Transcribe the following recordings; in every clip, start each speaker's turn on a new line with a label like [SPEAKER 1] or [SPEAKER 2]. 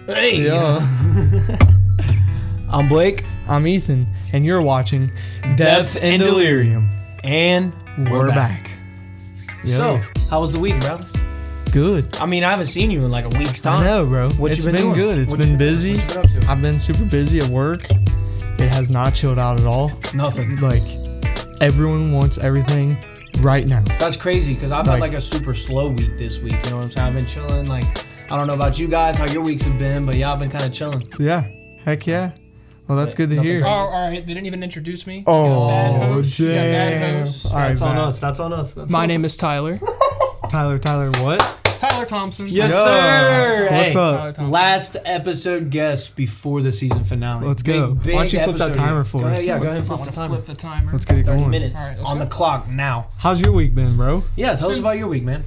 [SPEAKER 1] Hey!
[SPEAKER 2] Yo.
[SPEAKER 1] I'm Blake.
[SPEAKER 2] I'm Ethan, and you're watching
[SPEAKER 1] Depth and Delirium. And
[SPEAKER 2] We're back. Yo.
[SPEAKER 1] So, how was the week, bro?
[SPEAKER 2] Good.
[SPEAKER 1] I mean, I haven't seen you in like a week's time.
[SPEAKER 2] I know, bro.
[SPEAKER 1] What you been doing?
[SPEAKER 2] Good. It's
[SPEAKER 1] What
[SPEAKER 2] been
[SPEAKER 1] you-
[SPEAKER 2] busy.
[SPEAKER 1] What you been up to?
[SPEAKER 2] I've been super busy at work. It has not chilled out at all.
[SPEAKER 1] Nothing.
[SPEAKER 2] Like, everyone wants everything right now.
[SPEAKER 1] That's crazy because I've had like a super slow week this week. You know what I'm saying? I've been chilling. Like, I don't know about you guys, how your weeks have been, but yeah, I've been kind of chilling.
[SPEAKER 2] Yeah. Heck yeah. Well, that's good to
[SPEAKER 1] Nothing
[SPEAKER 2] hear.
[SPEAKER 1] crazy.
[SPEAKER 3] Oh, all right. They didn't even introduce me.
[SPEAKER 2] Oh,
[SPEAKER 3] Bad host. You got bad
[SPEAKER 2] damn.
[SPEAKER 3] host.
[SPEAKER 2] All right,
[SPEAKER 1] That's on
[SPEAKER 2] bad.
[SPEAKER 1] us. That's on us. That's
[SPEAKER 3] My
[SPEAKER 1] on
[SPEAKER 3] name is Tyler.
[SPEAKER 2] Tyler, what?
[SPEAKER 3] Tyler Thompson.
[SPEAKER 1] Yes,
[SPEAKER 2] Yo.
[SPEAKER 1] sir.
[SPEAKER 2] What's
[SPEAKER 1] Hey,
[SPEAKER 2] up?
[SPEAKER 3] Tyler Thompson.
[SPEAKER 1] Last episode guest before the season finale.
[SPEAKER 2] Let's go.
[SPEAKER 1] Big
[SPEAKER 2] Why don't you flip that
[SPEAKER 1] episode
[SPEAKER 2] timer
[SPEAKER 1] here.
[SPEAKER 2] for
[SPEAKER 1] Go
[SPEAKER 2] us?
[SPEAKER 1] ahead, yeah, go ahead and
[SPEAKER 3] I
[SPEAKER 1] flip
[SPEAKER 3] want
[SPEAKER 1] the
[SPEAKER 3] to
[SPEAKER 1] timer.
[SPEAKER 3] flip the timer.
[SPEAKER 2] Let's get it
[SPEAKER 1] 30
[SPEAKER 2] going.
[SPEAKER 1] minutes
[SPEAKER 3] All right, let's
[SPEAKER 1] on
[SPEAKER 3] go.
[SPEAKER 1] the clock now.
[SPEAKER 2] How's your week been, bro?
[SPEAKER 1] Yeah, tell us about your week, man.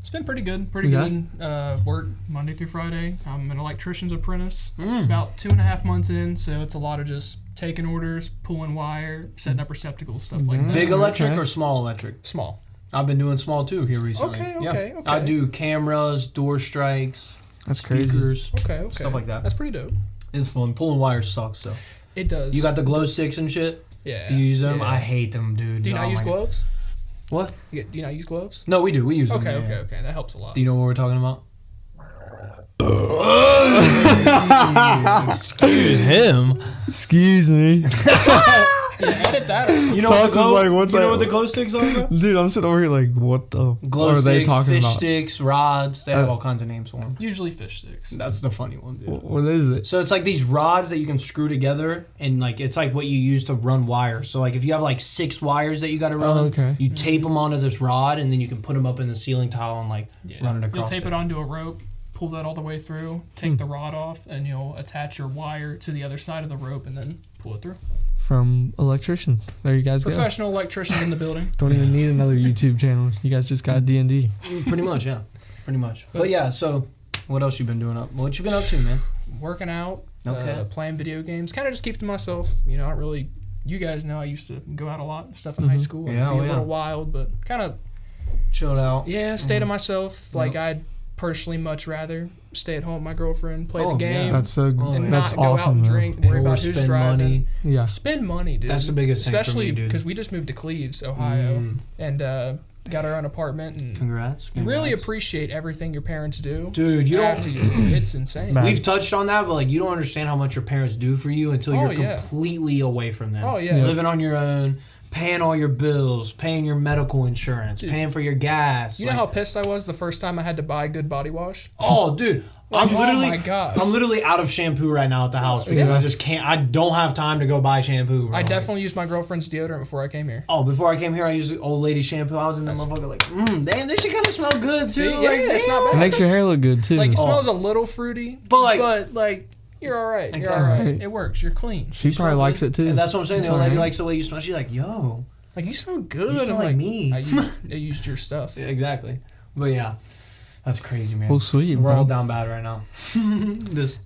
[SPEAKER 3] It's been pretty good. Pretty
[SPEAKER 2] Yeah.
[SPEAKER 3] good. Work Monday through Friday. I'm an electrician's apprentice.
[SPEAKER 1] Mm.
[SPEAKER 3] About 2.5 months in, so it's a lot of just taking orders, pulling wire, setting up receptacles, stuff like that.
[SPEAKER 1] Big electric
[SPEAKER 2] Okay.
[SPEAKER 1] or small electric?
[SPEAKER 3] Small.
[SPEAKER 1] I've been doing small too here recently.
[SPEAKER 3] Okay.
[SPEAKER 1] I do cameras, door strikes,
[SPEAKER 2] That's crazy.
[SPEAKER 1] speakers,
[SPEAKER 3] Okay.
[SPEAKER 1] stuff like that.
[SPEAKER 3] That's pretty dope.
[SPEAKER 1] It's fun. Pulling wires sucks though.
[SPEAKER 3] It does.
[SPEAKER 1] You got the glow sticks and shit?
[SPEAKER 3] Yeah.
[SPEAKER 1] Do you use them?
[SPEAKER 3] Yeah.
[SPEAKER 1] I hate them, dude.
[SPEAKER 3] Do you not
[SPEAKER 1] Oh
[SPEAKER 3] use
[SPEAKER 1] my God.
[SPEAKER 3] gloves?
[SPEAKER 1] What?
[SPEAKER 3] Do you not use gloves?
[SPEAKER 1] No, we do. We use them.
[SPEAKER 3] Okay.
[SPEAKER 1] yeah.
[SPEAKER 3] Okay. That helps a lot.
[SPEAKER 1] Do you know what we're talking about? Excuse him.
[SPEAKER 2] Excuse me.
[SPEAKER 3] Yeah, edit that out.
[SPEAKER 1] You know
[SPEAKER 2] Thompson's
[SPEAKER 1] what the glow,
[SPEAKER 2] like, what's
[SPEAKER 1] you know
[SPEAKER 2] that?
[SPEAKER 1] what the glow sticks are, bro?
[SPEAKER 2] Dude, I'm sitting over here like, what the
[SPEAKER 1] Glow
[SPEAKER 2] what are they
[SPEAKER 1] sticks,
[SPEAKER 2] talking
[SPEAKER 1] fish
[SPEAKER 2] about?
[SPEAKER 1] sticks, rods. They have all kinds of names for them.
[SPEAKER 3] Usually fish sticks.
[SPEAKER 1] That's the funny one, dude.
[SPEAKER 2] What is it?
[SPEAKER 1] So it's like these rods that you can screw together, and like it's like what you use to run wires. So like if you have like 6 wires that you got to run,
[SPEAKER 2] okay.
[SPEAKER 1] you tape them onto this rod, and then you can put them up in the ceiling tile and like run it across.
[SPEAKER 3] You'll tape it onto a rope, pull that all the way through, take the rod off, and you'll attach your wire to the other side of the rope and then pull it through.
[SPEAKER 2] From electricians. There you guys go.
[SPEAKER 3] Professional electricians in the building.
[SPEAKER 2] Don't even need another YouTube channel. You guys just got D&D.
[SPEAKER 1] Pretty much, yeah, pretty much. But yeah, so what else you been doing up? What you been up to, man?
[SPEAKER 3] Working out,
[SPEAKER 1] Okay.
[SPEAKER 3] playing video games, kind of just keep to myself. You know, I don't really. You guys know I used to go out a lot and stuff in high school.
[SPEAKER 1] Yeah,
[SPEAKER 3] and be
[SPEAKER 1] oh,
[SPEAKER 3] a
[SPEAKER 1] yeah.
[SPEAKER 3] little wild, but kind of
[SPEAKER 1] Chilled out.
[SPEAKER 3] stay to myself. Like I'd personally much rather stay at home with my girlfriend, play the
[SPEAKER 1] Oh,
[SPEAKER 3] game,
[SPEAKER 1] yeah.
[SPEAKER 2] That's so
[SPEAKER 3] and
[SPEAKER 2] that's
[SPEAKER 3] not go out
[SPEAKER 2] awesome.
[SPEAKER 3] and
[SPEAKER 2] though.
[SPEAKER 3] drink, worry
[SPEAKER 1] Or
[SPEAKER 3] about who's
[SPEAKER 1] spend
[SPEAKER 3] driving.
[SPEAKER 1] money.
[SPEAKER 2] Yeah.
[SPEAKER 3] Spend money, dude.
[SPEAKER 1] That's the biggest thing for me,
[SPEAKER 3] Especially
[SPEAKER 1] dude.
[SPEAKER 3] because we just moved to Cleves, Ohio, and got our own apartment. And
[SPEAKER 1] Congrats.
[SPEAKER 3] you really
[SPEAKER 1] Congrats.
[SPEAKER 3] appreciate everything your parents do.
[SPEAKER 1] Dude, you
[SPEAKER 3] after
[SPEAKER 1] don't.
[SPEAKER 3] you. It's insane.
[SPEAKER 2] Man.
[SPEAKER 1] We've touched on that, but like you don't understand how much your parents do for you until
[SPEAKER 3] Oh,
[SPEAKER 1] you're
[SPEAKER 3] yeah.
[SPEAKER 1] completely away from them.
[SPEAKER 3] Oh, yeah.
[SPEAKER 1] Living on your own, paying all your bills, paying your medical insurance,
[SPEAKER 3] Dude.
[SPEAKER 1] paying for your gas.
[SPEAKER 3] You know how pissed I was the first time I had to buy good body wash?
[SPEAKER 1] Oh, dude, I'm
[SPEAKER 3] Oh
[SPEAKER 1] literally,
[SPEAKER 3] my gosh.
[SPEAKER 1] I'm literally out of shampoo right now at the house because
[SPEAKER 2] Yeah.
[SPEAKER 1] I just can't. I don't have time to go buy shampoo. Bro.
[SPEAKER 3] I definitely used my girlfriend's deodorant before I came here.
[SPEAKER 1] Oh, before I came here, I used the old lady shampoo. I was in that motherfucker like, damn, this shit kind of smell good too.
[SPEAKER 3] See,
[SPEAKER 1] like,
[SPEAKER 3] yeah, it's not
[SPEAKER 1] damn.
[SPEAKER 2] It
[SPEAKER 3] bad.
[SPEAKER 2] makes your hair look good too.
[SPEAKER 3] Like, it smells a little fruity,
[SPEAKER 1] But,
[SPEAKER 3] like you're all right. You're
[SPEAKER 1] Exactly.
[SPEAKER 3] all right.
[SPEAKER 2] Right.
[SPEAKER 3] It works. You're clean.
[SPEAKER 2] she
[SPEAKER 1] smell
[SPEAKER 2] probably likes
[SPEAKER 1] good.
[SPEAKER 2] it too.
[SPEAKER 1] And that's what I'm saying. The old
[SPEAKER 2] It's
[SPEAKER 1] lady
[SPEAKER 2] alright.
[SPEAKER 1] likes the way you smell. She's like, yo.
[SPEAKER 3] Like, you smell good.
[SPEAKER 1] You smell
[SPEAKER 3] I'm
[SPEAKER 1] like me.
[SPEAKER 3] I used your stuff.
[SPEAKER 1] Yeah, exactly. But yeah, that's crazy, man.
[SPEAKER 2] Well, sweet,
[SPEAKER 1] We're all
[SPEAKER 2] bro.
[SPEAKER 1] down bad right now. this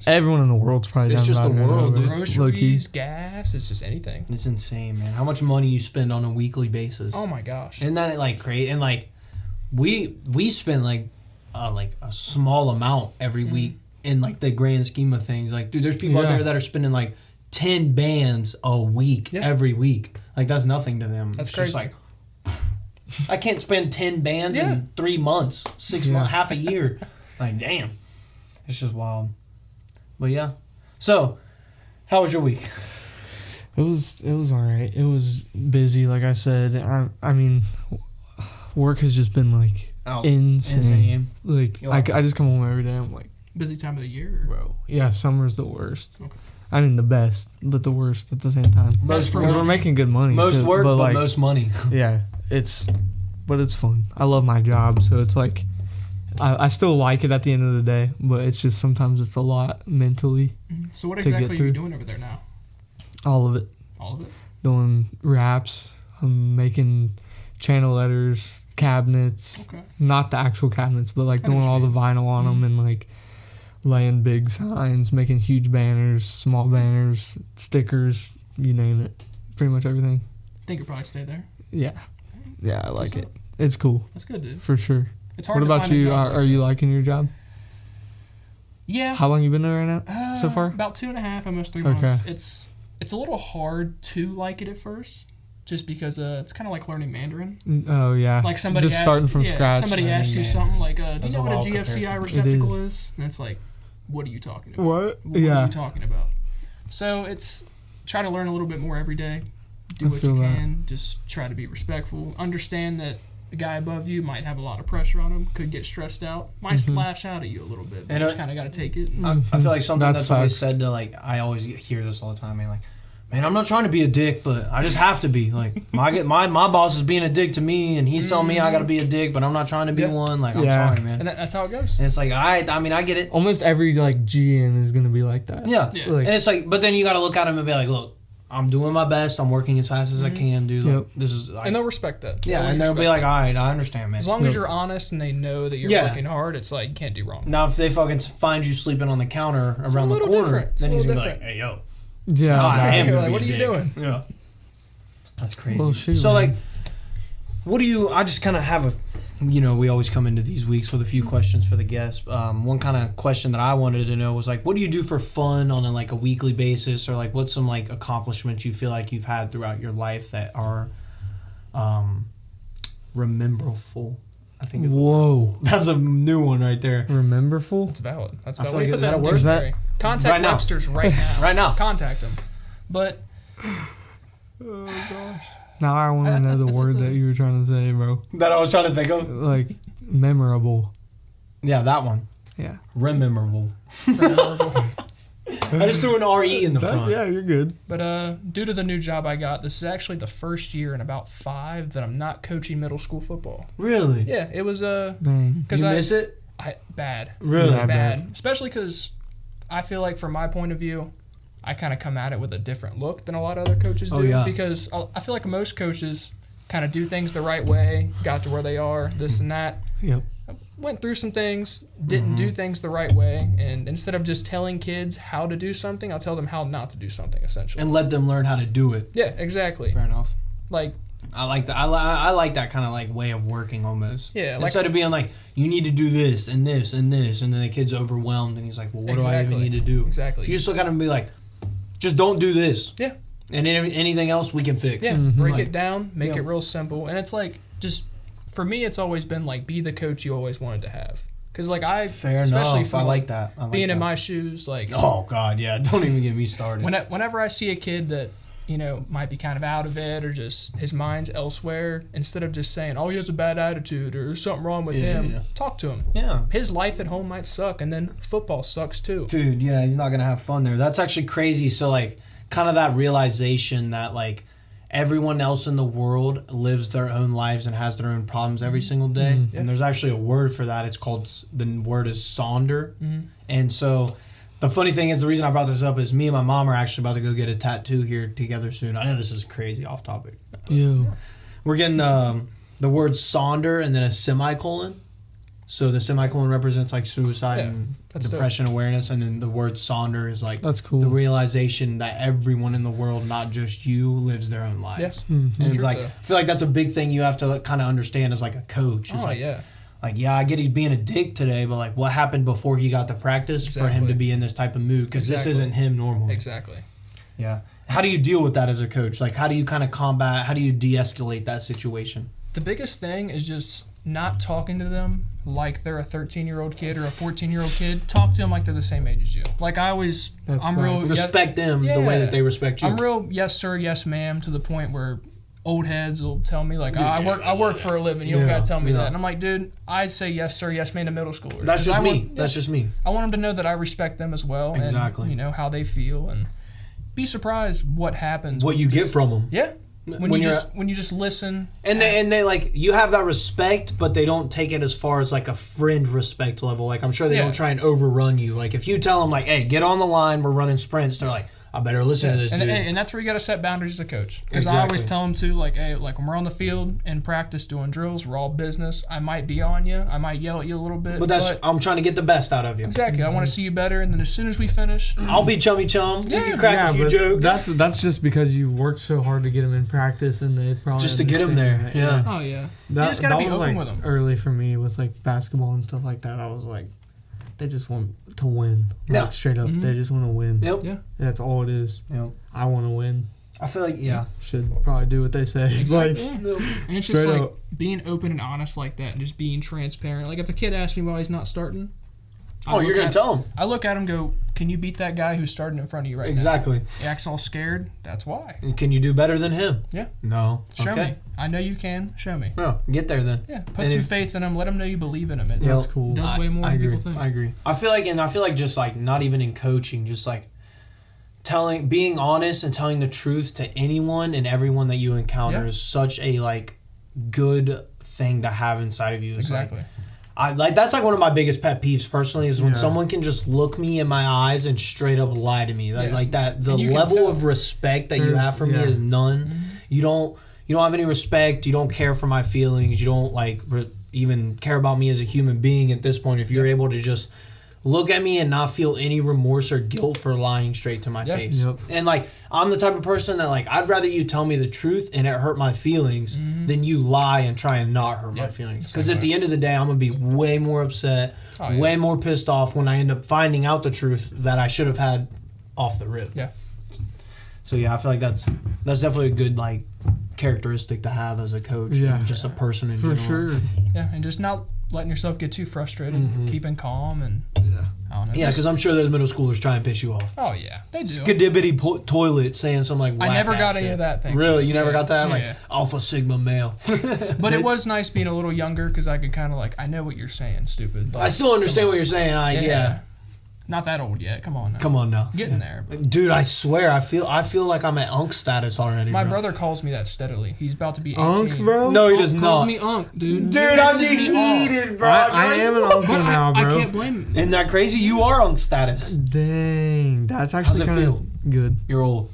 [SPEAKER 2] Everyone in the world's probably
[SPEAKER 1] It's
[SPEAKER 2] down
[SPEAKER 1] just
[SPEAKER 2] about
[SPEAKER 1] the
[SPEAKER 2] it,
[SPEAKER 1] world,
[SPEAKER 2] but
[SPEAKER 1] dude.
[SPEAKER 2] low-key.
[SPEAKER 3] Groceries, gas, it's just anything.
[SPEAKER 1] it's insane, man. How much money you spend on a weekly basis?
[SPEAKER 3] Oh my gosh.
[SPEAKER 1] Isn't that like crazy? And like, we spend like a small amount every week in like the grand scheme of things. Like, dude, there's people out
[SPEAKER 2] Yeah.
[SPEAKER 1] there that are spending like 10 bands a week
[SPEAKER 3] Yeah.
[SPEAKER 1] every week. Like that's nothing to them.
[SPEAKER 3] That's
[SPEAKER 1] it's just
[SPEAKER 3] crazy.
[SPEAKER 1] like. I can't spend 10 bands
[SPEAKER 3] Yeah.
[SPEAKER 1] in 3 months, 6 months, half a year. Like, damn. It's just wild. But yeah. So, how was your week?
[SPEAKER 2] It was all right. It was busy, like I said. I mean, work has just been like insane. Like
[SPEAKER 1] You're
[SPEAKER 2] I
[SPEAKER 1] welcome.
[SPEAKER 2] just come home every day. I'm like,
[SPEAKER 3] Busy time of the year.
[SPEAKER 1] Bro.
[SPEAKER 2] yeah, summer's the worst.
[SPEAKER 3] Okay.
[SPEAKER 2] I mean, the best, but the worst at the same time.
[SPEAKER 1] Most
[SPEAKER 2] Because we're
[SPEAKER 1] work,
[SPEAKER 2] making good money.
[SPEAKER 1] most
[SPEAKER 2] too,
[SPEAKER 1] work, but
[SPEAKER 2] like,
[SPEAKER 1] most money.
[SPEAKER 2] yeah, but it's fun. I love my job, so it's like I still like it at the end of the day, but it's just sometimes it's a lot mentally.
[SPEAKER 3] So what
[SPEAKER 2] To get
[SPEAKER 3] exactly are you
[SPEAKER 2] through.
[SPEAKER 3] doing over there now?
[SPEAKER 2] All of it.
[SPEAKER 3] All of it?
[SPEAKER 2] Doing raps. I'm making channel letters, cabinets.
[SPEAKER 3] Okay.
[SPEAKER 2] Not the actual cabinets, but like
[SPEAKER 3] I know
[SPEAKER 2] doing
[SPEAKER 3] what
[SPEAKER 2] all
[SPEAKER 3] you
[SPEAKER 2] the vinyl on them and like laying big signs, making huge banners, small banners, stickers, you name it. Pretty much everything.
[SPEAKER 3] I think you'll probably stay there.
[SPEAKER 2] Yeah. Yeah, I like
[SPEAKER 3] What's
[SPEAKER 2] it. It's cool,
[SPEAKER 3] That's good, dude.
[SPEAKER 2] for sure.
[SPEAKER 3] It's hard
[SPEAKER 2] What
[SPEAKER 3] to
[SPEAKER 2] about
[SPEAKER 3] find a
[SPEAKER 2] you?
[SPEAKER 3] job
[SPEAKER 2] Are you liking your job?
[SPEAKER 3] Yeah.
[SPEAKER 2] How long you been there right now so far?
[SPEAKER 3] About 2.5, almost 3 months. It's a little hard to like it at first, just because it's kind of like learning Mandarin.
[SPEAKER 2] Oh yeah.
[SPEAKER 3] Like somebody
[SPEAKER 2] just starting from scratch.
[SPEAKER 3] Somebody asked you something like, "Do you know what a GFCI
[SPEAKER 1] comparison.
[SPEAKER 3] receptacle is?" And it's like, "What are you talking about?
[SPEAKER 2] What?
[SPEAKER 3] What are you talking about?" So it's try to learn a little bit more every day. Do what you can. Just try to be respectful. Understand that the guy above you might have a lot of pressure on him. Could get stressed out. Might lash out at you a little bit. But you just kind of got to take it.
[SPEAKER 1] I feel like something that's always said to, like, I always hear this all the time, man. Like, man, I'm not trying to be a dick, but I just have to be. Like, my boss is being a dick to me, and he's telling me I got to be a dick, but I'm not trying to be one. Like, I'm sorry, man.
[SPEAKER 3] And that's how it goes.
[SPEAKER 1] And it's like, I mean, I get it.
[SPEAKER 2] Almost every like GM is gonna be like that.
[SPEAKER 1] Yeah.
[SPEAKER 2] Like,
[SPEAKER 1] and it's like, but then you got to look at him and be like, look, I'm doing my best. I'm working as fast as I can, dude. Like, this is. Like,
[SPEAKER 3] and they'll respect that.
[SPEAKER 1] Yeah, and they'll be like, all right, I understand, man.
[SPEAKER 3] As long as you're honest and they know that you're working hard, it's like you can't do wrong.
[SPEAKER 1] Now, if they fucking find you sleeping on the counter around the corner, then he's gonna be like, hey, yo.
[SPEAKER 2] Yeah.
[SPEAKER 1] I am gonna be
[SPEAKER 3] what are you doing?
[SPEAKER 1] Yeah. That's crazy.
[SPEAKER 2] Well, shoot,
[SPEAKER 1] so,
[SPEAKER 2] man.
[SPEAKER 1] like, what do you? I just kind of have we always come into these weeks with a few questions for the guests. One kind of question that I wanted to know was like, what do you do for fun on a weekly basis, or like, what's some like accomplishments you feel like you've had throughout your life that are, rememberful? I think.
[SPEAKER 2] Whoa,
[SPEAKER 1] that's a new one right there.
[SPEAKER 2] Rememberful.
[SPEAKER 3] That's valid. That's
[SPEAKER 1] I
[SPEAKER 3] valid.
[SPEAKER 1] feel like, is that a word?
[SPEAKER 2] Is that
[SPEAKER 3] contact
[SPEAKER 1] right now.
[SPEAKER 3] Webster's right now?
[SPEAKER 1] Right now.
[SPEAKER 3] Contact them. But.
[SPEAKER 2] Oh gosh. Now I want to know the word that you were trying to say, bro.
[SPEAKER 1] That I was trying to think of.
[SPEAKER 2] Like, memorable.
[SPEAKER 1] Yeah, that one.
[SPEAKER 2] Yeah.
[SPEAKER 1] Rememberable. I just threw an R-E in the front.
[SPEAKER 2] Yeah, you're good.
[SPEAKER 3] But due to the new job I got, this is actually the first year in about 5 that I'm not coaching middle school football.
[SPEAKER 1] Really?
[SPEAKER 3] Yeah, it was
[SPEAKER 2] Dang.
[SPEAKER 1] Did you miss it?
[SPEAKER 3] Bad.
[SPEAKER 1] Really?
[SPEAKER 2] Yeah,
[SPEAKER 3] bad. Especially because I feel like from my point of view, I kind of come at it with a different look than a lot of other coaches do.
[SPEAKER 1] Yeah.
[SPEAKER 3] Because I feel like most coaches kind of do things the right way, got to where they are, this and that.
[SPEAKER 2] Yep.
[SPEAKER 3] I went through some things, didn't do things the right way, and instead of just telling kids how to do something, I'll tell them how not to do something, essentially.
[SPEAKER 1] And let them learn how to do it.
[SPEAKER 3] Yeah, exactly.
[SPEAKER 1] Fair enough.
[SPEAKER 3] Like,
[SPEAKER 1] I like that. I like that kind of like way of working almost.
[SPEAKER 3] Yeah.
[SPEAKER 1] Instead of being like, you need to do this and this and this, and then the kid's overwhelmed and he's like, well, what do I even need to do?
[SPEAKER 3] Exactly.
[SPEAKER 1] If you just look at him and be like, just don't do this.
[SPEAKER 3] Yeah.
[SPEAKER 1] And anything else we can fix.
[SPEAKER 3] Yeah. Break it down, make it real simple. And it's like, just, for me, it's always been like, be the coach you always wanted to have. Because like
[SPEAKER 1] Fair
[SPEAKER 3] especially
[SPEAKER 1] enough.
[SPEAKER 3] from
[SPEAKER 1] I like that.
[SPEAKER 3] being in my shoes, like.
[SPEAKER 1] Oh, God, yeah. Don't even get me started.
[SPEAKER 3] Whenever I see a kid that, might be kind of out of it or just his mind's elsewhere, instead of just saying, oh, he has a bad attitude or there's something wrong with him, talk to him.
[SPEAKER 1] Yeah.
[SPEAKER 3] His life at home might suck, and then football sucks too.
[SPEAKER 1] Dude, yeah, he's not going to have fun there. That's actually crazy. So, like, kind of that realization that, like, everyone else in the world lives their own lives and has their own problems every single day. Mm-hmm. And there's actually a word for that. It's called, the word is sonder. Mm-hmm. And so the funny thing is, the reason I brought this up is me and my mom are actually about to go get a tattoo here together soon. I know this is crazy off topic.
[SPEAKER 2] Yeah.
[SPEAKER 1] We're getting the word sonder and then a semicolon. So the semicolon represents like suicide and depression awareness, and then the word sonder is like
[SPEAKER 2] that's cool.
[SPEAKER 1] The realization that everyone in the world, not just you, lives their own lives.
[SPEAKER 3] Yes.
[SPEAKER 2] Mm-hmm.
[SPEAKER 1] And it's like, I feel like that's a big thing you have to like, kind of understand as like a coach. It's Like, yeah, I get he's being a dick today, but like what happened before he got to practice for him to be in this type of mood? Because this isn't him normally.
[SPEAKER 3] Exactly.
[SPEAKER 1] Yeah. How do you deal with that as a coach? Like, how do you kind of how do you de-escalate that situation?
[SPEAKER 3] The biggest thing is just not talking to them like they're a 13-year-old kid or a 14-year-old kid. Talk to them like they're the same age as you. Like real
[SPEAKER 1] respect them the way that they respect you.
[SPEAKER 3] I'm real yes sir, yes ma'am, to the point where old heads will tell me like, I work for a living. You don't gotta tell me that. And I'm like, dude, I'd say yes sir, yes ma'am to middle schoolers.
[SPEAKER 1] That's just me. That's just me.
[SPEAKER 3] I want them to know that I respect them as well.
[SPEAKER 1] Exactly.
[SPEAKER 3] And how they feel, and be surprised what happens.
[SPEAKER 1] What you get from them.
[SPEAKER 3] Yeah. When you just listen,
[SPEAKER 1] and they like, you have that respect, but they don't take it as far as like a friend respect level. Like, I'm sure they don't try and overrun you. Like, if you tell them like, hey, get on the line, we're running sprints, they're like, I better listen to this dude.
[SPEAKER 3] And that's where you got to set boundaries as a coach. Because I always tell them to, like, hey, like when we're on the field in practice doing drills, we're all business. I might be on you. I might yell at you a little bit.
[SPEAKER 1] But I'm trying to get the best out of you.
[SPEAKER 3] Exactly. I want to see you better. And then as soon as we finish,
[SPEAKER 1] I'll be chummy chum. You can crack a few jokes.
[SPEAKER 2] That's just because you worked so hard to get them in practice, and they probably
[SPEAKER 1] just to get them there.
[SPEAKER 2] That.
[SPEAKER 1] Yeah.
[SPEAKER 3] Oh yeah.
[SPEAKER 2] That,
[SPEAKER 3] you just got to be open
[SPEAKER 2] like
[SPEAKER 3] with them.
[SPEAKER 2] Early for me with like basketball and stuff like that. I was like, they just want to win.
[SPEAKER 1] Yeah.
[SPEAKER 2] Like, straight up, they just want to win.
[SPEAKER 1] Yep.
[SPEAKER 3] Yeah.
[SPEAKER 2] That's all it is.
[SPEAKER 1] Yep.
[SPEAKER 2] I want to win.
[SPEAKER 1] I feel like, yeah.
[SPEAKER 2] Should probably do what they say. It's like,
[SPEAKER 3] And it's
[SPEAKER 2] straight
[SPEAKER 3] just like
[SPEAKER 2] up.
[SPEAKER 3] being open and honest like that and just being transparent. Like if a kid asks me why he's not starting,
[SPEAKER 1] You're going to tell him.
[SPEAKER 3] I look at him and go, can you beat that guy who's starting in front of you right
[SPEAKER 1] Exactly.
[SPEAKER 3] now? He acts all scared. That's why.
[SPEAKER 1] And can you do better than him?
[SPEAKER 3] Yeah.
[SPEAKER 1] No.
[SPEAKER 3] Show
[SPEAKER 1] Okay.
[SPEAKER 3] me. I know you can. Show me.
[SPEAKER 1] Well, get there then.
[SPEAKER 3] Yeah. Put some faith in him. Let him know you believe in him. It
[SPEAKER 2] That's cool.
[SPEAKER 3] does way more
[SPEAKER 1] I
[SPEAKER 3] than
[SPEAKER 1] agree.
[SPEAKER 3] people think.
[SPEAKER 1] I agree. I feel like just like not even in coaching, just like being honest and telling the truth to anyone and everyone that you encounter is such a like good thing to have inside of you. It's
[SPEAKER 3] Exactly.
[SPEAKER 1] That's like one of my biggest pet peeves personally is when someone can just look me in my eyes and straight up lie to me. Like that, the level of respect that you have for me is none.
[SPEAKER 3] Mm-hmm.
[SPEAKER 1] You don't have any respect. You don't care for my feelings. You don't like even care about me as a human being at this point. If you're able to just look at me and not feel any remorse or guilt for lying straight to my face.
[SPEAKER 2] Yep.
[SPEAKER 1] And like I'm the type of person that like I'd rather you tell me the truth and it hurt my feelings than you lie and try and not hurt my feelings. Because at the end of the day, I'm gonna be way more upset, way more pissed off when I end up finding out the truth that I should have had off the rip.
[SPEAKER 3] Yeah.
[SPEAKER 1] So yeah, I feel like that's definitely a good like characteristic to have as a coach and just a person in
[SPEAKER 2] for
[SPEAKER 1] general.
[SPEAKER 2] sure.
[SPEAKER 3] Yeah, and just not letting yourself get too frustrated, keeping calm, and I don't know.
[SPEAKER 1] Yeah, because I'm sure those middle schoolers try and piss you off.
[SPEAKER 3] Oh yeah, they do.
[SPEAKER 1] Skidibbity toilet saying some like whack
[SPEAKER 3] I never got
[SPEAKER 1] shit.
[SPEAKER 3] any of that thing.
[SPEAKER 1] Really? You never got that? Like
[SPEAKER 3] Yeah.
[SPEAKER 1] alpha sigma male.
[SPEAKER 3] But it was nice being a little younger because I could kind of like, I know what you're saying, stupid. Like,
[SPEAKER 1] I still understand what you're saying. Yeah.
[SPEAKER 3] Not that old yet. Come on now.
[SPEAKER 1] Come on now.
[SPEAKER 3] Getting there. But
[SPEAKER 1] Dude, I swear, I feel like I'm at Unk status already.
[SPEAKER 3] my
[SPEAKER 1] bro.
[SPEAKER 3] brother calls me that steadily. He's about to be 18.
[SPEAKER 2] Unk, bro?
[SPEAKER 1] No, he does
[SPEAKER 3] Calls
[SPEAKER 1] not.
[SPEAKER 3] me Unk, dude.
[SPEAKER 1] Dude, I'm
[SPEAKER 3] Pisses me off.
[SPEAKER 1] heated, bro.
[SPEAKER 2] I am an uncle
[SPEAKER 3] But
[SPEAKER 2] now,
[SPEAKER 3] I
[SPEAKER 2] bro.
[SPEAKER 3] can't blame him.
[SPEAKER 1] Isn't that crazy? You are Unk status.
[SPEAKER 2] Dang, that's actually
[SPEAKER 1] How's it
[SPEAKER 2] kind
[SPEAKER 1] feel?
[SPEAKER 2] of good.
[SPEAKER 1] You're old.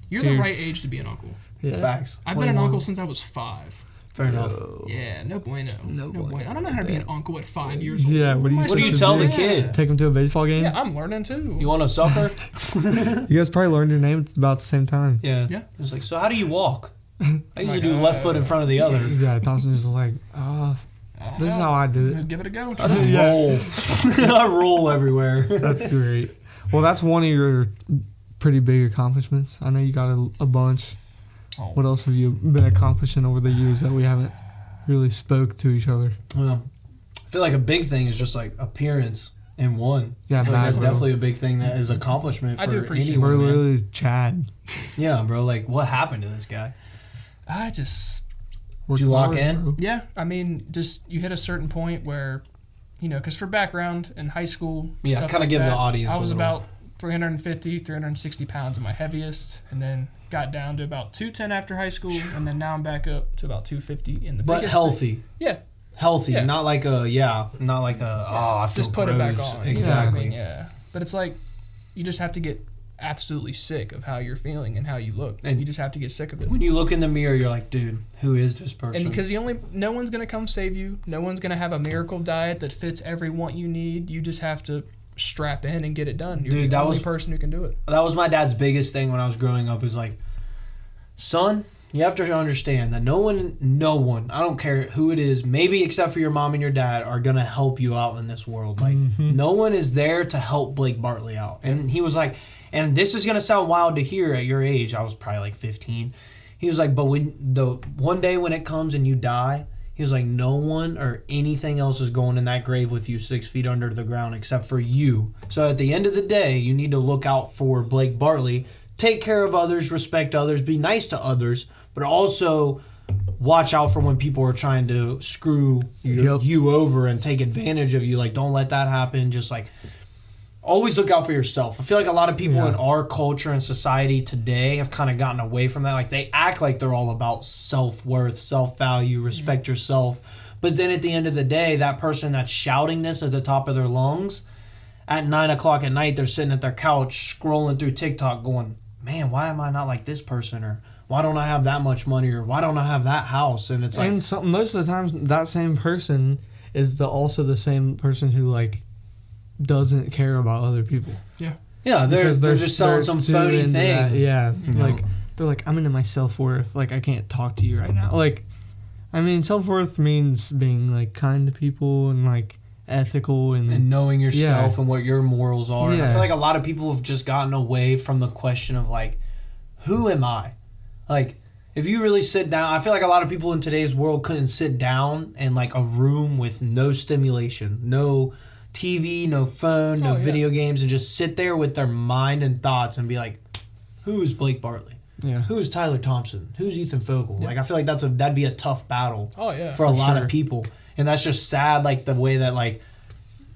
[SPEAKER 3] You're the
[SPEAKER 2] Cheers.
[SPEAKER 3] right age to be an uncle.
[SPEAKER 2] Yeah.
[SPEAKER 1] Facts.
[SPEAKER 3] I've been an
[SPEAKER 1] 21.
[SPEAKER 3] uncle since I was 5.
[SPEAKER 1] Fair enough.
[SPEAKER 3] Yeah, no bueno.
[SPEAKER 2] No
[SPEAKER 3] bueno.
[SPEAKER 2] bueno.
[SPEAKER 3] I don't know how to be an uncle at 5 years old.
[SPEAKER 2] Yeah, what do you
[SPEAKER 1] What do you
[SPEAKER 2] supposed
[SPEAKER 1] tell
[SPEAKER 2] to
[SPEAKER 1] the
[SPEAKER 2] do?
[SPEAKER 1] kid?
[SPEAKER 2] Take him to a baseball game?
[SPEAKER 3] Yeah, I'm learning too.
[SPEAKER 1] You want a sucker?
[SPEAKER 2] You guys probably learned your name at about the same time.
[SPEAKER 1] Yeah.
[SPEAKER 3] Yeah.
[SPEAKER 1] It's like, so how do you walk? I usually
[SPEAKER 3] Like,
[SPEAKER 1] do left foot in front of the other.
[SPEAKER 2] Yeah, Thompson was like, this is how I do it.
[SPEAKER 3] Give it a go.
[SPEAKER 1] I just roll. I roll everywhere.
[SPEAKER 2] That's great. Well, that's one of your pretty big accomplishments. I know you got a bunch.
[SPEAKER 3] Oh.
[SPEAKER 2] What else have you been accomplishing over the years that we haven't really spoke to each other?
[SPEAKER 1] Well, I feel like a big thing is just like appearance in one.
[SPEAKER 2] Yeah,
[SPEAKER 1] I feel like that's
[SPEAKER 2] bro.
[SPEAKER 1] definitely a big thing that is accomplishment
[SPEAKER 3] I
[SPEAKER 1] for
[SPEAKER 3] do appreciate
[SPEAKER 1] anyone.
[SPEAKER 2] We're
[SPEAKER 1] man.
[SPEAKER 2] literally Chad.
[SPEAKER 1] Yeah, bro. Like, what happened to this guy?
[SPEAKER 3] I just,
[SPEAKER 2] We're
[SPEAKER 1] Did you lock
[SPEAKER 2] hard,
[SPEAKER 1] in?
[SPEAKER 2] bro.
[SPEAKER 3] yeah, I mean, just you hit a certain point where, you know, because for background in high school,
[SPEAKER 1] Yeah,
[SPEAKER 3] stuff
[SPEAKER 1] kinda
[SPEAKER 3] like
[SPEAKER 1] give the
[SPEAKER 3] that,
[SPEAKER 1] audience
[SPEAKER 3] I
[SPEAKER 1] a
[SPEAKER 3] was
[SPEAKER 1] little-
[SPEAKER 3] about 350, 360 pounds at my heaviest, and then got down to about 210 after high school, and then now I'm back up to about 250 in the
[SPEAKER 1] But
[SPEAKER 3] biggest
[SPEAKER 1] healthy.
[SPEAKER 3] Yeah,
[SPEAKER 1] Healthy.
[SPEAKER 3] Yeah.
[SPEAKER 1] Not like I feel
[SPEAKER 3] just put it back
[SPEAKER 1] gross.
[SPEAKER 3] on.
[SPEAKER 1] Exactly.
[SPEAKER 3] You know what I mean? Yeah, but it's like you just have to get absolutely sick of how you're feeling and how you look,
[SPEAKER 1] And
[SPEAKER 3] you just have to get sick of it.
[SPEAKER 1] When you look in the mirror, you're like, dude, who is this person?
[SPEAKER 3] And because no one's gonna come save you. No one's gonna have a miracle diet that fits every want you need. You just have to strap in and get it done. You're
[SPEAKER 1] Dude,
[SPEAKER 3] the
[SPEAKER 1] that
[SPEAKER 3] only
[SPEAKER 1] was-
[SPEAKER 3] person who can do it.
[SPEAKER 1] That was my dad's biggest thing when I was growing up is like, son, you have to understand that no one, I don't care who it is, maybe except for your mom and your dad, are going to help you out in this world. Like, no one is there to help Blake Bartley out. And he was like, and this is going to sound wild to hear at your age. I was probably like 15. He was like, but one day when it comes and you die, he was like, no one or anything else is going in that grave with you 6 feet under the ground except for you. So at the end of the day, you need to look out for Blake Bartley, take care of others, respect others, be nice to others, but also watch out for when people are trying to screw you over and take advantage of you. Like, don't let that happen. Just like, always look out for yourself. I feel like a lot of people in our culture and society today have kind of gotten away from that. Like, they act like they're all about self-worth, self-value, respect yourself. But then at the end of the day, that person that's shouting this at the top of their lungs, at 9 o'clock at night, they're sitting at their couch scrolling through TikTok going, man, why am I not like this person? Or why don't I have that much money? Or why don't I have that house? And it's like...
[SPEAKER 2] And most of the time, that same person is also the same person who, like, doesn't care about other people.
[SPEAKER 3] Yeah.
[SPEAKER 1] Yeah, they're just selling some phony thing.
[SPEAKER 2] Yeah, like, they're like, I'm into my self-worth. Like, I can't talk to you right now. Like, I mean, self-worth means being, like, kind to people and, like, ethical
[SPEAKER 1] and knowing yourself and what your morals are. And I
[SPEAKER 2] Yeah.
[SPEAKER 1] feel like a lot of people have just gotten away from the question of like, who am I? Like, if you really sit down, I feel like a lot of people in today's world couldn't sit down in like a room with no stimulation, no TV, no phone, no video games, and just sit there with their mind and thoughts and be like, who is Blake Bartley?
[SPEAKER 2] Yeah.
[SPEAKER 1] Who's Tyler Thompson? Who's Ethan Fogel? Yeah. Like, I feel like that'd be a tough battle for a lot of people. And that's just sad, like, the way that, like,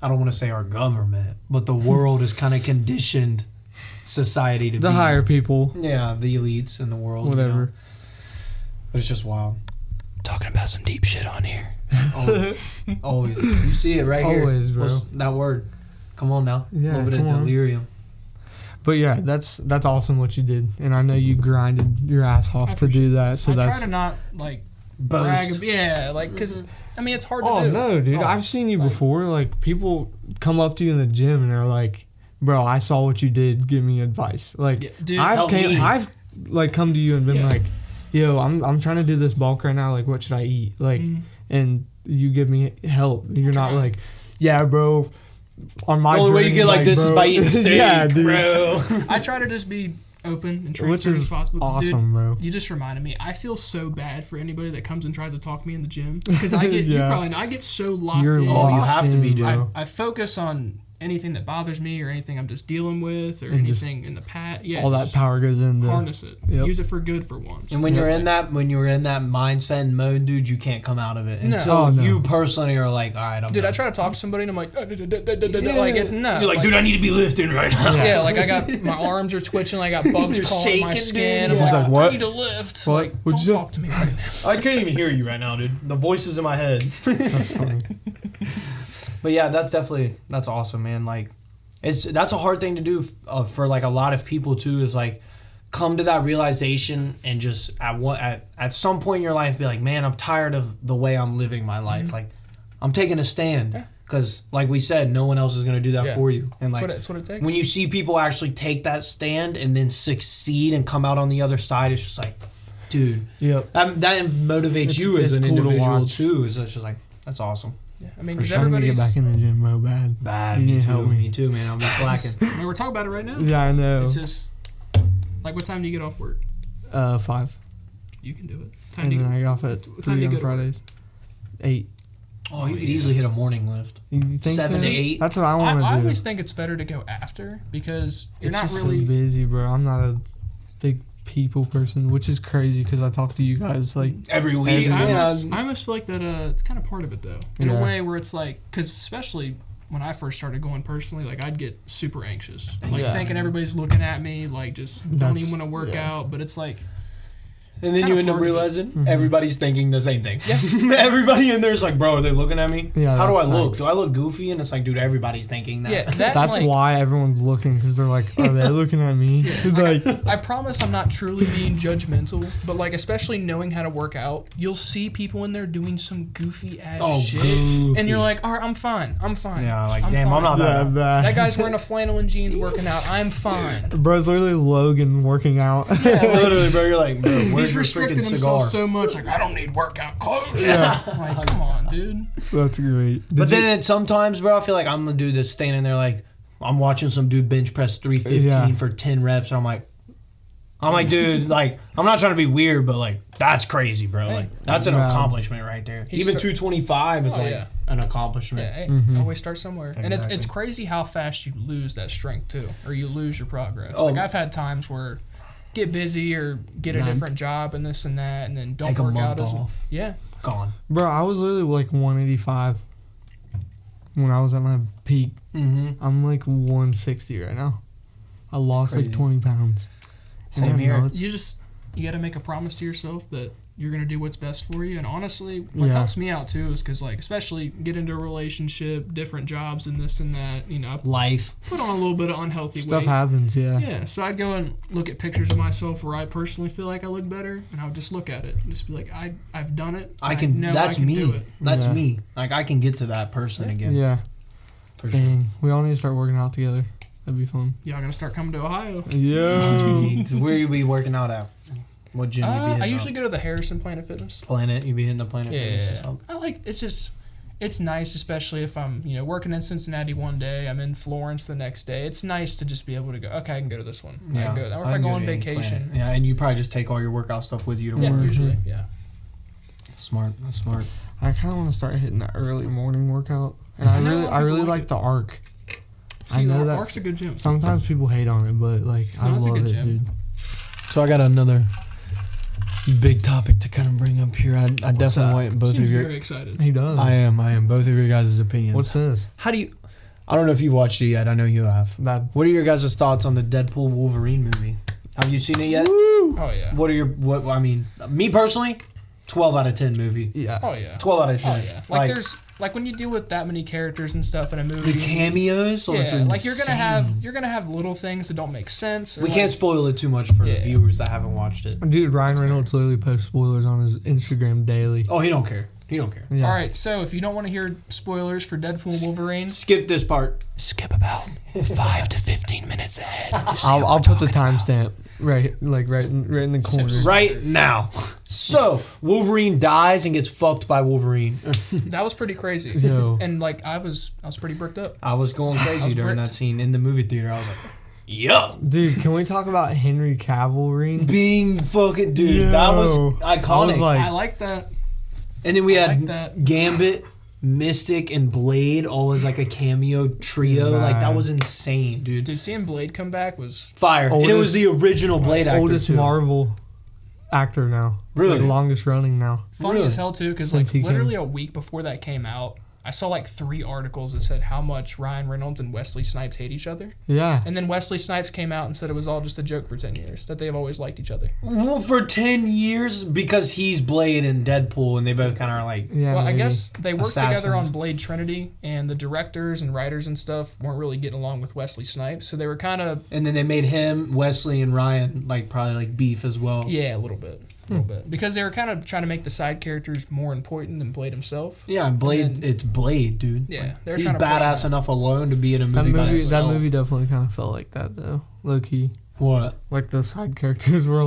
[SPEAKER 1] I don't want to say our government, but the world has kind of conditioned society to be.
[SPEAKER 2] The higher people.
[SPEAKER 1] Yeah, the elites in the world.
[SPEAKER 2] Whatever.
[SPEAKER 1] You know? But it's just wild. Talking about some deep shit on here. Always. Always. You see it right here.
[SPEAKER 2] Always, bro.
[SPEAKER 1] What's that word? Come on now.
[SPEAKER 2] Yeah,
[SPEAKER 1] a little bit of delirium.
[SPEAKER 2] But yeah, that's awesome what you did, and I know you grinded your ass off to do that. So
[SPEAKER 3] I try to not like
[SPEAKER 1] boast.
[SPEAKER 3] Brag, like because I mean it's hard to do.
[SPEAKER 2] Oh no, dude! I've seen you before. Like people come up to you in the gym and they're like, "Bro, I saw what you did. Give me advice." Like
[SPEAKER 3] dude,
[SPEAKER 2] I've like come to you and been like, "Yo, I'm trying to do this bulk right now. Like, what should I eat?" Like, and you give me help. You're not like, "Yeah, bro." On my
[SPEAKER 1] the only way you get like this is by eating steak, bro.
[SPEAKER 3] I try to just be open and transparent as possible.
[SPEAKER 2] Awesome,
[SPEAKER 3] dude,
[SPEAKER 2] bro.
[SPEAKER 3] You just reminded me. I feel so bad for anybody that comes and tries to talk to me in the gym because I get you probably know, I get so locked in.
[SPEAKER 1] Oh, you have to be, dude.
[SPEAKER 3] I focus on anything that bothers me or anything I'm just dealing with or anything in the past. Yeah,
[SPEAKER 2] all that power goes in there.
[SPEAKER 3] Harness it. Yep. Use it for good for once.
[SPEAKER 1] And when you're in that mindset and mode, dude, you can't come out of it until you personally are like, all right, I'm done.
[SPEAKER 3] I try to talk to somebody and I'm like, like, no.
[SPEAKER 1] You're like, dude, I need to be lifting right now.
[SPEAKER 3] Yeah, like I got my arms are twitching, I got bugs crawling my skin. I'm like,
[SPEAKER 2] what?
[SPEAKER 3] I need to lift.
[SPEAKER 2] What?
[SPEAKER 3] Like, don't talk to me right now.
[SPEAKER 1] I can't even hear you right now, dude. The voice is in my head.
[SPEAKER 2] That's funny.
[SPEAKER 1] But yeah, that's awesome, man. Like, that's a hard thing to do for like a lot of people too. Is like come to that realization and just at some point in your life be like, man, I'm tired of the way I'm living my life. Mm-hmm. Like, I'm taking a stand because, like we said, no one else is gonna do that for you. And like,
[SPEAKER 3] that's what it takes.
[SPEAKER 1] When you see people actually take that stand and then succeed and come out on the other side, it's just like, dude, that motivates you as an individual too. It's just like, that's awesome.
[SPEAKER 3] Yeah, I mean,
[SPEAKER 2] because everybody's get back in the gym, bro. Bad.
[SPEAKER 1] Me too, man. I'll be slacking.
[SPEAKER 3] I mean, we're talking about it right now.
[SPEAKER 2] Yeah, I know.
[SPEAKER 3] It's just like, what time do you get off work?
[SPEAKER 2] 5.
[SPEAKER 3] You can do it.
[SPEAKER 2] And then I get off at 3 on Fridays. 8.
[SPEAKER 1] Oh, you could easily hit a morning lift.
[SPEAKER 2] You think
[SPEAKER 1] 7
[SPEAKER 2] so?
[SPEAKER 1] to 8.
[SPEAKER 2] That's what I want to do.
[SPEAKER 3] I always think it's better to go after because you're not really
[SPEAKER 2] so busy, bro. I'm not a big people person, which is crazy because I talk to you guys like
[SPEAKER 1] every week.
[SPEAKER 3] I almost feel like that it's kind of part of it though, in a way where it's like, because especially when I first started going personally, like I'd get super anxious, like thinking everybody's looking at me, like just don't even want to work out, but it's like.
[SPEAKER 1] And then you end up realizing everybody's thinking the same thing. Yeah. Everybody in there's like, bro, are they looking at me? Yeah, how do I look? Do I look goofy? And it's like, dude, everybody's thinking that.
[SPEAKER 3] Yeah,
[SPEAKER 2] that's like, why everyone's looking, because they're like, are they looking at me?
[SPEAKER 3] Like, I promise I'm not truly being judgmental, but like, especially knowing how to work out, you'll see people in there doing some goofy ass shit, and you're like, all right, I'm fine.
[SPEAKER 1] Yeah, like, I'm
[SPEAKER 3] not
[SPEAKER 1] that bad.
[SPEAKER 3] That guy's wearing a flannel and jeans working out. I'm fine.
[SPEAKER 2] Bro's literally Logan working out.
[SPEAKER 3] Yeah, like,
[SPEAKER 1] literally, bro. You're like, bro, where's
[SPEAKER 3] he's restricting himself so much, like, I don't need workout clothes.
[SPEAKER 1] Yeah.
[SPEAKER 3] Like, come on, dude.
[SPEAKER 2] That's great.
[SPEAKER 1] But then sometimes, bro, I feel like I'm the dude that's standing there like, I'm watching some dude bench press 315 for 10 reps, and I'm like, dude, like, I'm not trying to be weird, but like, that's crazy, bro. Like, that's an accomplishment right there. Even 225 is an accomplishment.
[SPEAKER 3] Yeah, hey, always start somewhere. Exactly. And it's crazy how fast you lose that strength too, or you lose your progress. Like, I've had times where get busy or get a different job and this and that, and then don't work out as well. Yeah,
[SPEAKER 1] gone.
[SPEAKER 2] Bro, I was literally like 185 when I was at my peak. I'm like 160 right now. I lost like 20 pounds.
[SPEAKER 1] Same here.
[SPEAKER 3] You got to make a promise to yourself that you're going to do what's best for you. And honestly, what helps me out too is because, like, especially get into a relationship, different jobs and this and that, you know,
[SPEAKER 1] life,
[SPEAKER 3] put on a little bit of unhealthy
[SPEAKER 2] stuff
[SPEAKER 3] weight.
[SPEAKER 2] happens.
[SPEAKER 3] Yeah, so I'd go and look at pictures of myself where I personally feel like I look better, and I would just look at it and just be like, I've done it.
[SPEAKER 1] That's me.
[SPEAKER 3] Do it.
[SPEAKER 1] That's me. Like, I can get to that person again.
[SPEAKER 2] Yeah.
[SPEAKER 1] For sure.
[SPEAKER 2] We all need to start working out together. That'd be fun.
[SPEAKER 3] Yeah, I'm gonna start coming to Ohio.
[SPEAKER 2] Yeah.
[SPEAKER 1] Where you be working out at? What gym you be hitting?
[SPEAKER 3] I usually go to the Harrison Planet Fitness.
[SPEAKER 1] You be hitting the Planet Fitness or something?
[SPEAKER 3] It's just, it's nice, especially if I'm, working in Cincinnati one day, I'm in Florence the next day. It's nice to just be able to go, okay, I can go to this one.
[SPEAKER 1] Yeah.
[SPEAKER 3] I can go, or if I go on vacation.
[SPEAKER 1] Yeah, and you probably just take all your workout stuff with you to
[SPEAKER 3] Yeah,
[SPEAKER 1] work.
[SPEAKER 3] usually, yeah.
[SPEAKER 1] Smart. That's smart.
[SPEAKER 2] I kind of want to start hitting that early morning workout, and I really like the Arc.
[SPEAKER 3] See,
[SPEAKER 2] I know that
[SPEAKER 3] Arc's a good gym.
[SPEAKER 2] sometimes people hate on it, but like I
[SPEAKER 3] it's a
[SPEAKER 2] love
[SPEAKER 3] good
[SPEAKER 2] it,
[SPEAKER 3] gym.
[SPEAKER 2] dude.
[SPEAKER 1] So I got another big topic to kind of bring up here. I definitely
[SPEAKER 2] that?
[SPEAKER 1] want both
[SPEAKER 3] Seems
[SPEAKER 1] of your.
[SPEAKER 3] very excited.
[SPEAKER 2] He does.
[SPEAKER 1] I am both of your guys' opinions.
[SPEAKER 2] What's this?
[SPEAKER 1] How do you? I don't know if you've watched it yet. I know you have.
[SPEAKER 2] Bad.
[SPEAKER 1] What are your guys' thoughts on the Deadpool Wolverine movie? Have you seen it yet?
[SPEAKER 3] Oh, yeah.
[SPEAKER 1] What are your I mean, me personally, 12 out of 10 movie.
[SPEAKER 2] Yeah.
[SPEAKER 3] Oh, yeah.
[SPEAKER 1] 12 out of 10.
[SPEAKER 3] Oh, yeah. There's... when you deal with that many characters and stuff in a movie,
[SPEAKER 1] The cameos,
[SPEAKER 3] yeah, like you're gonna have little things that don't make sense.
[SPEAKER 1] We can't spoil it too much for the viewers that haven't watched it.
[SPEAKER 2] Dude, Ryan Reynolds literally posts spoilers on his Instagram daily.
[SPEAKER 1] Oh, he don't care. He don't care.
[SPEAKER 2] Yeah.
[SPEAKER 3] All right, so if you don't want to hear spoilers for Deadpool and Wolverine,
[SPEAKER 1] Skip this part.
[SPEAKER 3] skip about 5 to 15 minutes ahead.
[SPEAKER 2] I'll put the timestamp right in the corner.
[SPEAKER 1] Right now. So, Wolverine dies and gets fucked by Wolverine.
[SPEAKER 3] That was pretty crazy.
[SPEAKER 2] Yo.
[SPEAKER 3] And I was pretty bricked up.
[SPEAKER 1] I was going crazy during that scene in the movie theater. I was like, yup.
[SPEAKER 2] Dude, can we talk about Henry Cavill?
[SPEAKER 1] Being fucking, dude, that was iconic.
[SPEAKER 2] I was like,
[SPEAKER 3] I like that.
[SPEAKER 1] And then we had
[SPEAKER 3] that.
[SPEAKER 1] Gambit, Mystic, and Blade all as like a cameo trio.
[SPEAKER 2] Man.
[SPEAKER 1] Like, that was insane, dude.
[SPEAKER 3] Dude, seeing Blade come back was
[SPEAKER 1] Fire. And it was the original Blade actor,
[SPEAKER 2] oldest
[SPEAKER 1] too.
[SPEAKER 2] Marvel actor now.
[SPEAKER 1] Really?
[SPEAKER 2] Like, longest running now.
[SPEAKER 3] funny
[SPEAKER 1] Really?
[SPEAKER 3] as hell too, because
[SPEAKER 2] Since he
[SPEAKER 3] literally a week before that came out, I saw 3 articles that said how much Ryan Reynolds and Wesley Snipes hate each other.
[SPEAKER 2] Yeah.
[SPEAKER 3] And then Wesley Snipes came out and said it was all just a joke for 10 years, that they've always liked each other.
[SPEAKER 1] Well, for 10 years, because he's Blade and Deadpool, and they both kind of are like...
[SPEAKER 2] Yeah,
[SPEAKER 3] Well, I
[SPEAKER 2] maybe.
[SPEAKER 3] guess they worked together on
[SPEAKER 1] Assassins.
[SPEAKER 3] Blade Trinity, and the directors and writers and stuff weren't really getting along with Wesley Snipes, so they were kind of...
[SPEAKER 1] And then they made him, Wesley, and Ryan, probably beef as well.
[SPEAKER 3] Yeah, a little bit. Because they were kind of trying to make the side characters more important than Blade himself.
[SPEAKER 1] Yeah, and Blade,
[SPEAKER 3] And then-
[SPEAKER 1] it's Blade, dude.
[SPEAKER 3] Yeah, they were
[SPEAKER 1] He's
[SPEAKER 3] trying to push
[SPEAKER 1] badass
[SPEAKER 3] that.
[SPEAKER 1] enough alone to be in a
[SPEAKER 2] That
[SPEAKER 1] movie by
[SPEAKER 2] movie
[SPEAKER 1] himself.
[SPEAKER 2] definitely kind of felt like that, though. Low key.
[SPEAKER 1] What?
[SPEAKER 2] Like, the side characters were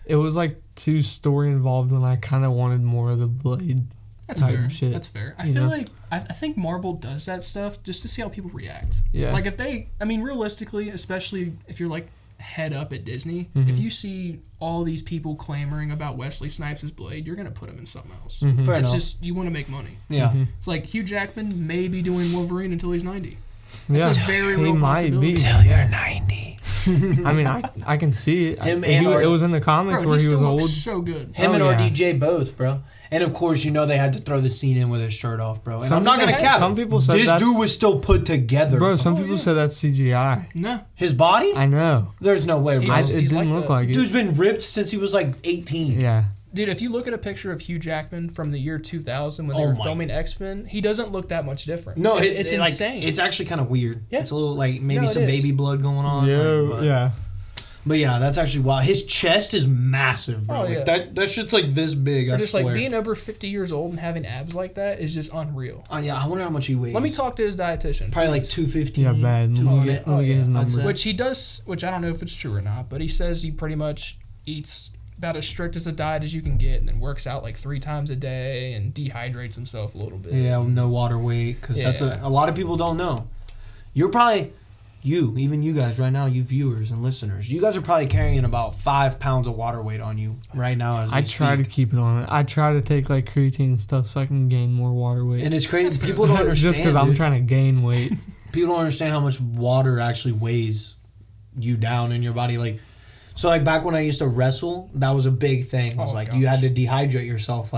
[SPEAKER 2] it was too story involved when I kind of wanted more of the Blade.
[SPEAKER 3] That's
[SPEAKER 2] type
[SPEAKER 3] fair.
[SPEAKER 2] shit,
[SPEAKER 3] That's fair. I
[SPEAKER 2] you
[SPEAKER 3] feel
[SPEAKER 2] know?
[SPEAKER 3] like I think Marvel does that stuff just to see how people react.
[SPEAKER 2] Yeah.
[SPEAKER 3] If they, realistically, especially if you're head up at Disney,
[SPEAKER 2] Mm-hmm.
[SPEAKER 3] if you see all these people clamoring about Wesley Snipes as Blade, you're gonna put him in something else.
[SPEAKER 2] Mm-hmm.
[SPEAKER 1] Fair
[SPEAKER 3] It's
[SPEAKER 1] enough.
[SPEAKER 3] just you want to make money.
[SPEAKER 1] Yeah.
[SPEAKER 3] It's like Hugh Jackman may be doing Wolverine until he's 90.
[SPEAKER 2] Yeah.
[SPEAKER 3] That's a very
[SPEAKER 2] He
[SPEAKER 3] real
[SPEAKER 2] might
[SPEAKER 3] possibility.
[SPEAKER 2] be.
[SPEAKER 1] Till you're 90.
[SPEAKER 2] I mean, I can see it.
[SPEAKER 1] Him
[SPEAKER 2] He-
[SPEAKER 1] and
[SPEAKER 2] it
[SPEAKER 1] Art-
[SPEAKER 2] was in the comics
[SPEAKER 3] Bro,
[SPEAKER 2] where
[SPEAKER 3] he
[SPEAKER 2] he was
[SPEAKER 3] still looks
[SPEAKER 2] old.
[SPEAKER 3] so good.
[SPEAKER 1] Him
[SPEAKER 2] Oh,
[SPEAKER 1] and
[SPEAKER 2] yeah.
[SPEAKER 1] RDJ both, bro. And of course, they had to throw the scene in with his shirt off, bro. And
[SPEAKER 2] Some
[SPEAKER 1] I'm not gonna
[SPEAKER 2] people-
[SPEAKER 1] cap.
[SPEAKER 2] some people said
[SPEAKER 1] this
[SPEAKER 2] that's-
[SPEAKER 1] dude was still put together.
[SPEAKER 2] Bro, some
[SPEAKER 3] Oh,
[SPEAKER 2] people
[SPEAKER 3] yeah.
[SPEAKER 2] said that's CGI.
[SPEAKER 3] No,
[SPEAKER 1] His body?
[SPEAKER 2] I know.
[SPEAKER 1] There's no way, bro.
[SPEAKER 3] He's-
[SPEAKER 2] It didn't look like it.
[SPEAKER 1] Dude's been ripped since he was 18.
[SPEAKER 2] Yeah.
[SPEAKER 3] dude, if you look at a picture of Hugh Jackman from the year 2000 when they
[SPEAKER 1] Oh
[SPEAKER 3] were
[SPEAKER 1] my-
[SPEAKER 3] filming X-Men, he doesn't look that much different.
[SPEAKER 1] No,
[SPEAKER 3] it's insane.
[SPEAKER 1] It's actually kind of weird.
[SPEAKER 3] Yeah.
[SPEAKER 1] It's a little maybe
[SPEAKER 3] No, it
[SPEAKER 1] some
[SPEAKER 3] is.
[SPEAKER 1] baby blood going on. but,
[SPEAKER 2] yeah.
[SPEAKER 1] But yeah, that's actually wild. His chest is massive, bro.
[SPEAKER 3] Oh, yeah.
[SPEAKER 1] That shit's this big.
[SPEAKER 3] Or
[SPEAKER 1] I
[SPEAKER 3] just
[SPEAKER 1] swear.
[SPEAKER 3] being over 50 years old and having abs like that is just unreal.
[SPEAKER 1] Yeah, I wonder how much he weighs.
[SPEAKER 3] Let me talk to his dietitian.
[SPEAKER 1] Probably 250.
[SPEAKER 2] Yeah, bad. Let me
[SPEAKER 1] 200.
[SPEAKER 2] get, let me get his
[SPEAKER 1] I'd
[SPEAKER 2] number.
[SPEAKER 1] say.
[SPEAKER 3] Which he does, which I don't know if it's true or not, but he says he pretty much eats about as strict as a diet as you can get and then works out 3 times a day and dehydrates himself a little bit.
[SPEAKER 1] Yeah, no water weight, because that's
[SPEAKER 3] Yeah.
[SPEAKER 1] a lot of people don't know. You're probably, even you guys right now, you viewers and listeners, you guys are probably carrying about 5 pounds of water weight on you right now as we
[SPEAKER 2] I try to
[SPEAKER 1] speak.
[SPEAKER 2] keep it on it. I try to take creatine and stuff so I can gain more water weight.
[SPEAKER 1] And it's crazy.
[SPEAKER 3] That's
[SPEAKER 1] People
[SPEAKER 3] fair.
[SPEAKER 1] don't understand.
[SPEAKER 2] Just because I'm
[SPEAKER 1] dude.
[SPEAKER 2] trying to gain weight.
[SPEAKER 1] People don't understand how much water actually weighs you down in your body. So back when I used to wrestle, that was a big thing. It was
[SPEAKER 3] Oh,
[SPEAKER 1] you had
[SPEAKER 3] gosh.
[SPEAKER 1] to dehydrate yourself.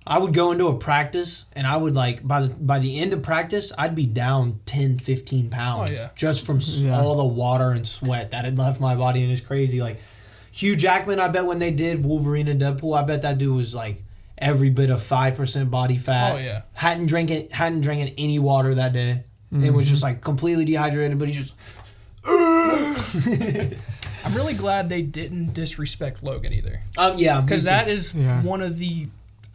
[SPEAKER 1] I would go into a practice and I would by the end of practice, I'd be down 10, 15 pounds.
[SPEAKER 3] Oh, yeah.
[SPEAKER 1] Just from
[SPEAKER 2] Yeah.
[SPEAKER 1] all the water and sweat that had left my body. And it's crazy. Hugh Jackman, I bet when they did Wolverine and Deadpool, I bet that dude was every bit of 5% body fat.
[SPEAKER 3] Oh, yeah.
[SPEAKER 1] Hadn't drank any water that day. It was just completely dehydrated, but he just
[SPEAKER 3] I'm really glad they didn't disrespect Logan either.
[SPEAKER 1] yeah,
[SPEAKER 3] Because that is
[SPEAKER 2] Yeah.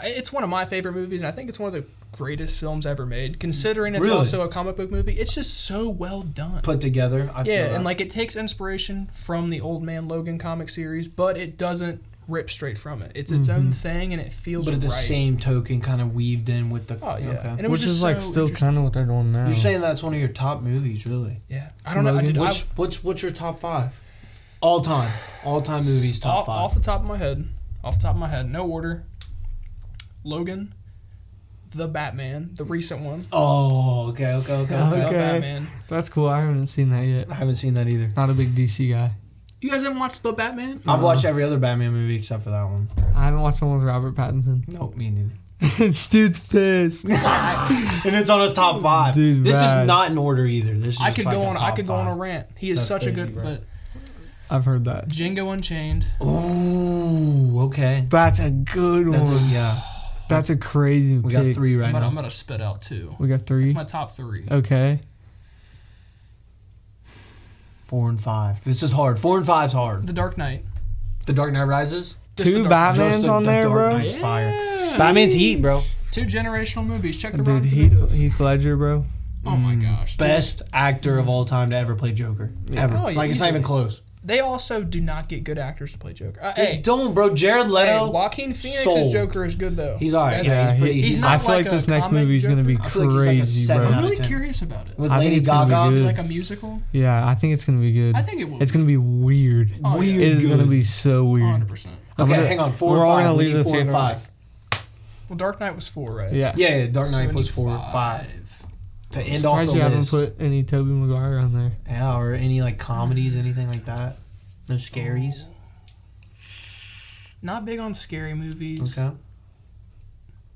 [SPEAKER 3] it's one of my favorite movies, and I think it's one of the greatest films ever made. Considering it's
[SPEAKER 1] Really?
[SPEAKER 3] also a comic book movie, it's just so well done.
[SPEAKER 1] put together. I feel
[SPEAKER 3] Yeah,
[SPEAKER 1] that.
[SPEAKER 3] and it takes inspiration from the Old Man Logan comic series, but it doesn't ripped straight from it. It's its own thing, and it feels
[SPEAKER 1] But at the
[SPEAKER 3] right.
[SPEAKER 1] same token, kind of weaved in with the.
[SPEAKER 3] Oh, yeah.
[SPEAKER 1] Okay.
[SPEAKER 3] And it was
[SPEAKER 2] Which
[SPEAKER 3] just
[SPEAKER 2] is like
[SPEAKER 3] so
[SPEAKER 2] still kind of what they're doing now.
[SPEAKER 1] You're saying that's one of your top movies, really?
[SPEAKER 3] Yeah. I don't know.
[SPEAKER 2] Logan?
[SPEAKER 1] What's your top 5? All time movies, top 5.
[SPEAKER 3] Off the top of my head, no order. Logan, The Batman, the recent one.
[SPEAKER 1] Oh, okay.
[SPEAKER 3] The Batman.
[SPEAKER 2] That's cool. I haven't seen that yet.
[SPEAKER 1] I haven't seen that either.
[SPEAKER 2] Not a big DC guy.
[SPEAKER 3] You guys haven't watched The Batman?
[SPEAKER 1] I've watched every other Batman movie except for that one.
[SPEAKER 2] I haven't watched the one with Robert Pattinson.
[SPEAKER 1] Nope, me neither.
[SPEAKER 2] This dude's pissed.
[SPEAKER 1] And it's on his top 5.
[SPEAKER 2] Dude,
[SPEAKER 1] this
[SPEAKER 2] bad.
[SPEAKER 1] is not in order either. This is
[SPEAKER 3] I
[SPEAKER 1] just
[SPEAKER 3] could
[SPEAKER 1] like
[SPEAKER 3] go
[SPEAKER 1] a
[SPEAKER 3] on.
[SPEAKER 1] top
[SPEAKER 3] I could go on a
[SPEAKER 1] 5.
[SPEAKER 3] rant. He is
[SPEAKER 1] That's
[SPEAKER 3] such
[SPEAKER 1] crazy,
[SPEAKER 3] a good.
[SPEAKER 1] bro.
[SPEAKER 3] But
[SPEAKER 2] I've heard that.
[SPEAKER 3] Django Unchained.
[SPEAKER 1] Ooh, okay.
[SPEAKER 2] That's a good
[SPEAKER 1] That's
[SPEAKER 2] one.
[SPEAKER 1] yeah.
[SPEAKER 2] That's a crazy
[SPEAKER 1] We
[SPEAKER 2] pick.
[SPEAKER 1] got 3 right
[SPEAKER 3] I'm
[SPEAKER 1] now.
[SPEAKER 3] gonna spit out 2.
[SPEAKER 2] We got 3.
[SPEAKER 3] It's my top 3.
[SPEAKER 2] Okay.
[SPEAKER 1] 4 and 5. This is hard. 4 and 5's hard.
[SPEAKER 3] The Dark Knight.
[SPEAKER 1] The Dark Knight Rises.
[SPEAKER 3] Just
[SPEAKER 2] 2
[SPEAKER 3] The Dark
[SPEAKER 2] Batmans
[SPEAKER 1] Just the-
[SPEAKER 2] on
[SPEAKER 1] the
[SPEAKER 2] there,
[SPEAKER 1] Dark
[SPEAKER 2] bro.
[SPEAKER 1] Knight's fire. Batman's Heat, bro.
[SPEAKER 3] 2 generational movies. Check the
[SPEAKER 2] Dude,
[SPEAKER 3] Rotten Tomatoes.
[SPEAKER 2] Heath Ledger, bro.
[SPEAKER 3] Oh my gosh. dude.
[SPEAKER 1] Best actor of all time to ever play Joker. Ever.
[SPEAKER 3] Oh, yeah,
[SPEAKER 1] like, it's not
[SPEAKER 3] easily.
[SPEAKER 1] even close.
[SPEAKER 3] They also do not get good actors to play Joker.
[SPEAKER 1] Hey, don't, bro. Jared Leto.
[SPEAKER 3] Hey, Joaquin Phoenix's
[SPEAKER 1] sold.
[SPEAKER 3] Joker is good though.
[SPEAKER 1] He's alright.
[SPEAKER 3] That's-
[SPEAKER 1] Yeah, he's pretty.
[SPEAKER 3] he's
[SPEAKER 1] He's
[SPEAKER 3] not
[SPEAKER 2] I feel like
[SPEAKER 3] like
[SPEAKER 2] this
[SPEAKER 3] a
[SPEAKER 2] next
[SPEAKER 3] comic
[SPEAKER 2] movie is going to be
[SPEAKER 1] I feel like he's like a
[SPEAKER 2] crazy,
[SPEAKER 1] 7
[SPEAKER 2] bro.
[SPEAKER 3] I'm
[SPEAKER 1] out of
[SPEAKER 3] really
[SPEAKER 1] 10.
[SPEAKER 3] curious about it.
[SPEAKER 1] With
[SPEAKER 2] I think
[SPEAKER 1] Lady
[SPEAKER 2] it's gonna be
[SPEAKER 1] Gaga.
[SPEAKER 2] good.
[SPEAKER 3] Like a musical?
[SPEAKER 2] Yeah, I think it's going to be good.
[SPEAKER 3] I think it will.
[SPEAKER 2] It's going to be weird.
[SPEAKER 3] Oh,
[SPEAKER 1] Weird.
[SPEAKER 2] It is going to
[SPEAKER 1] good.
[SPEAKER 2] be so weird.
[SPEAKER 3] 100%.
[SPEAKER 1] Okay,
[SPEAKER 2] gonna-
[SPEAKER 1] hang on. 4
[SPEAKER 2] we're
[SPEAKER 1] and
[SPEAKER 2] all
[SPEAKER 1] 5.
[SPEAKER 2] gonna
[SPEAKER 1] We
[SPEAKER 2] leave
[SPEAKER 1] need
[SPEAKER 2] the
[SPEAKER 1] 4 and
[SPEAKER 2] theater.
[SPEAKER 1] 5.
[SPEAKER 3] Well, Dark Knight was 4, right?
[SPEAKER 2] Yeah.
[SPEAKER 1] Yeah, Dark
[SPEAKER 3] So
[SPEAKER 1] Knight
[SPEAKER 3] we
[SPEAKER 1] was
[SPEAKER 3] need
[SPEAKER 1] 4, 5. To end off
[SPEAKER 2] Surprised
[SPEAKER 1] the
[SPEAKER 2] you haven't
[SPEAKER 1] list.
[SPEAKER 2] put any Tobey Maguire on there.
[SPEAKER 1] Yeah, or any like comedies, anything like that. No scaries.
[SPEAKER 3] Not big on scary movies.
[SPEAKER 1] Okay.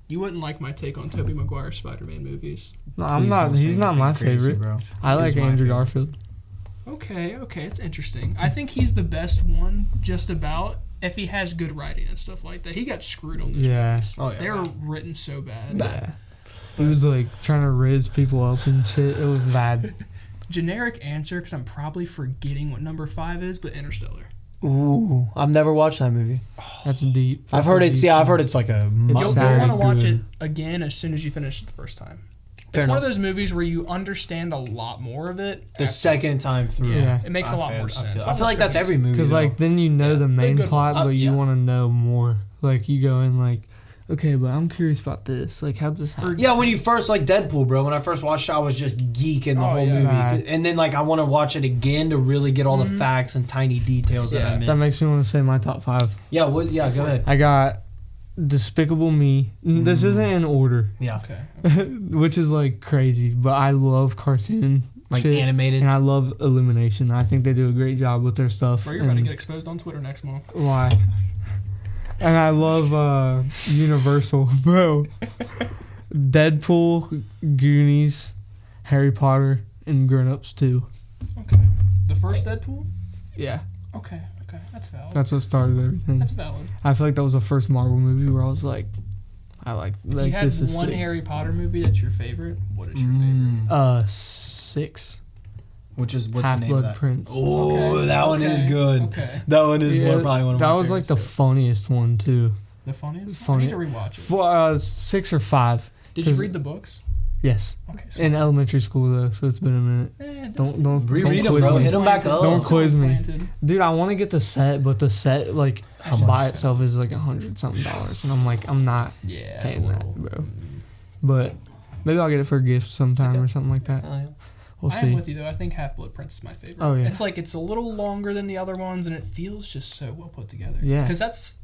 [SPEAKER 3] You wouldn't like my take on Tobey Maguire Spider-Man movies.
[SPEAKER 2] No, I'm
[SPEAKER 1] Please
[SPEAKER 2] not.
[SPEAKER 1] don't say
[SPEAKER 2] He's not
[SPEAKER 1] anything
[SPEAKER 2] my
[SPEAKER 1] crazy,
[SPEAKER 2] favorite.
[SPEAKER 1] bro.
[SPEAKER 2] I like
[SPEAKER 1] He's my
[SPEAKER 2] Andrew
[SPEAKER 1] favorite.
[SPEAKER 2] Garfield.
[SPEAKER 3] Okay, it's interesting. I think he's the best one, just about, if he has good writing and stuff like that. He got screwed on this
[SPEAKER 2] Yeah.
[SPEAKER 3] movies.
[SPEAKER 1] Oh, yeah,
[SPEAKER 3] They were
[SPEAKER 1] bad.
[SPEAKER 3] written so bad.
[SPEAKER 2] Yeah. He was like trying to riz people up and shit. It was bad.
[SPEAKER 3] Generic answer, because I'm probably forgetting what number 5 is, but Interstellar.
[SPEAKER 1] Ooh, I've never watched that movie.
[SPEAKER 2] That's deep.
[SPEAKER 1] I've heard it's I've heard it's like a.
[SPEAKER 2] It's
[SPEAKER 3] You'll
[SPEAKER 2] very
[SPEAKER 3] want to watch
[SPEAKER 2] good.
[SPEAKER 3] it again as soon as you finish it the first time.
[SPEAKER 1] Fair
[SPEAKER 3] It's one of
[SPEAKER 1] enough.
[SPEAKER 3] those movies where you understand a lot more of it.
[SPEAKER 1] The second time through.
[SPEAKER 2] Yeah.
[SPEAKER 3] It makes a lot more sense.
[SPEAKER 1] I feel like that's every movie.
[SPEAKER 2] Because like then you know
[SPEAKER 3] Yeah,
[SPEAKER 2] the
[SPEAKER 3] they're
[SPEAKER 2] main
[SPEAKER 3] good
[SPEAKER 2] plot,
[SPEAKER 3] ones.
[SPEAKER 2] but you
[SPEAKER 1] Yeah.
[SPEAKER 2] want to know more. Like you go in like, okay, but I'm curious about this. Like how'd this happen?
[SPEAKER 1] Yeah, when you first like Deadpool, bro. When I first watched it, I was just geeking the
[SPEAKER 3] Oh,
[SPEAKER 1] whole
[SPEAKER 3] yeah.
[SPEAKER 1] movie,
[SPEAKER 2] Right.
[SPEAKER 1] and then like I want to watch it again to really get all the facts and tiny details that
[SPEAKER 3] Yeah.
[SPEAKER 1] I missed.
[SPEAKER 2] That makes me want to say my top 5.
[SPEAKER 1] Yeah, what? Yeah, go ahead.
[SPEAKER 2] I got Despicable Me. This isn't in order,
[SPEAKER 1] Yeah,
[SPEAKER 3] Okay.
[SPEAKER 2] which is like crazy, but I love cartoon
[SPEAKER 1] like
[SPEAKER 2] shit,
[SPEAKER 1] animated.
[SPEAKER 2] and I love Illumination. I think they do a great job with their stuff.
[SPEAKER 3] Bro, you're about to
[SPEAKER 2] and-
[SPEAKER 3] get exposed on Twitter next month.
[SPEAKER 2] Why? And I love Universal, bro. Deadpool, Goonies, Harry Potter, and Grown Ups too.
[SPEAKER 3] Okay. The first Deadpool?
[SPEAKER 2] Yeah,
[SPEAKER 3] Okay. That's valid.
[SPEAKER 2] that's what started everything.
[SPEAKER 3] That's valid.
[SPEAKER 2] I feel like that was the first Marvel movie where I was like
[SPEAKER 3] If you had
[SPEAKER 2] this is
[SPEAKER 3] one
[SPEAKER 2] sick.
[SPEAKER 3] Harry Potter movie that's your favorite, what is your favorite?
[SPEAKER 2] 6.
[SPEAKER 1] Which is what's the name of
[SPEAKER 2] Half-Blood
[SPEAKER 1] that?
[SPEAKER 2] Prince.
[SPEAKER 1] Oh,
[SPEAKER 3] Okay,
[SPEAKER 1] that one is
[SPEAKER 3] okay,
[SPEAKER 1] good.
[SPEAKER 3] Okay.
[SPEAKER 1] That one is
[SPEAKER 2] Yeah,
[SPEAKER 1] probably one of my
[SPEAKER 2] that was like the
[SPEAKER 1] favorites,
[SPEAKER 2] funniest one too.
[SPEAKER 3] The funniest?
[SPEAKER 2] Funny.
[SPEAKER 3] I need to rewatch it.
[SPEAKER 2] 6 or 5.
[SPEAKER 3] Did you
[SPEAKER 2] 'cause-
[SPEAKER 3] read the books?
[SPEAKER 2] Yes,
[SPEAKER 3] Okay. So
[SPEAKER 2] in elementary school though, so it's been a minute. Don't
[SPEAKER 1] Reread them,
[SPEAKER 2] quiz
[SPEAKER 1] bro.
[SPEAKER 2] me.
[SPEAKER 1] Hit them back up.
[SPEAKER 2] Don't quiz me.
[SPEAKER 3] Planted.
[SPEAKER 2] Dude, I want to get the set, but the set like
[SPEAKER 1] How
[SPEAKER 2] by
[SPEAKER 1] much?
[SPEAKER 2] itself is like $100 something, and I'm like I'm not
[SPEAKER 3] Yeah, it's a
[SPEAKER 2] paying that,
[SPEAKER 3] little.
[SPEAKER 2] bro. But maybe I'll get it for a gift sometime
[SPEAKER 1] Okay.
[SPEAKER 2] or something like that.
[SPEAKER 1] Oh, yeah.
[SPEAKER 2] We'll
[SPEAKER 3] I am
[SPEAKER 2] see.
[SPEAKER 3] with you though. I think Half-Blood Prince is my favorite.
[SPEAKER 2] Oh, yeah.
[SPEAKER 3] It's like it's a little longer than the other ones, and it feels just so well put together.
[SPEAKER 2] Yeah.
[SPEAKER 3] Because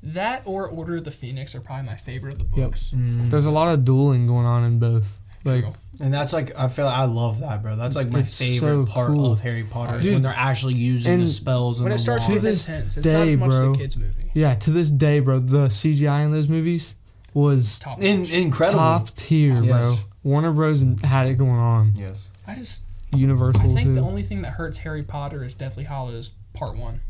[SPEAKER 3] that or Order of the Phoenix are probably my favorite of the
[SPEAKER 2] Yep.
[SPEAKER 3] books.
[SPEAKER 2] There's a lot of dueling going on in both. Like
[SPEAKER 3] True.
[SPEAKER 1] And that's like I feel like I love that, bro. That's like my
[SPEAKER 2] It's
[SPEAKER 1] favorite
[SPEAKER 2] so
[SPEAKER 1] part
[SPEAKER 2] cool.
[SPEAKER 1] of Harry Potter is
[SPEAKER 2] Dude,
[SPEAKER 1] when they're actually using the
[SPEAKER 2] and
[SPEAKER 1] spells and
[SPEAKER 3] When
[SPEAKER 1] the
[SPEAKER 3] it starts
[SPEAKER 1] wands.
[SPEAKER 3] getting
[SPEAKER 2] this
[SPEAKER 3] intense, it's not as
[SPEAKER 2] day,
[SPEAKER 3] much
[SPEAKER 2] bro.
[SPEAKER 3] the kids movie.
[SPEAKER 2] yeah, to this day, bro, the CGI in those movies was
[SPEAKER 3] Top
[SPEAKER 1] In,
[SPEAKER 3] notch.
[SPEAKER 1] incredible.
[SPEAKER 2] top tier,
[SPEAKER 1] Yes.
[SPEAKER 2] bro. Warner Bros. Had it going on.
[SPEAKER 1] Yes.
[SPEAKER 3] I
[SPEAKER 2] Universal
[SPEAKER 3] think
[SPEAKER 2] too.
[SPEAKER 3] the only thing that hurts Harry Potter is Deathly Hallows Part 1.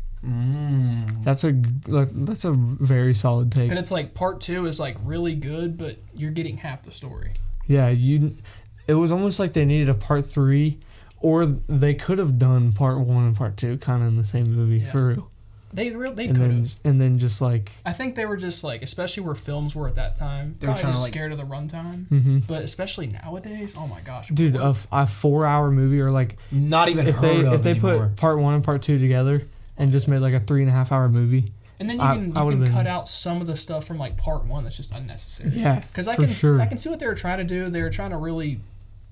[SPEAKER 2] That's a very solid take.
[SPEAKER 3] But it's like Part 2 is like really good, but you're getting half the story.
[SPEAKER 2] Yeah, it was almost like they needed a part 3, or they could have done part 1 and part 2 kind of in the same movie
[SPEAKER 3] Yeah.
[SPEAKER 2] for real.
[SPEAKER 3] They
[SPEAKER 2] And
[SPEAKER 3] could
[SPEAKER 2] then
[SPEAKER 3] have.
[SPEAKER 2] and then just like
[SPEAKER 3] I think they were just like, especially where films were at that time,
[SPEAKER 1] They were
[SPEAKER 3] probably
[SPEAKER 1] trying to,
[SPEAKER 3] just
[SPEAKER 1] like-
[SPEAKER 3] scared of the runtime.
[SPEAKER 2] mm-hmm.
[SPEAKER 3] But especially nowadays, oh my gosh,
[SPEAKER 2] Dude,
[SPEAKER 3] what-
[SPEAKER 2] a 4-hour movie, or like
[SPEAKER 1] Not even
[SPEAKER 2] if
[SPEAKER 1] heard
[SPEAKER 2] they
[SPEAKER 1] of
[SPEAKER 2] if they
[SPEAKER 1] anymore.
[SPEAKER 2] put part 1 and part 2 together and just made like a 3.5-hour movie,
[SPEAKER 3] And then you can cut out some of the stuff from like part 1 that's just unnecessary.
[SPEAKER 2] Yeah,
[SPEAKER 3] because I
[SPEAKER 2] sure.
[SPEAKER 3] can see what they were trying to do. They were trying to really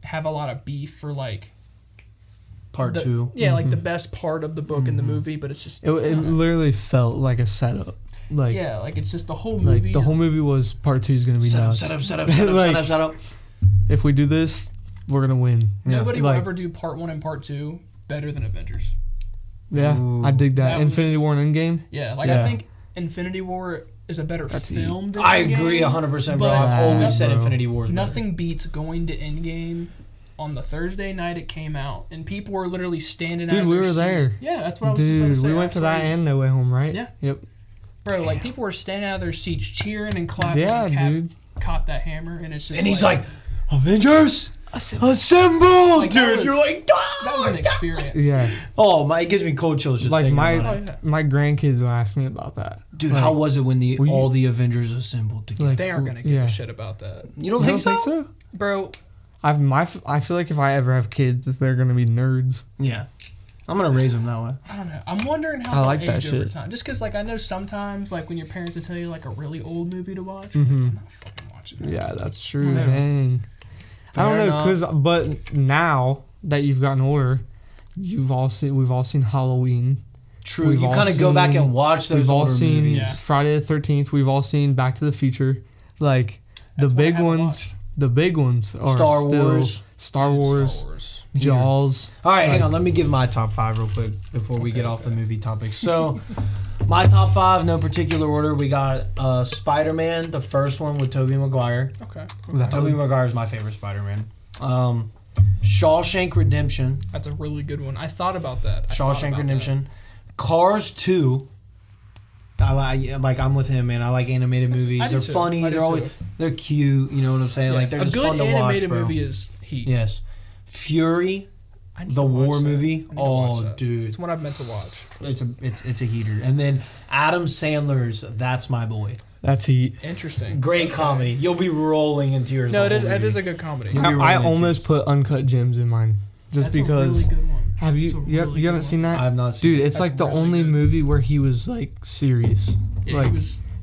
[SPEAKER 3] have a lot of beef for like
[SPEAKER 1] part 2.
[SPEAKER 3] Yeah, like the best part of the book and the movie, but it's just
[SPEAKER 2] it literally felt like a setup. Like
[SPEAKER 3] like it's just the whole movie.
[SPEAKER 2] Like the whole movie was part 2 is gonna be nuts.
[SPEAKER 1] Set up.
[SPEAKER 2] If we do this, we're gonna win.
[SPEAKER 3] Nobody will ever do part 1 and part 2 better than Avengers.
[SPEAKER 2] Yeah, I dig that. Infinity War and Endgame.
[SPEAKER 3] Yeah, I think Infinity War is a better film than
[SPEAKER 1] I
[SPEAKER 3] Endgame.
[SPEAKER 1] agree 100%, bro. I've always said Infinity War is better.
[SPEAKER 3] Nothing beats going to Endgame on the Thursday night it came out, and people were literally standing out of their seat.
[SPEAKER 2] there.
[SPEAKER 3] Yeah, that's what I was just about to say.
[SPEAKER 2] We went to that and No Way Home, right?
[SPEAKER 3] Yeah.
[SPEAKER 2] Yep.
[SPEAKER 3] Bro, like people were standing out of their seats cheering and clapping.
[SPEAKER 2] Yeah,
[SPEAKER 3] and caught that hammer, and it's just.
[SPEAKER 1] And he's like, Avengers, assemble,
[SPEAKER 3] like,
[SPEAKER 1] dude! You're like,
[SPEAKER 3] that was an experience.
[SPEAKER 2] Yeah.
[SPEAKER 1] Oh my, it gives me cold chills just thinking about it.
[SPEAKER 2] My grandkids will ask me about that.
[SPEAKER 1] Dude, how was it when all the Avengers assembled together?
[SPEAKER 3] They aren't gonna give a shit about that.
[SPEAKER 1] You don't think so?
[SPEAKER 3] Bro?
[SPEAKER 2] I feel like if I ever have kids, they're gonna be nerds.
[SPEAKER 1] Yeah. I'm gonna raise them that way.
[SPEAKER 3] I don't know. I'm wondering how
[SPEAKER 2] I like
[SPEAKER 3] age
[SPEAKER 2] that shit
[SPEAKER 3] over time. Just because, like, I know sometimes, like, when your parents will tell you like a really old movie to watch, I'm not fucking watching that.
[SPEAKER 2] Yeah, that's true. Dang. I don't know, but now that you've gotten older, we've all seen Halloween.
[SPEAKER 1] True. You kind of go back and watch those older movies. We've all seen
[SPEAKER 2] Friday the 13th. We've all seen Back to the Future. Like the big ones. The big ones are Star Wars, Jaws.
[SPEAKER 1] All right, hang on. Let me give my top 5 real quick before we get off the movie topic. So, my top 5, no particular order. We got Spider-Man, the first one with Tobey Maguire.
[SPEAKER 3] Okay.
[SPEAKER 1] Tobey Maguire is my favorite Spider-Man. Shawshank Redemption.
[SPEAKER 3] That's a really good one. I thought about that.
[SPEAKER 1] Shawshank Redemption. Cars 2. I'm with him, man. I like animated movies. They're funny. They're cute. You know what I'm saying? Yeah. Like they're just fun to watch. A good animated
[SPEAKER 3] movie is Heat.
[SPEAKER 1] Yes. Fury, the war movie. Oh, dude,
[SPEAKER 3] it's one I've meant to watch.
[SPEAKER 1] It's a heater. And then Adam Sandler's That's My Boy.
[SPEAKER 2] That's Heat.
[SPEAKER 3] Interesting.
[SPEAKER 1] Great comedy. You'll be rolling in tears.
[SPEAKER 3] No, it is a good comedy.
[SPEAKER 2] I almost put Uncut Gems in mine just because.
[SPEAKER 3] That's a really good one.
[SPEAKER 2] Have you haven't seen that?
[SPEAKER 1] I have not seen it.
[SPEAKER 2] Dude, it's like the only movie where he was like serious.
[SPEAKER 3] Yeah,
[SPEAKER 2] like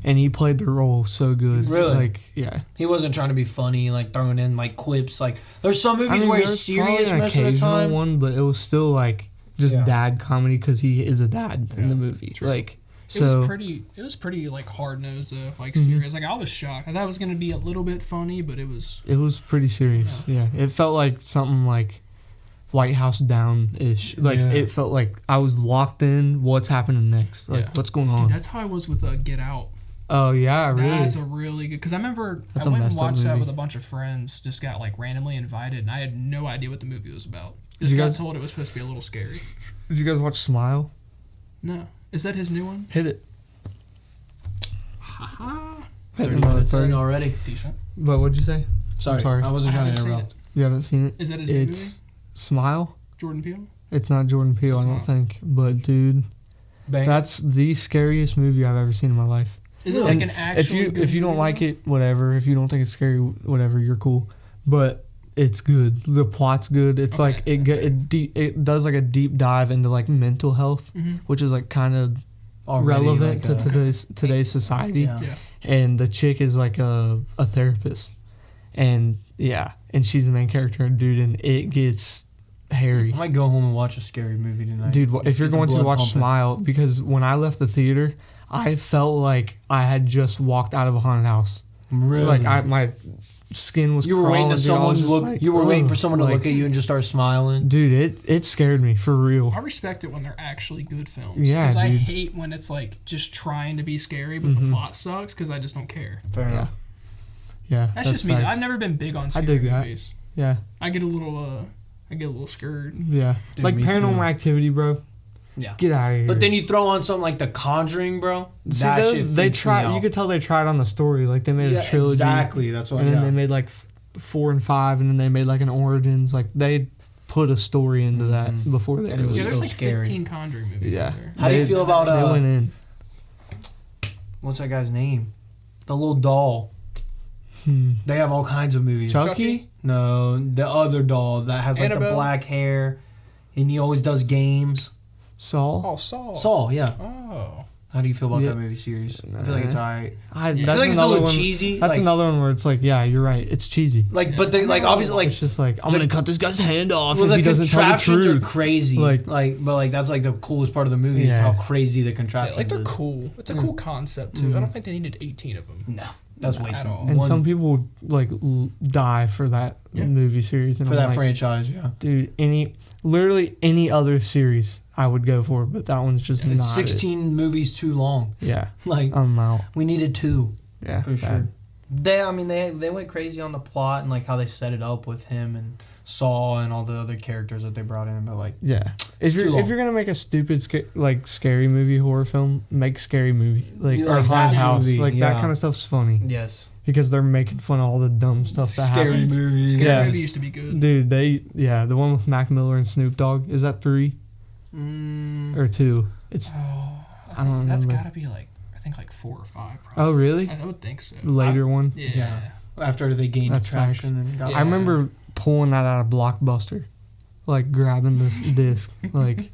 [SPEAKER 2] and he played the role so good.
[SPEAKER 1] Really?
[SPEAKER 2] Like, yeah.
[SPEAKER 1] He wasn't trying to be funny, like throwing in like quips. Like there's some movies where he's serious most of the time.
[SPEAKER 2] One, but it was still like just dad comedy because he is a dad in the movie. True. Like so.
[SPEAKER 3] It was pretty like hard nosed, like serious. Like I was shocked. I thought it was gonna be a little bit funny, but it was.
[SPEAKER 2] It was pretty serious. Yeah. It felt like something like White House Down-ish. Like it felt like I was locked in. What's happening next? Like what's going on?
[SPEAKER 3] Dude, that's how I was with Get Out.
[SPEAKER 2] Oh yeah, really.
[SPEAKER 3] That's a really good because I remember I went and watched that with a bunch of friends. Just got like randomly invited, and I had no idea what the movie was about. Just got told it was supposed to be a little scary.
[SPEAKER 2] Did you guys watch Smile?
[SPEAKER 3] No. Is that his new one?
[SPEAKER 2] Hit it.
[SPEAKER 3] Haha.
[SPEAKER 1] 30 minutes in already.
[SPEAKER 3] Decent.
[SPEAKER 2] But what'd you say?
[SPEAKER 1] Sorry. I wasn't trying to interrupt.
[SPEAKER 2] You haven't seen it?
[SPEAKER 3] Is that his new movie?
[SPEAKER 2] Smile.
[SPEAKER 3] Jordan Peele?
[SPEAKER 2] It's not Jordan Peele, I don't think. But dude, that's the scariest movie I've ever seen in my life.
[SPEAKER 3] Is it like an actual
[SPEAKER 2] if you don't like it, whatever. If you don't think it's scary, whatever, you're cool. But it's good. The plot's good. It's like it does like a deep dive into like mental health, which is like kind of relevant to today's society.
[SPEAKER 3] Yeah.
[SPEAKER 2] And the chick is like a therapist, and she's the main character, dude. And it gets hairy.
[SPEAKER 1] I might go home and watch a scary movie tonight.
[SPEAKER 2] Dude, if you're going to watch Smile, because when I left the theater, I felt like I had just walked out of a haunted house.
[SPEAKER 1] Really?
[SPEAKER 2] Like my skin was.
[SPEAKER 1] You were waiting waiting for someone to look at you and just start smiling.
[SPEAKER 2] Dude, it scared me for real.
[SPEAKER 3] I respect it when they're actually good films.
[SPEAKER 2] Yeah,
[SPEAKER 3] because I hate when it's like just trying to be scary, but the plot sucks because I just don't care.
[SPEAKER 1] Fair enough.
[SPEAKER 2] Yeah,
[SPEAKER 3] that's just me. I've never been big on scary movies.
[SPEAKER 2] Yeah,
[SPEAKER 3] I get a little scared.
[SPEAKER 2] Yeah, dude, like Paranormal Activity, bro.
[SPEAKER 1] Yeah,
[SPEAKER 2] get out of here.
[SPEAKER 1] But then you throw on something like The Conjuring, bro.
[SPEAKER 2] See, they tried. You could tell they tried on the story. Like they made a trilogy.
[SPEAKER 1] Exactly. That's what.
[SPEAKER 2] And then they made like 4 and 5, and then they made like an Origins. Like they put a story into that before they.
[SPEAKER 1] And it was
[SPEAKER 3] there's like
[SPEAKER 1] scary.
[SPEAKER 3] 15 Conjuring movies.
[SPEAKER 2] Yeah.
[SPEAKER 3] Out there.
[SPEAKER 1] How do you feel about
[SPEAKER 2] they went in.
[SPEAKER 1] What's that guy's name? The little doll. They have all kinds of movies.
[SPEAKER 2] Chucky?
[SPEAKER 1] No, the other doll that has like
[SPEAKER 3] Annabelle?
[SPEAKER 1] the black hair, and he always does games.
[SPEAKER 2] Saul?
[SPEAKER 3] Oh, Saul.
[SPEAKER 1] Saul, yeah.
[SPEAKER 3] Oh.
[SPEAKER 1] How do you feel about that movie series? I feel like it's alright.
[SPEAKER 2] I
[SPEAKER 1] feel like it's a little cheesy.
[SPEAKER 2] That's another one where it's like, yeah, you're right. It's cheesy.
[SPEAKER 1] Like, but they like obviously like
[SPEAKER 2] it's just like I'm gonna cut this guy's hand off
[SPEAKER 1] well,
[SPEAKER 2] if
[SPEAKER 1] the
[SPEAKER 2] he doesn't tell the
[SPEAKER 1] contraptions are
[SPEAKER 2] truth.
[SPEAKER 1] crazy. But like that's like the coolest part of the movie is how crazy the contraptions.
[SPEAKER 3] Like they're cool. It's a cool concept too. I don't think they needed 18 of them.
[SPEAKER 1] No, that's way too.
[SPEAKER 2] And some people like die for that movie series and
[SPEAKER 1] for that
[SPEAKER 2] like,
[SPEAKER 1] franchise. Yeah,
[SPEAKER 2] dude. Literally any other series I would go for, but that one's just not.
[SPEAKER 1] It's 16 movies too long.
[SPEAKER 2] Yeah,
[SPEAKER 1] like
[SPEAKER 2] I'm out.
[SPEAKER 1] We needed 2.
[SPEAKER 2] Yeah,
[SPEAKER 1] for sure. They went crazy on the plot and like how they set it up with him and Saul and all the other characters that they brought in, but like
[SPEAKER 2] if you're gonna make a stupid scary movie horror film, make Scary Movie or Haunted House that kind of stuff's funny.
[SPEAKER 1] Yes,
[SPEAKER 2] because they're making fun of all the dumb stuff that
[SPEAKER 1] Scary
[SPEAKER 2] happens.
[SPEAKER 1] Movie.
[SPEAKER 3] Scary Movie used to be good,
[SPEAKER 2] dude. The one with Mac Miller and Snoop Dogg, is that 3 or 2? It's I don't remember.
[SPEAKER 3] That's gotta be like I think like 4 or 5. Probably.
[SPEAKER 2] Oh really?
[SPEAKER 3] I would think so.
[SPEAKER 2] Later one.
[SPEAKER 3] Yeah.
[SPEAKER 1] After they gained traction and got.
[SPEAKER 2] I remember pulling that out of Blockbuster, like grabbing this disc, like.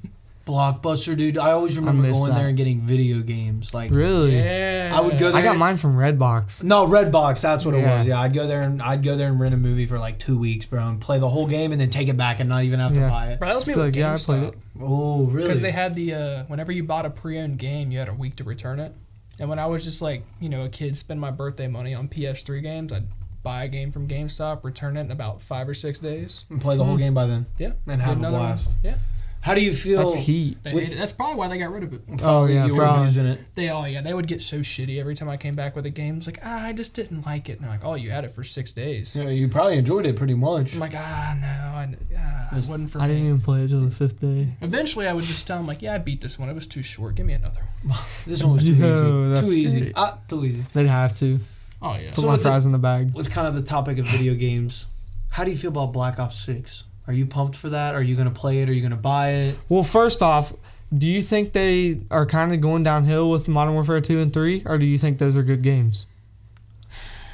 [SPEAKER 1] Blockbuster, dude. I always remember going there and getting video games. Like
[SPEAKER 2] really,
[SPEAKER 3] yeah.
[SPEAKER 1] I would go there.
[SPEAKER 2] I got mine from Redbox.
[SPEAKER 1] No, Redbox. That's what it was. Yeah, I'd go there and rent a movie for like 2 weeks, bro, and play the whole game and then take it back and not even have to buy it.
[SPEAKER 3] Bro, that was me with GameStop.
[SPEAKER 2] I played it.
[SPEAKER 1] Oh, really?
[SPEAKER 3] Because they had the whenever you bought a pre-owned game, you had a week to return it. And when I was just like a kid, spend my birthday money on PS3 games, I'd buy a game from GameStop, return it in about 5 or 6 days,
[SPEAKER 1] and play the whole game by then.
[SPEAKER 3] Yeah,
[SPEAKER 1] and have a blast.
[SPEAKER 3] Yeah.
[SPEAKER 1] How do you feel?
[SPEAKER 2] That's heat.
[SPEAKER 3] That's probably why they got rid of it.
[SPEAKER 2] Oh yeah,
[SPEAKER 1] you were using it.
[SPEAKER 3] They would get so shitty every time I came back with a game. It's like I just didn't like it. And they're like, oh, you had it for 6 days.
[SPEAKER 1] Yeah, you probably enjoyed it pretty much.
[SPEAKER 3] I'm like, it wasn't for me.
[SPEAKER 2] I didn't even play it till the 5th day.
[SPEAKER 3] Eventually, I would just tell them like, yeah, I beat this one. It was too short. Give me another one.
[SPEAKER 1] This one was too easy. Too easy. Too easy.
[SPEAKER 2] They'd have to.
[SPEAKER 3] Oh yeah.
[SPEAKER 2] Put my fries in the bag.
[SPEAKER 1] With kind of the topic of video games, how do you feel about Black Ops 6? Are you pumped for that? Are you going to play it? Are you going to buy it?
[SPEAKER 2] Well, first off, do you think they are kind of going downhill with Modern Warfare 2 and 3? Or do you think those are good games?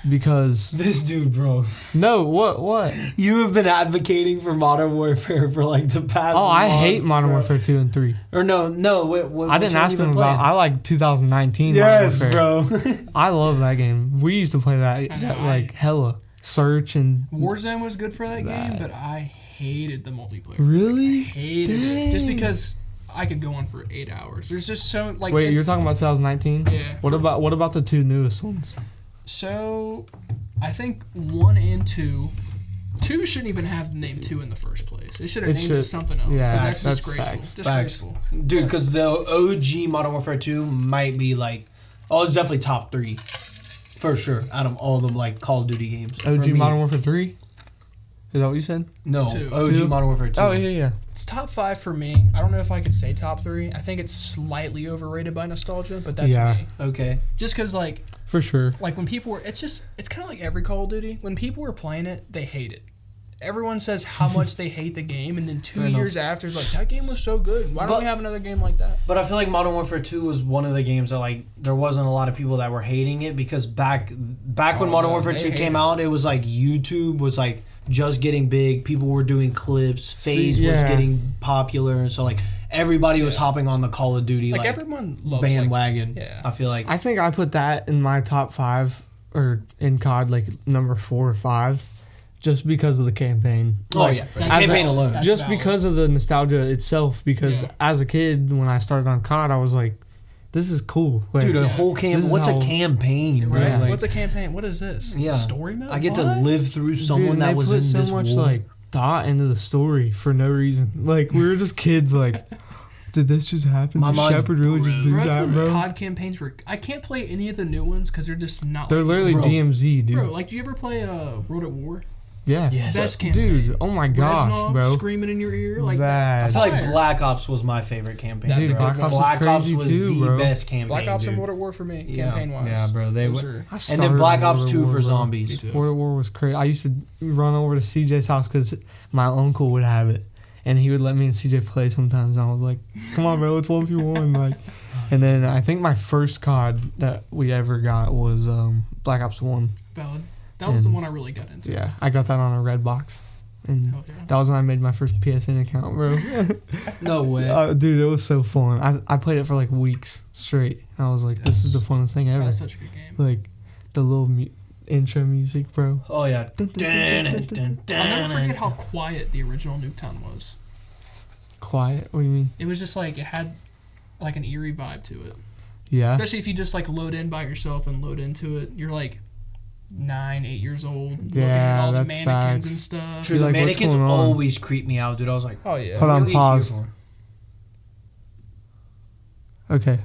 [SPEAKER 2] Because...
[SPEAKER 1] This dude, bro.
[SPEAKER 2] No, what?
[SPEAKER 1] You have been advocating for Modern Warfare for like the past
[SPEAKER 2] I hate Modern Warfare 2 and 3.
[SPEAKER 1] Or no. What
[SPEAKER 2] I didn't ask him about... I like 2019
[SPEAKER 1] Yes,
[SPEAKER 2] Modern Warfare.
[SPEAKER 1] bro.
[SPEAKER 2] I love that game. We used to play that like hella. Search and...
[SPEAKER 3] Warzone was good for that game, but I hated the multiplayer.
[SPEAKER 2] Really?
[SPEAKER 3] I hated it. Just because I could go on for 8 hours. There's just so like.
[SPEAKER 2] Wait, you're talking about 2019?
[SPEAKER 3] Yeah.
[SPEAKER 2] What about the 2 newest ones?
[SPEAKER 3] So, I think 1 and 2. 2 shouldn't even have the name 2 in the first place. It should have named it something else.
[SPEAKER 2] Yeah,
[SPEAKER 3] that's disgraceful. Disgraceful.
[SPEAKER 1] Dude, because the OG Modern Warfare 2 might be like, it's definitely top 3. For sure, out of all the like Call of Duty games.
[SPEAKER 2] OG Modern Warfare 3? Is that what you said?
[SPEAKER 1] No,
[SPEAKER 3] 2.
[SPEAKER 1] OG Modern Warfare 2.
[SPEAKER 2] Oh, yeah.
[SPEAKER 3] It's top 5 for me. I don't know if I could say top 3. I think it's slightly overrated by nostalgia, but that's me.
[SPEAKER 1] Okay.
[SPEAKER 3] Just because, like...
[SPEAKER 2] For sure.
[SPEAKER 3] Like, when people were... It's kind of like every Call of Duty. When people were playing it, they hate it. Everyone says how much they hate the game, and then 2 years after, it's like, that game was so good. Why don't we have another game like that?
[SPEAKER 1] But I feel like Modern Warfare 2 was one of the games that, like, there wasn't a lot of people that were hating it because back when Modern Warfare 2 came out, it was like YouTube was, like, just getting big. People were doing clips. FaZe was getting popular. And so, like, everybody was hopping on the Call of Duty, like
[SPEAKER 3] everyone loves,
[SPEAKER 1] bandwagon.
[SPEAKER 3] Like,
[SPEAKER 1] I feel like...
[SPEAKER 2] I think I put that in my top 5, or in COD, like, number 4 or 5. Just because of the campaign.
[SPEAKER 1] The campaign alone.
[SPEAKER 2] Just because of the nostalgia itself. Because as a kid, when I started on COD, I was like, this is cool. Like,
[SPEAKER 1] dude, a whole campaign. What's a campaign, bro?
[SPEAKER 3] Right? Like, what's a campaign? What is this?
[SPEAKER 1] Yeah.
[SPEAKER 3] Story mode?
[SPEAKER 1] I get to live through someone that was in this
[SPEAKER 2] so much like thought into the story for no reason. Like, we were just kids, like... Did this just happen? Did Shepard really just do that, bro?
[SPEAKER 3] COD campaigns were... I can't play any of the new ones because they're just not...
[SPEAKER 2] They're literally DMZ, dude.
[SPEAKER 3] Bro, like, do you ever play World at War?
[SPEAKER 2] Yeah.
[SPEAKER 1] Yes.
[SPEAKER 3] Best campaign.
[SPEAKER 2] Dude, oh my gosh,
[SPEAKER 3] Reznov
[SPEAKER 2] bro.
[SPEAKER 3] Screaming in your ear. Like
[SPEAKER 2] that.
[SPEAKER 1] I feel like Black Ops was my favorite campaign.
[SPEAKER 3] Dude,
[SPEAKER 2] Black Ops
[SPEAKER 1] was
[SPEAKER 2] too,
[SPEAKER 1] the
[SPEAKER 2] bro.
[SPEAKER 1] best campaign.
[SPEAKER 3] Black Ops and
[SPEAKER 1] dude.
[SPEAKER 3] World at War for me, campaign-wise.
[SPEAKER 1] Yeah, bro. They were.
[SPEAKER 2] And
[SPEAKER 1] then Black Ops 2 for zombies.
[SPEAKER 2] World at War was crazy. I used to run over to CJ's house because my uncle would have it. And he would let me and CJ play sometimes. And I was like, come on, bro, let's 1v1. Like, and then I think my first COD that we ever got was Black Ops 1.
[SPEAKER 3] Valid. That was the one I really got into.
[SPEAKER 2] Yeah, I got that on a red box. And
[SPEAKER 3] Hell yeah.
[SPEAKER 2] that was when I made my first PSN account, bro.
[SPEAKER 1] No way.
[SPEAKER 2] Dude, it was so fun. I played it for like weeks straight. And I was like, this is the funnest thing ever.
[SPEAKER 3] That's such a good game.
[SPEAKER 2] Like the little intro music, bro.
[SPEAKER 1] Oh yeah.
[SPEAKER 3] I'll never forget how quiet the original Nuketown was.
[SPEAKER 2] Quiet? What do you mean?
[SPEAKER 3] It was just like, it had like an eerie vibe to it.
[SPEAKER 2] Yeah.
[SPEAKER 3] Especially if you just like load in by yourself and load into it. You're like 9, 8 years old. Looking at all the
[SPEAKER 2] that's
[SPEAKER 3] mannequins
[SPEAKER 2] facts.
[SPEAKER 3] and stuff.
[SPEAKER 1] True,
[SPEAKER 2] You're
[SPEAKER 1] the
[SPEAKER 2] like, what's
[SPEAKER 1] mannequins
[SPEAKER 2] going on?
[SPEAKER 1] always creep me out, dude. I was like,
[SPEAKER 3] Oh yeah.
[SPEAKER 2] Hold on,
[SPEAKER 1] really
[SPEAKER 2] pause.
[SPEAKER 1] here for?
[SPEAKER 2] Okay.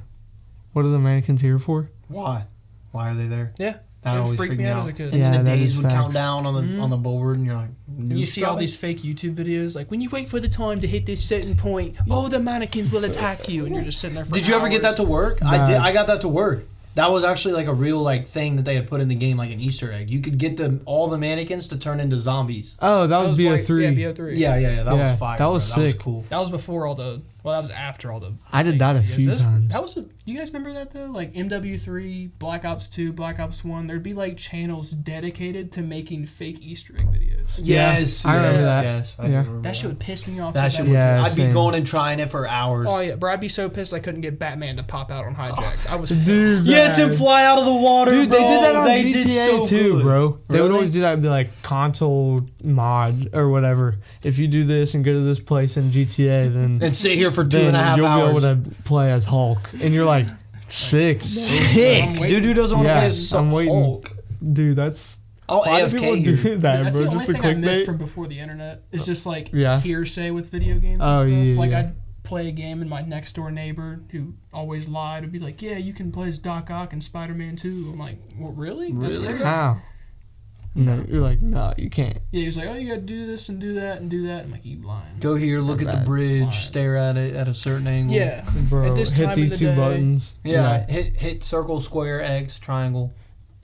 [SPEAKER 2] What are the mannequins here for?
[SPEAKER 1] Why? Why are they there?
[SPEAKER 3] Yeah.
[SPEAKER 1] That
[SPEAKER 3] It
[SPEAKER 1] always
[SPEAKER 3] freaked
[SPEAKER 1] freaked
[SPEAKER 3] me
[SPEAKER 1] me
[SPEAKER 3] out
[SPEAKER 1] out.
[SPEAKER 3] as a kid.
[SPEAKER 1] And
[SPEAKER 2] Yeah,
[SPEAKER 1] then the
[SPEAKER 2] that
[SPEAKER 1] days
[SPEAKER 2] is
[SPEAKER 1] would count
[SPEAKER 2] facts.
[SPEAKER 1] down on the board, and you're like,
[SPEAKER 3] And you see all these fake YouTube videos, like when you wait for the time to hit this certain point, all the mannequins will attack you, and you're just sitting there for
[SPEAKER 1] Did you ever get that
[SPEAKER 3] hours.
[SPEAKER 1] to work?
[SPEAKER 2] Nah.
[SPEAKER 1] I did. I got that to work. That was actually like a real like thing that they had put in the game, like an Easter egg. You could get all the mannequins to turn into zombies.
[SPEAKER 2] Oh, that was BO3.
[SPEAKER 3] Yeah, BO3.
[SPEAKER 1] Yeah. That
[SPEAKER 2] Yeah,
[SPEAKER 1] was fire.
[SPEAKER 2] that was
[SPEAKER 1] bro. That
[SPEAKER 2] sick.
[SPEAKER 1] was cool.
[SPEAKER 3] That was before all the. Well, that was after all the.
[SPEAKER 2] I did
[SPEAKER 3] fake
[SPEAKER 2] that a
[SPEAKER 3] videos.
[SPEAKER 2] few times.
[SPEAKER 3] That was. You guys remember that though? Like MW3, Black Ops 2, Black Ops 1. There'd be like channels dedicated to making fake Easter egg videos.
[SPEAKER 1] Yes,
[SPEAKER 2] I remember
[SPEAKER 1] yes,
[SPEAKER 2] that.
[SPEAKER 1] yes. I
[SPEAKER 2] Yeah.
[SPEAKER 1] remember
[SPEAKER 3] That shit would piss me off.
[SPEAKER 1] That
[SPEAKER 3] so
[SPEAKER 1] shit
[SPEAKER 3] bad.
[SPEAKER 1] would.
[SPEAKER 2] Yeah,
[SPEAKER 1] I'd be
[SPEAKER 2] same.
[SPEAKER 1] going and trying it for hours.
[SPEAKER 3] Oh yeah, bro! I'd be so pissed I couldn't get Batman to pop out on hijacked. I was
[SPEAKER 2] Dude,
[SPEAKER 1] Yes, and fly out of the water,
[SPEAKER 2] Dude,
[SPEAKER 1] bro.
[SPEAKER 2] they did that on
[SPEAKER 1] They
[SPEAKER 2] GTA
[SPEAKER 1] did so
[SPEAKER 2] too,
[SPEAKER 1] good.
[SPEAKER 2] bro. They would
[SPEAKER 1] Really?
[SPEAKER 2] always do that and be like console mod or whatever. If you do this and go to this place in GTA, then
[SPEAKER 1] And sit here for
[SPEAKER 2] then
[SPEAKER 1] 2.5
[SPEAKER 2] you'll
[SPEAKER 1] hours.
[SPEAKER 2] be able to play as Hulk. And you're like, sick.
[SPEAKER 1] Sick.
[SPEAKER 3] I'm waiting.
[SPEAKER 1] Dude, who doesn't want to
[SPEAKER 2] Yeah,
[SPEAKER 1] play as
[SPEAKER 2] I'm waiting.
[SPEAKER 1] Hulk?
[SPEAKER 2] Dude, that's
[SPEAKER 1] I'll
[SPEAKER 2] why do people
[SPEAKER 1] AFK
[SPEAKER 2] do
[SPEAKER 1] here.
[SPEAKER 2] that,
[SPEAKER 3] That's
[SPEAKER 2] bro?
[SPEAKER 3] the only
[SPEAKER 2] Just the
[SPEAKER 3] thing I missed
[SPEAKER 2] clickbait.
[SPEAKER 3] from before the internet. It's just like
[SPEAKER 2] Yeah.
[SPEAKER 3] hearsay with video games and
[SPEAKER 2] Oh,
[SPEAKER 3] stuff.
[SPEAKER 2] yeah,
[SPEAKER 3] Like
[SPEAKER 2] yeah.
[SPEAKER 3] I'd play a game and my next door neighbor who always lied would be like, "Yeah, you can play as Doc Ock in Spider-Man 2." I'm like, "Well, really? That's
[SPEAKER 1] Really?
[SPEAKER 3] good?"
[SPEAKER 2] How? No, you're like, no, you can't.
[SPEAKER 3] Yeah, he was like, "Oh, you gotta do this and do that and do that." I'm like, "You lying?"
[SPEAKER 1] Go here, look at the
[SPEAKER 2] Bad.
[SPEAKER 1] bridge,
[SPEAKER 3] Fine.
[SPEAKER 1] stare at it at a certain angle.
[SPEAKER 3] Yeah,
[SPEAKER 2] Bro,
[SPEAKER 3] At this time
[SPEAKER 2] hit
[SPEAKER 3] of
[SPEAKER 2] these
[SPEAKER 3] the
[SPEAKER 2] two
[SPEAKER 3] day-
[SPEAKER 2] buttons.
[SPEAKER 1] Yeah, hit circle, square, X, triangle,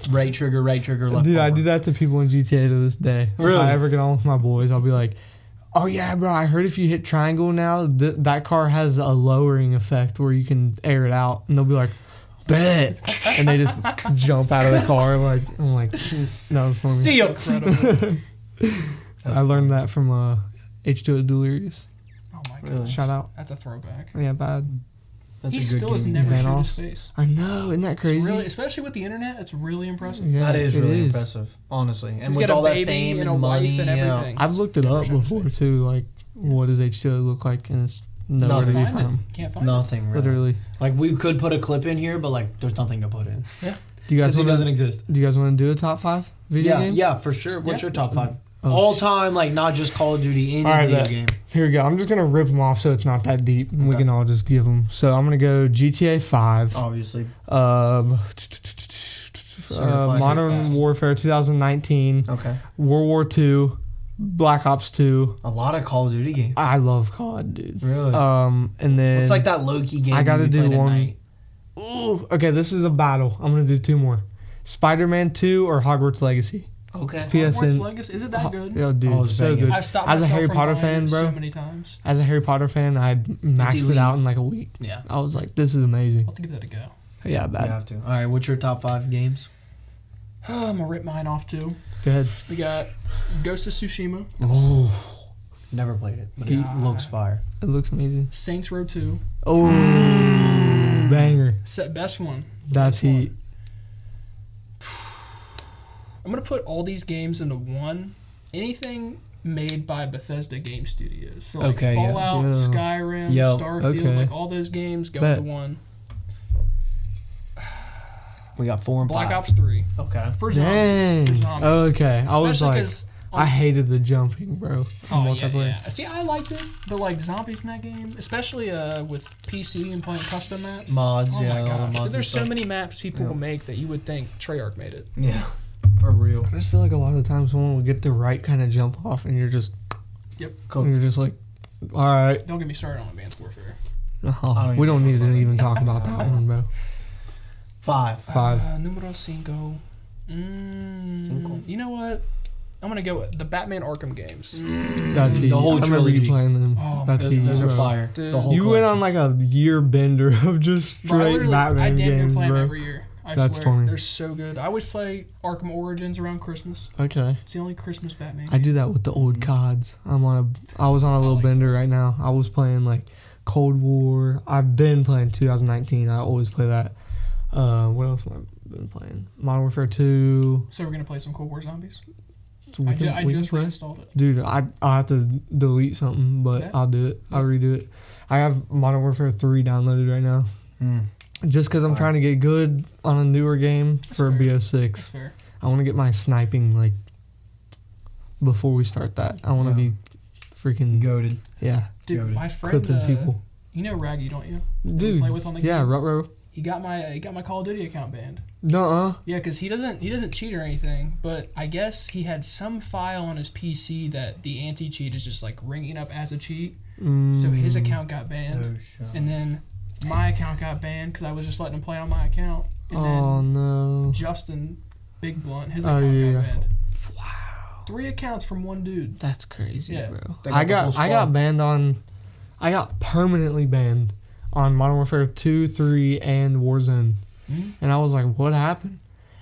[SPEAKER 1] right trigger, left
[SPEAKER 2] Dude, I
[SPEAKER 1] bumper.
[SPEAKER 2] do that to people in GTA to this day. If
[SPEAKER 1] Really?
[SPEAKER 2] I ever get on with my boys, I'll be like, oh yeah, bro, I heard if you hit triangle now, that car has a lowering effect where you can air it out. And they'll be like, bet. And they just jump out of the car. I'm like, that was funny.
[SPEAKER 1] See ya.
[SPEAKER 3] incredible.
[SPEAKER 2] I learned that from H2O Delirious.
[SPEAKER 3] Oh my god,
[SPEAKER 1] Really?
[SPEAKER 2] Shout out.
[SPEAKER 3] that's a throwback.
[SPEAKER 2] Yeah, bad.
[SPEAKER 1] That's
[SPEAKER 3] He
[SPEAKER 1] a good
[SPEAKER 3] still has
[SPEAKER 1] game.
[SPEAKER 3] never
[SPEAKER 2] Van
[SPEAKER 3] showed his
[SPEAKER 2] Oss.
[SPEAKER 3] face.
[SPEAKER 2] I know, isn't that
[SPEAKER 3] It's
[SPEAKER 2] crazy?
[SPEAKER 3] really, especially with the internet, it's really impressive.
[SPEAKER 2] Yeah,
[SPEAKER 1] That is
[SPEAKER 2] it
[SPEAKER 1] really
[SPEAKER 2] is.
[SPEAKER 1] impressive, honestly. And
[SPEAKER 3] He's
[SPEAKER 1] with
[SPEAKER 3] got a
[SPEAKER 1] all that
[SPEAKER 3] baby
[SPEAKER 1] fame
[SPEAKER 3] and
[SPEAKER 1] and
[SPEAKER 3] a
[SPEAKER 1] money,
[SPEAKER 3] wife and
[SPEAKER 1] yeah.
[SPEAKER 3] everything.
[SPEAKER 2] I've looked it
[SPEAKER 3] Never
[SPEAKER 2] up
[SPEAKER 3] showed his
[SPEAKER 2] before
[SPEAKER 3] face.
[SPEAKER 2] too, like what does H2O look like, and it's nowhere to be
[SPEAKER 1] Nothing.
[SPEAKER 3] Find it.
[SPEAKER 2] found.
[SPEAKER 3] Can't find it.
[SPEAKER 1] Nothing really.
[SPEAKER 2] Literally.
[SPEAKER 1] Like we could put a clip in here, but like there's nothing to put in
[SPEAKER 2] Do you
[SPEAKER 1] because
[SPEAKER 2] guys
[SPEAKER 1] it
[SPEAKER 2] want
[SPEAKER 1] doesn't
[SPEAKER 2] to?
[SPEAKER 1] exist.
[SPEAKER 2] Do you guys want to do a top 5 video
[SPEAKER 1] Yeah,
[SPEAKER 2] games?
[SPEAKER 1] yeah, for sure. What's
[SPEAKER 3] Yeah.
[SPEAKER 1] your top 5?
[SPEAKER 2] Oh,
[SPEAKER 1] All time, like not just Call of Duty, any
[SPEAKER 2] All right,
[SPEAKER 1] video
[SPEAKER 2] bet.
[SPEAKER 1] game.
[SPEAKER 2] Here we go. I'm just gonna rip them off so it's not that deep, and we
[SPEAKER 1] Okay.
[SPEAKER 2] can all just give them. So I'm gonna go GTA 5.
[SPEAKER 1] Obviously.
[SPEAKER 2] Modern
[SPEAKER 1] fast.
[SPEAKER 2] Warfare 2019,
[SPEAKER 1] Okay.
[SPEAKER 2] World War II, Black Ops 2.
[SPEAKER 1] A lot of Call of Duty games.
[SPEAKER 2] I love COD, dude.
[SPEAKER 1] Really?
[SPEAKER 2] And then
[SPEAKER 1] It's like that low-key game
[SPEAKER 2] I gotta
[SPEAKER 1] we
[SPEAKER 2] do
[SPEAKER 1] played at
[SPEAKER 2] one.
[SPEAKER 1] night.
[SPEAKER 2] Ooh, okay, this is a battle. I'm gonna do 2 more. Spider-Man 2 or Hogwarts Legacy.
[SPEAKER 1] Okay.
[SPEAKER 3] Hogwarts
[SPEAKER 2] PSN.
[SPEAKER 3] Legacy, is it that good?
[SPEAKER 2] Yo, dude,
[SPEAKER 1] Oh, it's
[SPEAKER 2] so
[SPEAKER 1] banging.
[SPEAKER 2] good.
[SPEAKER 3] I've stopped
[SPEAKER 2] As a
[SPEAKER 3] myself
[SPEAKER 2] Harry
[SPEAKER 3] from
[SPEAKER 2] Potter
[SPEAKER 3] buying
[SPEAKER 2] fan,
[SPEAKER 3] it
[SPEAKER 2] bro.
[SPEAKER 3] so many times.
[SPEAKER 2] As a Harry Potter fan, I maxed it
[SPEAKER 1] elite.
[SPEAKER 2] out in like a week.
[SPEAKER 1] Yeah.
[SPEAKER 2] I was like, this is amazing.
[SPEAKER 3] I'll have to give that a go.
[SPEAKER 2] Yeah,
[SPEAKER 1] You
[SPEAKER 2] bad.
[SPEAKER 1] have to. All right, what's your top 5 games?
[SPEAKER 3] I'm gonna rip mine off too.
[SPEAKER 2] Go ahead.
[SPEAKER 3] We got Ghost of Tsushima,
[SPEAKER 1] Oh, never played it, but it
[SPEAKER 3] God.
[SPEAKER 1] looks fire.
[SPEAKER 2] It looks amazing.
[SPEAKER 3] Saints Row 2.
[SPEAKER 2] Oh, banger.
[SPEAKER 3] Best one.
[SPEAKER 2] That's
[SPEAKER 3] Best one.
[SPEAKER 2] heat.
[SPEAKER 3] I'm gonna put all these games into one. Anything made by Bethesda Game Studios. So like
[SPEAKER 1] Okay, yeah.
[SPEAKER 3] Fallout,
[SPEAKER 2] Yeah.
[SPEAKER 3] Skyrim,
[SPEAKER 1] Yo,
[SPEAKER 3] Starfield,
[SPEAKER 2] okay.
[SPEAKER 3] like all those games go
[SPEAKER 2] Bet.
[SPEAKER 3] into one.
[SPEAKER 1] We got 4 and 5.
[SPEAKER 3] Black Ops 3
[SPEAKER 1] Okay.
[SPEAKER 3] for
[SPEAKER 2] Dang.
[SPEAKER 3] zombies. For zombies.
[SPEAKER 2] Oh, okay. I was
[SPEAKER 3] Especially
[SPEAKER 2] like,
[SPEAKER 3] 'cause
[SPEAKER 2] I hated the jumping, bro.
[SPEAKER 3] Oh
[SPEAKER 2] in
[SPEAKER 3] yeah,
[SPEAKER 2] multiplayer.
[SPEAKER 3] yeah. See, I liked it, but like zombies in that game, especially with PC and playing custom maps.
[SPEAKER 1] Mods,
[SPEAKER 3] oh
[SPEAKER 1] yeah,
[SPEAKER 3] my
[SPEAKER 1] all the
[SPEAKER 3] gosh.
[SPEAKER 1] mods
[SPEAKER 3] There's
[SPEAKER 1] and
[SPEAKER 3] so
[SPEAKER 1] stuff.
[SPEAKER 3] many maps people
[SPEAKER 1] Yeah.
[SPEAKER 3] will make that you would think Treyarch made it.
[SPEAKER 1] Yeah. For real.
[SPEAKER 2] I just feel like a lot of the time someone will get the right kind of jump off, and you're just
[SPEAKER 1] Cool.
[SPEAKER 2] you're just like, all right.
[SPEAKER 3] Don't get me started on Advanced Warfare.
[SPEAKER 1] don't
[SPEAKER 2] We
[SPEAKER 1] even
[SPEAKER 2] don't need to
[SPEAKER 1] know.
[SPEAKER 2] even talk about that one, bro.
[SPEAKER 1] 5.
[SPEAKER 2] 5.
[SPEAKER 3] Numero cinco.
[SPEAKER 1] Cinco.
[SPEAKER 3] You know what? I'm gonna go with the Batman Arkham games.
[SPEAKER 2] That's heat.
[SPEAKER 1] The whole
[SPEAKER 2] I remember you
[SPEAKER 1] trilogy.
[SPEAKER 2] playing them.
[SPEAKER 3] Oh,
[SPEAKER 2] That's heat.
[SPEAKER 1] Those are
[SPEAKER 2] bro.
[SPEAKER 1] fire.
[SPEAKER 3] Dude.
[SPEAKER 1] The whole
[SPEAKER 2] You went
[SPEAKER 1] collection.
[SPEAKER 2] on like a year bender of just
[SPEAKER 3] Bro, I
[SPEAKER 2] straight
[SPEAKER 3] literally,
[SPEAKER 2] Batman
[SPEAKER 3] I damn near
[SPEAKER 2] games,
[SPEAKER 3] play them
[SPEAKER 2] bro.
[SPEAKER 3] every year. I
[SPEAKER 2] That's
[SPEAKER 3] swear.
[SPEAKER 2] funny.
[SPEAKER 3] They're so good. I always play Arkham Origins around Christmas.
[SPEAKER 2] Okay.
[SPEAKER 3] It's the only Christmas Batman
[SPEAKER 2] I
[SPEAKER 3] game.
[SPEAKER 2] do that with the old CODs. I was on a little
[SPEAKER 3] like
[SPEAKER 2] bender right now. I was playing like Cold War. I've been playing 2019. I always play that. What else have I been playing? Modern Warfare 2.
[SPEAKER 3] So we're going to play some Cold War Zombies?
[SPEAKER 2] We
[SPEAKER 3] I
[SPEAKER 2] can
[SPEAKER 3] just
[SPEAKER 2] play.
[SPEAKER 3] reinstalled it.
[SPEAKER 2] Dude, I'll have to delete something, but
[SPEAKER 3] Okay.
[SPEAKER 2] I'll do it. I'll redo it. I have Modern Warfare 3 downloaded right now. Just because I'm trying to get good on a newer game for
[SPEAKER 3] fair.
[SPEAKER 2] BO6.
[SPEAKER 3] That's fair.
[SPEAKER 2] I want to get my sniping, like, before we start that. I want to be freaking...
[SPEAKER 1] Goated.
[SPEAKER 2] Yeah.
[SPEAKER 3] Dude,
[SPEAKER 1] Goated.
[SPEAKER 3] my friend,
[SPEAKER 2] Clipping people.
[SPEAKER 3] you know Raggy, don't you?
[SPEAKER 2] Dude.
[SPEAKER 3] Play with on the
[SPEAKER 2] Yeah,
[SPEAKER 3] game?
[SPEAKER 2] Ruh-roh.
[SPEAKER 3] He got my Call of Duty account banned.
[SPEAKER 2] Nuh-uh.
[SPEAKER 3] Yeah, because he doesn't cheat or anything, but I guess he had some file on his PC that the anti-cheat is just like ringing up as a cheat. So his account got banned, and then my account got banned because I was just letting him play on my account. And
[SPEAKER 2] Oh,
[SPEAKER 3] then
[SPEAKER 2] no.
[SPEAKER 3] Justin Big Blunt, his
[SPEAKER 2] Oh,
[SPEAKER 3] account
[SPEAKER 2] yeah.
[SPEAKER 3] got banned. Wow. 3 accounts from one dude.
[SPEAKER 2] That's crazy,
[SPEAKER 3] Yeah.
[SPEAKER 2] bro.
[SPEAKER 1] They got the whole
[SPEAKER 2] I got
[SPEAKER 1] squad.
[SPEAKER 2] banned on... I got permanently banned on Modern Warfare 2, 3, and Warzone. And I was like, what happened?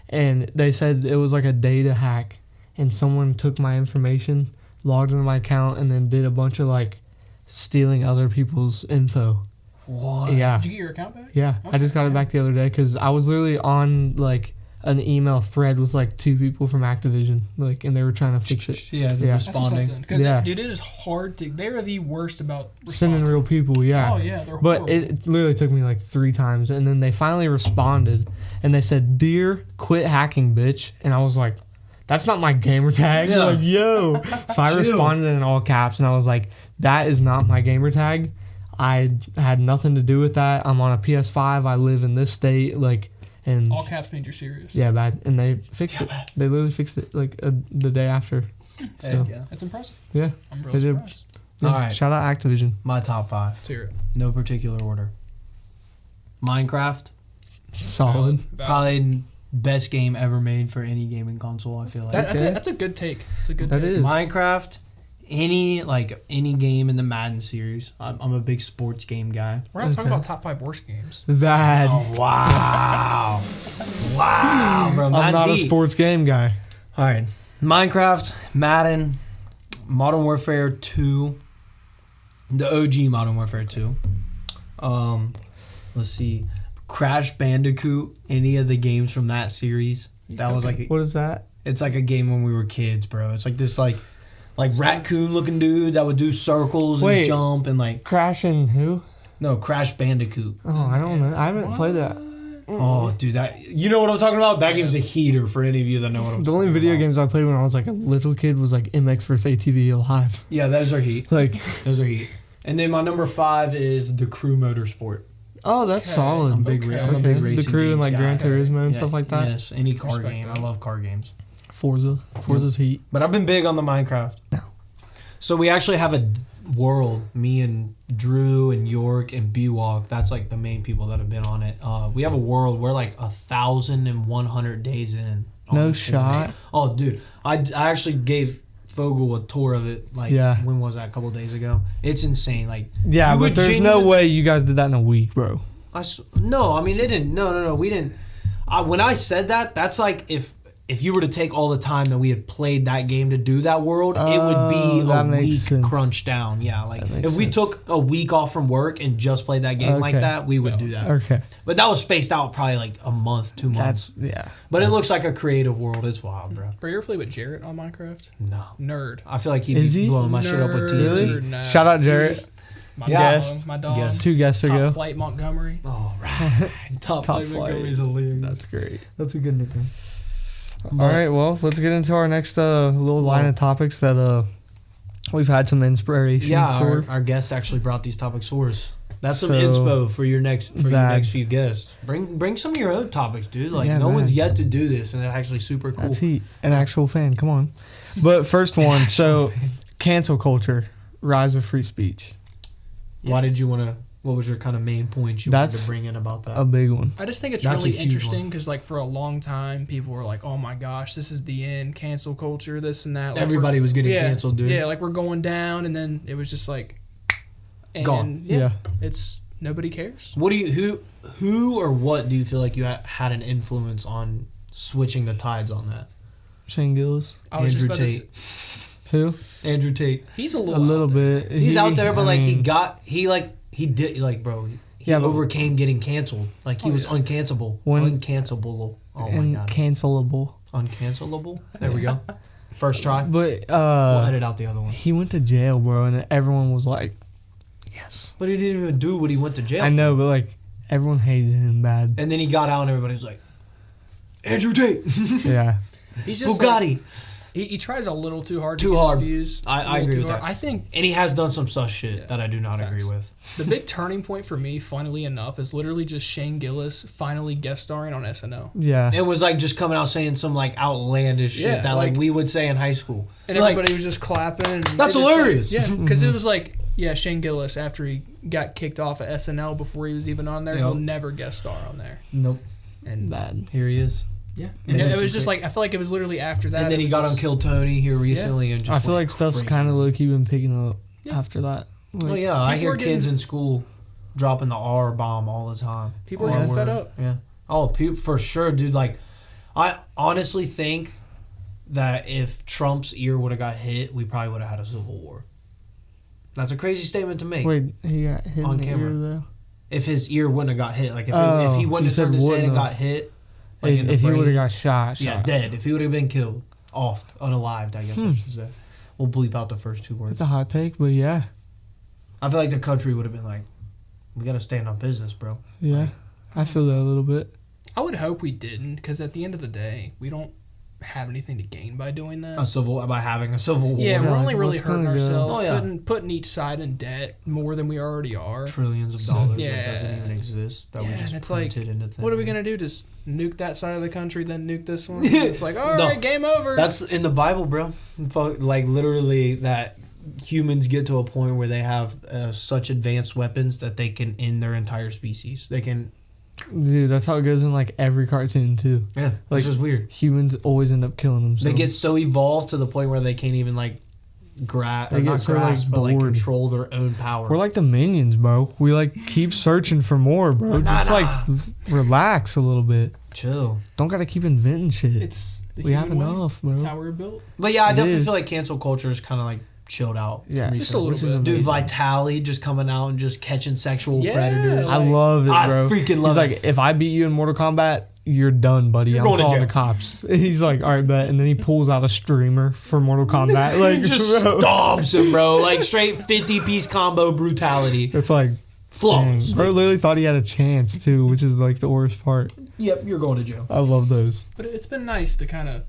[SPEAKER 2] And they said it was like a data hack. And someone took my information, logged into my account, and then did a bunch of like stealing other people's info.
[SPEAKER 1] What?
[SPEAKER 2] Yeah.
[SPEAKER 3] Did you get your account back?
[SPEAKER 2] Yeah. I just got it back the other day because I was literally on like an email thread with like 2 people from Activision. Like, and they were trying to fix it.
[SPEAKER 1] Yeah, they're
[SPEAKER 2] Yeah.
[SPEAKER 3] That's what's up
[SPEAKER 1] responding.
[SPEAKER 3] then. Because
[SPEAKER 2] Yeah.
[SPEAKER 3] dude, it is hard to. They're the worst about
[SPEAKER 2] Sending
[SPEAKER 3] responding.
[SPEAKER 2] real people, yeah.
[SPEAKER 3] Oh yeah, they're
[SPEAKER 2] But
[SPEAKER 3] horrible.
[SPEAKER 2] it literally took me like 3 times. And then they finally responded. And they said, "Dear, quit hacking, bitch." And I was like, that's not my gamer tag.
[SPEAKER 1] Yeah.
[SPEAKER 2] Like, yo. So I
[SPEAKER 1] Chill.
[SPEAKER 2] responded in all caps. And I was like, that is not my gamer tag. I had nothing to do with that. I'm on a PS5. I live in this state. Like, and
[SPEAKER 3] all caps means you're serious.
[SPEAKER 2] yeah, bad. And they fixed it. They literally fixed it like the day after. So,
[SPEAKER 1] Heck yeah.
[SPEAKER 3] That's impressive.
[SPEAKER 2] yeah.
[SPEAKER 3] I'm
[SPEAKER 2] They
[SPEAKER 3] really
[SPEAKER 2] did.
[SPEAKER 3] surprised.
[SPEAKER 2] Yeah.
[SPEAKER 1] All right.
[SPEAKER 2] Shout out Activision.
[SPEAKER 1] My top 5.
[SPEAKER 3] Let's hear it.
[SPEAKER 1] No particular order. Minecraft.
[SPEAKER 2] Solid.
[SPEAKER 3] Valid.
[SPEAKER 1] Probably best game ever made for any gaming console, I feel like.
[SPEAKER 3] That's a good take. It's a good
[SPEAKER 2] That
[SPEAKER 3] take.
[SPEAKER 2] is.
[SPEAKER 1] Minecraft, any game in the Madden series. I'm a big sports game guy.
[SPEAKER 3] We're not talking
[SPEAKER 2] Okay.
[SPEAKER 3] about top 5 worst games.
[SPEAKER 2] That.
[SPEAKER 1] Oh, wow. Wow, bro.
[SPEAKER 2] I'm
[SPEAKER 1] Madden's
[SPEAKER 2] not a
[SPEAKER 1] heat.
[SPEAKER 2] sports game guy.
[SPEAKER 1] All right. Minecraft, Madden, Modern Warfare 2, the OG Modern Warfare 2. Let's see. Crash Bandicoot, any of the games from that series. That was like
[SPEAKER 2] What is that?
[SPEAKER 1] it's like a game when we were kids, bro. It's like this like raccoon looking dude that would do circles and
[SPEAKER 2] Wait.
[SPEAKER 1] jump and like
[SPEAKER 2] Crash and who?
[SPEAKER 1] no, Crash Bandicoot.
[SPEAKER 2] Oh, I don't know. I haven't played that.
[SPEAKER 1] Oh, dude, that you know what I'm talking about? That game's a heater for any of you that know what I'm
[SPEAKER 2] The
[SPEAKER 1] talking
[SPEAKER 2] only
[SPEAKER 1] about.
[SPEAKER 2] video games I played when I was like a little kid was like MX vs ATV Alive.
[SPEAKER 1] Yeah, those are heat.
[SPEAKER 2] Like,
[SPEAKER 1] Those are heat. And then my number 5 is the Crew Motorsport.
[SPEAKER 2] oh, that's
[SPEAKER 3] Okay.
[SPEAKER 2] solid.
[SPEAKER 1] I'm a big,
[SPEAKER 3] Okay.
[SPEAKER 1] I'm a big
[SPEAKER 2] The
[SPEAKER 1] racing
[SPEAKER 2] Crew and
[SPEAKER 1] games
[SPEAKER 2] like
[SPEAKER 1] guy.
[SPEAKER 2] Gran Turismo and
[SPEAKER 1] Yeah,
[SPEAKER 2] stuff like that.
[SPEAKER 1] Yes, any car
[SPEAKER 3] Respect
[SPEAKER 1] game.
[SPEAKER 3] that.
[SPEAKER 1] I love car games.
[SPEAKER 2] Forza's heat.
[SPEAKER 1] But I've been big on the Minecraft.
[SPEAKER 2] No.
[SPEAKER 1] So we actually have a world, me and Drew and York and B-Walk. That's like the main people that have been on it. We have a world. We're like 1,100 days in. on
[SPEAKER 2] No
[SPEAKER 1] this
[SPEAKER 2] shot.
[SPEAKER 1] thing. Oh, dude. I actually gave Fogel a tour of it. Like,
[SPEAKER 2] Yeah.
[SPEAKER 1] when was that? A couple days ago. It's insane. Like,
[SPEAKER 2] Yeah,
[SPEAKER 1] you
[SPEAKER 2] but
[SPEAKER 1] would
[SPEAKER 2] there's no
[SPEAKER 1] genuinely-
[SPEAKER 2] way you guys did that in a week, bro.
[SPEAKER 1] No, I mean, it didn't. No. We didn't. When I said that, that's like if you were to take all the time that we had played that game to do that world, it would be
[SPEAKER 2] Oh, that
[SPEAKER 1] a
[SPEAKER 2] makes
[SPEAKER 1] week
[SPEAKER 2] sense.
[SPEAKER 1] crunched down. Yeah, like
[SPEAKER 2] That makes
[SPEAKER 1] if we
[SPEAKER 2] sense.
[SPEAKER 1] took a week off from work and just played that game like
[SPEAKER 2] Okay.
[SPEAKER 1] that, we would do that.
[SPEAKER 2] Okay.
[SPEAKER 1] But that was spaced out probably like a month, 2 months.
[SPEAKER 2] Yeah.
[SPEAKER 1] But it looks like a creative world. It's wild, bro.
[SPEAKER 3] Bro, you ever play with Jarrett on Minecraft?
[SPEAKER 1] No.
[SPEAKER 3] Nerd.
[SPEAKER 1] I feel like he'd
[SPEAKER 2] Is
[SPEAKER 1] be
[SPEAKER 2] he?
[SPEAKER 1] blowing my shit up with
[SPEAKER 3] Nerd.
[SPEAKER 1] TNT.
[SPEAKER 2] Really?
[SPEAKER 3] Nah.
[SPEAKER 2] Shout out Jarrett.
[SPEAKER 3] My
[SPEAKER 1] Yeah.
[SPEAKER 3] dog.
[SPEAKER 2] Guest.
[SPEAKER 3] My dog.
[SPEAKER 1] Guest.
[SPEAKER 2] 2 guests
[SPEAKER 3] Top
[SPEAKER 2] ago.
[SPEAKER 3] Flight Montgomery.
[SPEAKER 1] All right. Top
[SPEAKER 2] Top
[SPEAKER 1] Flight
[SPEAKER 2] Flight.
[SPEAKER 1] Montgomery is hilarious.
[SPEAKER 2] That's great.
[SPEAKER 1] That's a good nickname.
[SPEAKER 2] All right, well, let's get into our next little line of topics that we've had some inspiration
[SPEAKER 1] Yeah,
[SPEAKER 2] for.
[SPEAKER 1] our guests actually brought these topics for us. That's some
[SPEAKER 2] So,
[SPEAKER 1] inspo for your next
[SPEAKER 2] that-
[SPEAKER 1] next few guests. Bring some of your own topics, dude. Like
[SPEAKER 2] Yeah,
[SPEAKER 1] no
[SPEAKER 2] man.
[SPEAKER 1] one's yet to do this, and it's actually super cool.
[SPEAKER 2] That's heat. An actual fan. Come on. But first one, so cancel culture, rise of free speech.
[SPEAKER 1] Why did you want to? What was your kind of main points you wanted
[SPEAKER 2] That's
[SPEAKER 1] to bring in about that?
[SPEAKER 2] A big one.
[SPEAKER 3] I just think it's
[SPEAKER 1] That's a
[SPEAKER 3] really
[SPEAKER 1] huge
[SPEAKER 3] interesting
[SPEAKER 1] one.
[SPEAKER 3] because, like, for a long time, people were like, "Oh my gosh, this is the end, cancel culture, this and that." Like,
[SPEAKER 1] Everybody was getting canceled, dude.
[SPEAKER 3] Yeah, like we're going down, and then it was just like, and
[SPEAKER 1] Gone.
[SPEAKER 3] Yeah,
[SPEAKER 2] Yeah.
[SPEAKER 3] it's nobody cares.
[SPEAKER 1] What do you who or what do you feel like you had an influence on switching the tides on that?
[SPEAKER 2] Shane Gillis.
[SPEAKER 1] Andrew Tate.
[SPEAKER 2] Who?
[SPEAKER 1] Andrew Tate.
[SPEAKER 3] He's
[SPEAKER 2] A little bit.
[SPEAKER 1] He's out there, but like
[SPEAKER 2] he
[SPEAKER 1] overcame getting canceled. Like he was uncancelable. Uncancelable. Oh my god.
[SPEAKER 2] Cancelable.
[SPEAKER 1] Uncancelable. There we go. First try.
[SPEAKER 2] But
[SPEAKER 1] we'll edit out the other one.
[SPEAKER 2] he went to jail, bro, and everyone was like, "Yes."
[SPEAKER 1] But he didn't even do what he went to jail.
[SPEAKER 2] I know, but like everyone hated him bad.
[SPEAKER 1] And then he got out, and everybody was like, Andrew Tate.
[SPEAKER 2] Yeah.
[SPEAKER 3] He's just
[SPEAKER 1] Bugatti.
[SPEAKER 3] He tries a little too hard.
[SPEAKER 1] Too
[SPEAKER 3] to get
[SPEAKER 1] hard.
[SPEAKER 3] His views.
[SPEAKER 1] I agree with that.
[SPEAKER 3] I think.
[SPEAKER 1] And he has done some sus shit that I do not agree with.
[SPEAKER 3] The big turning point for me, funnily enough, is literally just Shane Gillis finally guest starring on SNL.
[SPEAKER 2] Yeah.
[SPEAKER 1] It was like just coming out saying some like outlandish shit that like we would say in high school.
[SPEAKER 3] And
[SPEAKER 1] like,
[SPEAKER 3] everybody was just clapping. And
[SPEAKER 1] that's hilarious.
[SPEAKER 3] Because it was like, Shane Gillis, after he got kicked off at SNL before he was even on there, he'll never guest star on there.
[SPEAKER 1] Nope.
[SPEAKER 3] And
[SPEAKER 2] bad.
[SPEAKER 1] Here he is.
[SPEAKER 3] Yeah. And it was just like, I feel like it was literally after that.
[SPEAKER 1] And then he got on Kill Tony here recently. And just
[SPEAKER 2] I feel like stuff's kind of low-key been picking up after that. Like,
[SPEAKER 1] well, yeah, I hear kids in school dropping the R bomb all the time.
[SPEAKER 3] People are getting fed up.
[SPEAKER 1] Yeah. Oh, for sure, dude. Like, I honestly think that if Trump's ear would have got hit, we probably would have had a civil war. That's a crazy statement to make.
[SPEAKER 2] Wait, he got hit
[SPEAKER 1] on
[SPEAKER 2] in the
[SPEAKER 1] camera.
[SPEAKER 2] ear, though?
[SPEAKER 1] If his ear wouldn't have got hit. Like, if he wouldn't have turned his head and got hit. Like
[SPEAKER 2] if he would have got shot.
[SPEAKER 1] Yeah, dead. If he would have been killed. Unalived, I guess I should say. We'll bleep out the first two words.
[SPEAKER 2] It's a hot take, but yeah.
[SPEAKER 1] I feel like the country would have been like, we got to stand on business, bro.
[SPEAKER 2] Yeah,
[SPEAKER 1] like,
[SPEAKER 2] I feel that a little bit.
[SPEAKER 3] I would hope we didn't, because at the end of the day, we don't have anything to gain by doing that.
[SPEAKER 1] By having a civil war.
[SPEAKER 3] Yeah, we're only really hurting ourselves,
[SPEAKER 1] Oh, yeah.
[SPEAKER 3] putting each side in debt more than we already are.
[SPEAKER 1] Trillions of dollars
[SPEAKER 3] yeah.
[SPEAKER 1] that doesn't even exist, that we just
[SPEAKER 3] and it's
[SPEAKER 1] printed
[SPEAKER 3] like,
[SPEAKER 1] into things.
[SPEAKER 3] what are we going to do? Just nuke that side of the country, then nuke this one? It's like, all right, game over.
[SPEAKER 1] That's in the Bible, bro. Like, literally, that humans get to a point where they have such advanced weapons that they can end their entire species. They can...
[SPEAKER 2] Dude, that's how it goes in like every cartoon too.
[SPEAKER 1] Yeah,
[SPEAKER 2] like,
[SPEAKER 1] it's just weird.
[SPEAKER 2] Humans always end up killing themselves.
[SPEAKER 1] They get so evolved to the point where they can't even like grasp, but like control their own power.
[SPEAKER 2] We're like the minions, bro. We like keep searching for more, bro. Just like relax a little bit.
[SPEAKER 1] Chill.
[SPEAKER 2] Don't gotta keep inventing shit.
[SPEAKER 3] It's
[SPEAKER 2] we have enough, bro.
[SPEAKER 3] That's how we're built.
[SPEAKER 1] But yeah, I definitely feel like cancel culture is kind of like chilled out.
[SPEAKER 2] Yeah,
[SPEAKER 3] just a little bit.
[SPEAKER 1] Dude, Vitali just coming out and just catching sexual predators.
[SPEAKER 2] I love it, bro.
[SPEAKER 1] I freaking love it.
[SPEAKER 2] He's like, if I beat you in Mortal Kombat, you're done, buddy. I'm calling the cops. He's like, all right, bet. And then he pulls out a streamer for Mortal Kombat. Like,
[SPEAKER 1] he just stomps him, bro. Like straight 50-piece combo brutality.
[SPEAKER 2] It's like
[SPEAKER 1] flawless.
[SPEAKER 2] Bro literally thought he had a chance too, which is like the worst part.
[SPEAKER 1] Yep, you're going to jail.
[SPEAKER 2] I love those.
[SPEAKER 3] But it's been nice to kind of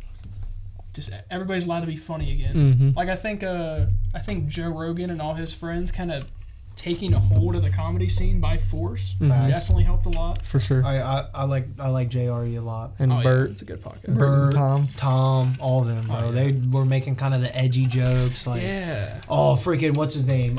[SPEAKER 3] just everybody's allowed to be funny again.
[SPEAKER 2] Mm-hmm.
[SPEAKER 3] Like I think Joe Rogan and all his friends kind of taking a hold of the comedy scene by force definitely helped a lot.
[SPEAKER 2] For sure.
[SPEAKER 1] I like JRE a lot.
[SPEAKER 2] And
[SPEAKER 3] Bert, it's a good podcast.
[SPEAKER 1] Bert,
[SPEAKER 2] Tom,
[SPEAKER 1] all of them, bro.
[SPEAKER 3] Oh, yeah.
[SPEAKER 1] They were making kind of the edgy jokes, like freaking what's his name?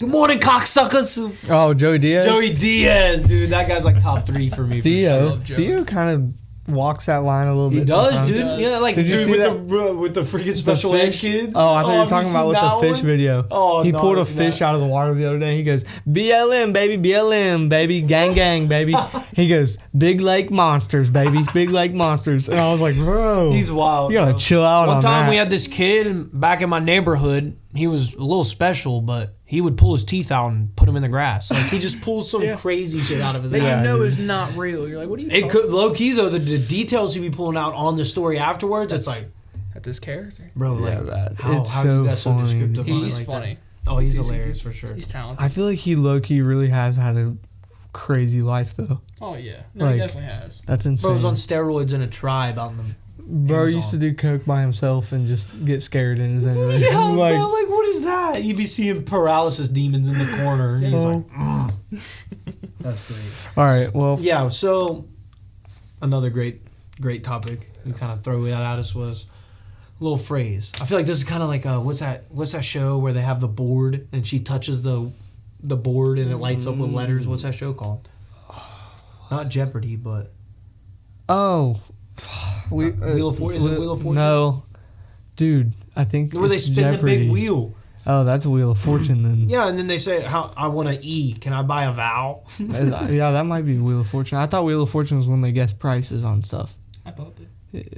[SPEAKER 1] Good morning, cocksuckers.
[SPEAKER 2] Oh, Joey Diaz.
[SPEAKER 1] Joey Diaz, dude, that guy's like top 3 for me.
[SPEAKER 2] Theo.
[SPEAKER 1] For sure.
[SPEAKER 2] Theo kind of walks that line a little bit.
[SPEAKER 1] He does,
[SPEAKER 2] sometimes.
[SPEAKER 1] dude. Yeah, like
[SPEAKER 2] Did you
[SPEAKER 1] dude
[SPEAKER 2] see
[SPEAKER 1] with the freaking special ed kids.
[SPEAKER 2] Oh, I thought you were
[SPEAKER 1] have
[SPEAKER 2] talking about with the fish
[SPEAKER 1] one?
[SPEAKER 2] video.
[SPEAKER 1] Oh,
[SPEAKER 2] he
[SPEAKER 1] no,
[SPEAKER 2] pulled a
[SPEAKER 1] it's
[SPEAKER 2] fish
[SPEAKER 1] not.
[SPEAKER 2] out of the water the other day. He goes, BLM, baby, BLM, baby, gang, gang, baby. He goes, big lake monsters, baby, big lake monsters. And I was like, bro,
[SPEAKER 1] He's wild.
[SPEAKER 2] you gotta
[SPEAKER 1] bro.
[SPEAKER 2] chill out.
[SPEAKER 1] One
[SPEAKER 2] on
[SPEAKER 1] time
[SPEAKER 2] that.
[SPEAKER 1] we had this kid back in my neighborhood. He was a little special, but he would pull his teeth out and put them in the grass. Like he just pulls some crazy shit out of his
[SPEAKER 3] That
[SPEAKER 1] ass.
[SPEAKER 3] you know is not real. You're like, what are you?
[SPEAKER 1] It could low key though. The details he'd be pulling out on the story afterwards. It's like,
[SPEAKER 3] at this character.
[SPEAKER 1] bro,
[SPEAKER 2] Yeah,
[SPEAKER 1] like
[SPEAKER 2] man.
[SPEAKER 1] how
[SPEAKER 2] It's
[SPEAKER 1] you got so
[SPEAKER 2] funny.
[SPEAKER 1] descriptive on it
[SPEAKER 3] He's
[SPEAKER 1] like
[SPEAKER 3] funny.
[SPEAKER 1] that? Oh, he's hilarious for sure.
[SPEAKER 3] He's talented.
[SPEAKER 2] I feel like he low-key really has had a crazy life though.
[SPEAKER 3] Oh yeah, no,
[SPEAKER 2] Like,
[SPEAKER 3] he definitely has.
[SPEAKER 2] That's insane.
[SPEAKER 1] Bro was on steroids in a tribe out in the
[SPEAKER 2] Bro
[SPEAKER 1] Amazon.
[SPEAKER 2] used to do coke by himself and just get scared in his own room.
[SPEAKER 1] Yeah,
[SPEAKER 2] like,
[SPEAKER 1] bro, like what is that? You'd be seeing paralysis demons in the corner. And he's like, that's great.
[SPEAKER 2] all right, well,
[SPEAKER 1] Yeah, so another great topic you kind of throw that at us was a little phrase. I feel like this is kind of like what's that show where they have the board and she touches the board and it lights up with letters? What's that show called? Not Jeopardy, but
[SPEAKER 2] Wheel
[SPEAKER 1] of Fortune? Is it Wheel of Fortune?
[SPEAKER 2] No, dude, I think
[SPEAKER 1] where they
[SPEAKER 2] it's
[SPEAKER 1] spin
[SPEAKER 2] Jeopardy.
[SPEAKER 1] the big wheel.
[SPEAKER 2] Oh, that's a Wheel of Fortune then.
[SPEAKER 1] Yeah, and then they say, "How I want to E. Can I buy a vowel?"
[SPEAKER 2] Yeah, that might be Wheel of Fortune. I thought Wheel of Fortune was when they guess prices on stuff.
[SPEAKER 3] I thought that.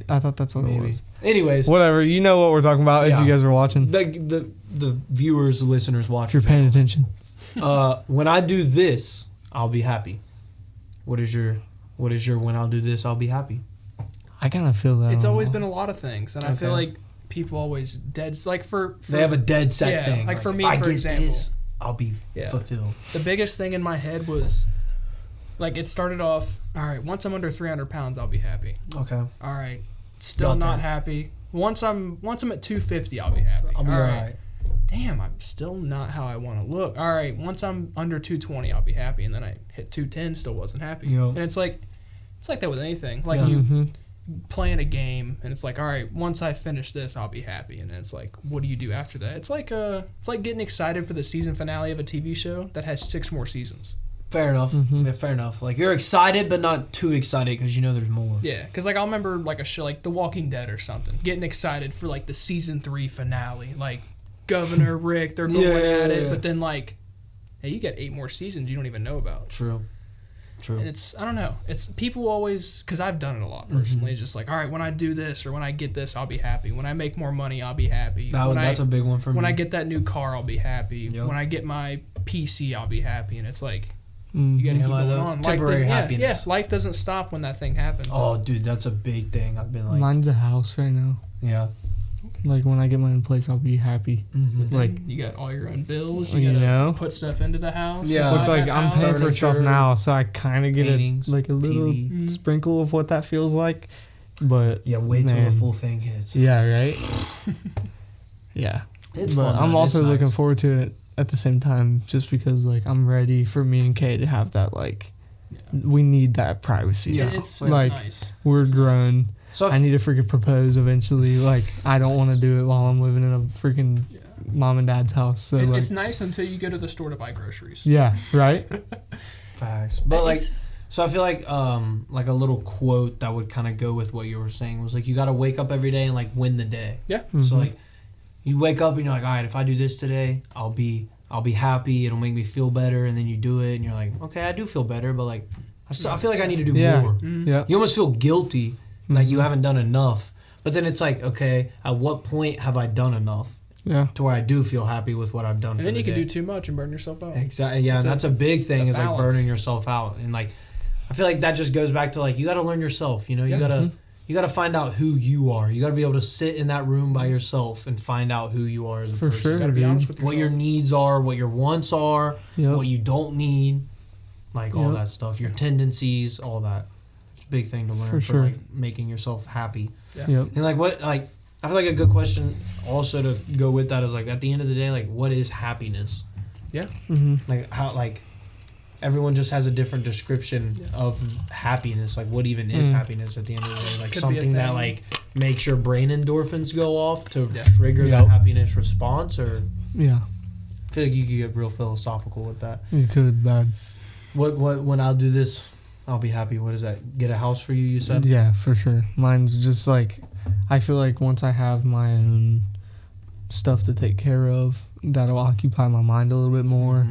[SPEAKER 2] I thought that's what it was.
[SPEAKER 1] Anyways,
[SPEAKER 2] Whatever. You know what we're talking about if you guys are watching.
[SPEAKER 1] the viewers, the listeners
[SPEAKER 2] If
[SPEAKER 1] watching.
[SPEAKER 2] you're paying attention.
[SPEAKER 1] When I do this, I'll be happy. What is your when I'll do this, I'll be happy?
[SPEAKER 2] I kind of feel that.
[SPEAKER 3] It's always been a lot of things, and I feel like people always like for
[SPEAKER 1] they have a dead set thing.
[SPEAKER 3] Like for me,
[SPEAKER 1] if I
[SPEAKER 3] for
[SPEAKER 1] get
[SPEAKER 3] example,
[SPEAKER 1] this, I'll be fulfilled.
[SPEAKER 3] The biggest thing in my head was, like, it started off, all right, once I'm under 300 pounds, I'll be happy.
[SPEAKER 1] Okay.
[SPEAKER 3] All right, still not happy. Once I'm at 250, I'll be happy.
[SPEAKER 1] I'll be all right.
[SPEAKER 3] Damn, I'm still not how I want to look. All right, once I'm under 220, I'll be happy. And then I hit 210, still wasn't happy.
[SPEAKER 1] Yep.
[SPEAKER 3] And it's like that with anything. Like you playing a game, and it's like, all right, once I finish this, I'll be happy. And then it's like, what do you do after that? It's like getting excited for the season finale of a TV show that has 6 more seasons.
[SPEAKER 1] Fair enough. Yeah, fair enough. Like, you're excited, but not too excited because you know there's more.
[SPEAKER 3] Yeah, because like I'll remember like a show like The Walking Dead or something, getting excited for like the season 3 finale, like Governor Rick, they're going at it, but then like, hey, you got 8 more seasons you don't even know about.
[SPEAKER 1] True.
[SPEAKER 3] And it's, I don't know, it's people always, because I've done it a lot personally, it's just like, all right, when I do this or when I get this, I'll be happy. When I make more money, I'll be happy.
[SPEAKER 1] That's a big one for me.
[SPEAKER 3] When I get that new car, I'll be happy. Yep. When I get my PC, I'll be happy. And it's like, you gotta keep going on.
[SPEAKER 1] Temporary happiness.
[SPEAKER 3] Yeah, life doesn't stop when that thing happens.
[SPEAKER 1] Oh, dude, that's a big thing. I've been like,
[SPEAKER 2] mine's a house right now.
[SPEAKER 1] Yeah.
[SPEAKER 2] Like, when I get my own place, I'll be happy.
[SPEAKER 3] Like, you got all your own bills. You gotta put stuff into the house.
[SPEAKER 1] Yeah.
[SPEAKER 2] Which, like, I'm paying for stuff now, so I kind of get like a little
[SPEAKER 1] TV.
[SPEAKER 2] sprinkle of what that feels like. But
[SPEAKER 1] yeah, wait till the full thing hits.
[SPEAKER 2] Yeah, right. Yeah,
[SPEAKER 1] it's
[SPEAKER 2] but
[SPEAKER 1] fun.
[SPEAKER 2] I'm also looking forward to it at the same time, just because like I'm ready for me and Kay to have that. Like, we need that privacy.
[SPEAKER 3] Yeah,
[SPEAKER 2] now.
[SPEAKER 3] it's
[SPEAKER 2] like
[SPEAKER 3] nice.
[SPEAKER 2] We're grown.
[SPEAKER 3] Nice.
[SPEAKER 1] So
[SPEAKER 2] I need to freaking propose eventually. Like, I don't want to do it while I'm living in a freaking mom and dad's house. So like,
[SPEAKER 3] it's nice until you go to the store to buy groceries.
[SPEAKER 2] Yeah, right.
[SPEAKER 1] Facts. But like, so I feel like a little quote that would kind of go with what you were saying was like, you got to wake up every day and like win the day.
[SPEAKER 3] Yeah.
[SPEAKER 1] So like, you wake up and you're like, all right, if I do this today, I'll be happy. It'll make me feel better. And then you do it and you're like, okay, I do feel better, but like, I feel like I need to do more.
[SPEAKER 2] Yeah.
[SPEAKER 1] You almost feel guilty. Like, you haven't done enough. But then it's like, okay, at what point have I done enough?
[SPEAKER 2] Yeah.
[SPEAKER 1] To where I do feel happy with what I've done.
[SPEAKER 3] And then you can do too much and burn yourself out.
[SPEAKER 1] Exactly. Yeah, and that's a big thing, is like burning yourself out. And like, I feel like that just goes back to like, you got to learn yourself. You know, you gotta find out who you are. You gotta be able to sit in that room by yourself and find out who you are as a person.
[SPEAKER 2] For sure,
[SPEAKER 3] you gotta be honest with yourself.
[SPEAKER 1] What your needs are, what your wants are, what you don't need, like all that stuff. Your tendencies, all that. Big thing to learn for like making yourself happy. And like, what, like, I feel like a good question also to go with that is like, at the end of the day, like, what is happiness? Like, how, like, everyone just has a different description of happiness. Like, what even is happiness at the end of the day? Like, something that like makes your brain endorphins go off to trigger that happiness response, or I feel like you could get real philosophical with that.
[SPEAKER 2] You could, bad.
[SPEAKER 1] What when I'll do this, I'll be happy. What is that? Get a house for you, you said?
[SPEAKER 2] Yeah, for sure. Mine's just like, I feel like once I have my own stuff to take care of, that'll occupy my mind a little bit more.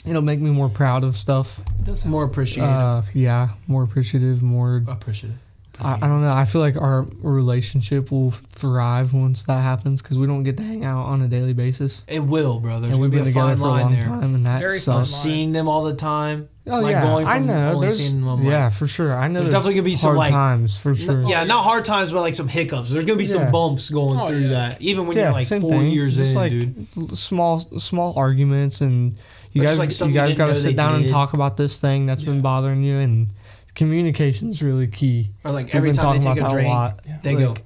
[SPEAKER 2] It'll make me more proud of stuff.
[SPEAKER 3] It does
[SPEAKER 1] more appreciative.
[SPEAKER 2] More appreciative, more
[SPEAKER 1] appreciative.
[SPEAKER 2] I don't know. I feel like our relationship will thrive once that happens, because we don't get to hang out on a daily basis.
[SPEAKER 1] It will, bro. There's
[SPEAKER 2] and
[SPEAKER 1] going to be a fine line there.
[SPEAKER 2] Time, and that
[SPEAKER 3] Very
[SPEAKER 2] sucks.
[SPEAKER 1] Seeing them all the time.
[SPEAKER 2] Oh,
[SPEAKER 1] like,
[SPEAKER 2] yeah.
[SPEAKER 1] going from
[SPEAKER 2] I know.
[SPEAKER 1] only seeing them,
[SPEAKER 2] yeah, for sure. I know
[SPEAKER 1] there's definitely going to be some
[SPEAKER 2] hard
[SPEAKER 1] like
[SPEAKER 2] times, for sure.
[SPEAKER 1] Yeah, not hard times, but like some hiccups. There's going to be some bumps going through that. Even when you're like 4 years
[SPEAKER 2] just
[SPEAKER 1] in,
[SPEAKER 2] like
[SPEAKER 1] dude.
[SPEAKER 2] Small arguments, and you guys got to sit down and talk about this thing that's been bothering you, and communication's really key.
[SPEAKER 1] Or like every time they take a drink, they
[SPEAKER 2] like,
[SPEAKER 1] go,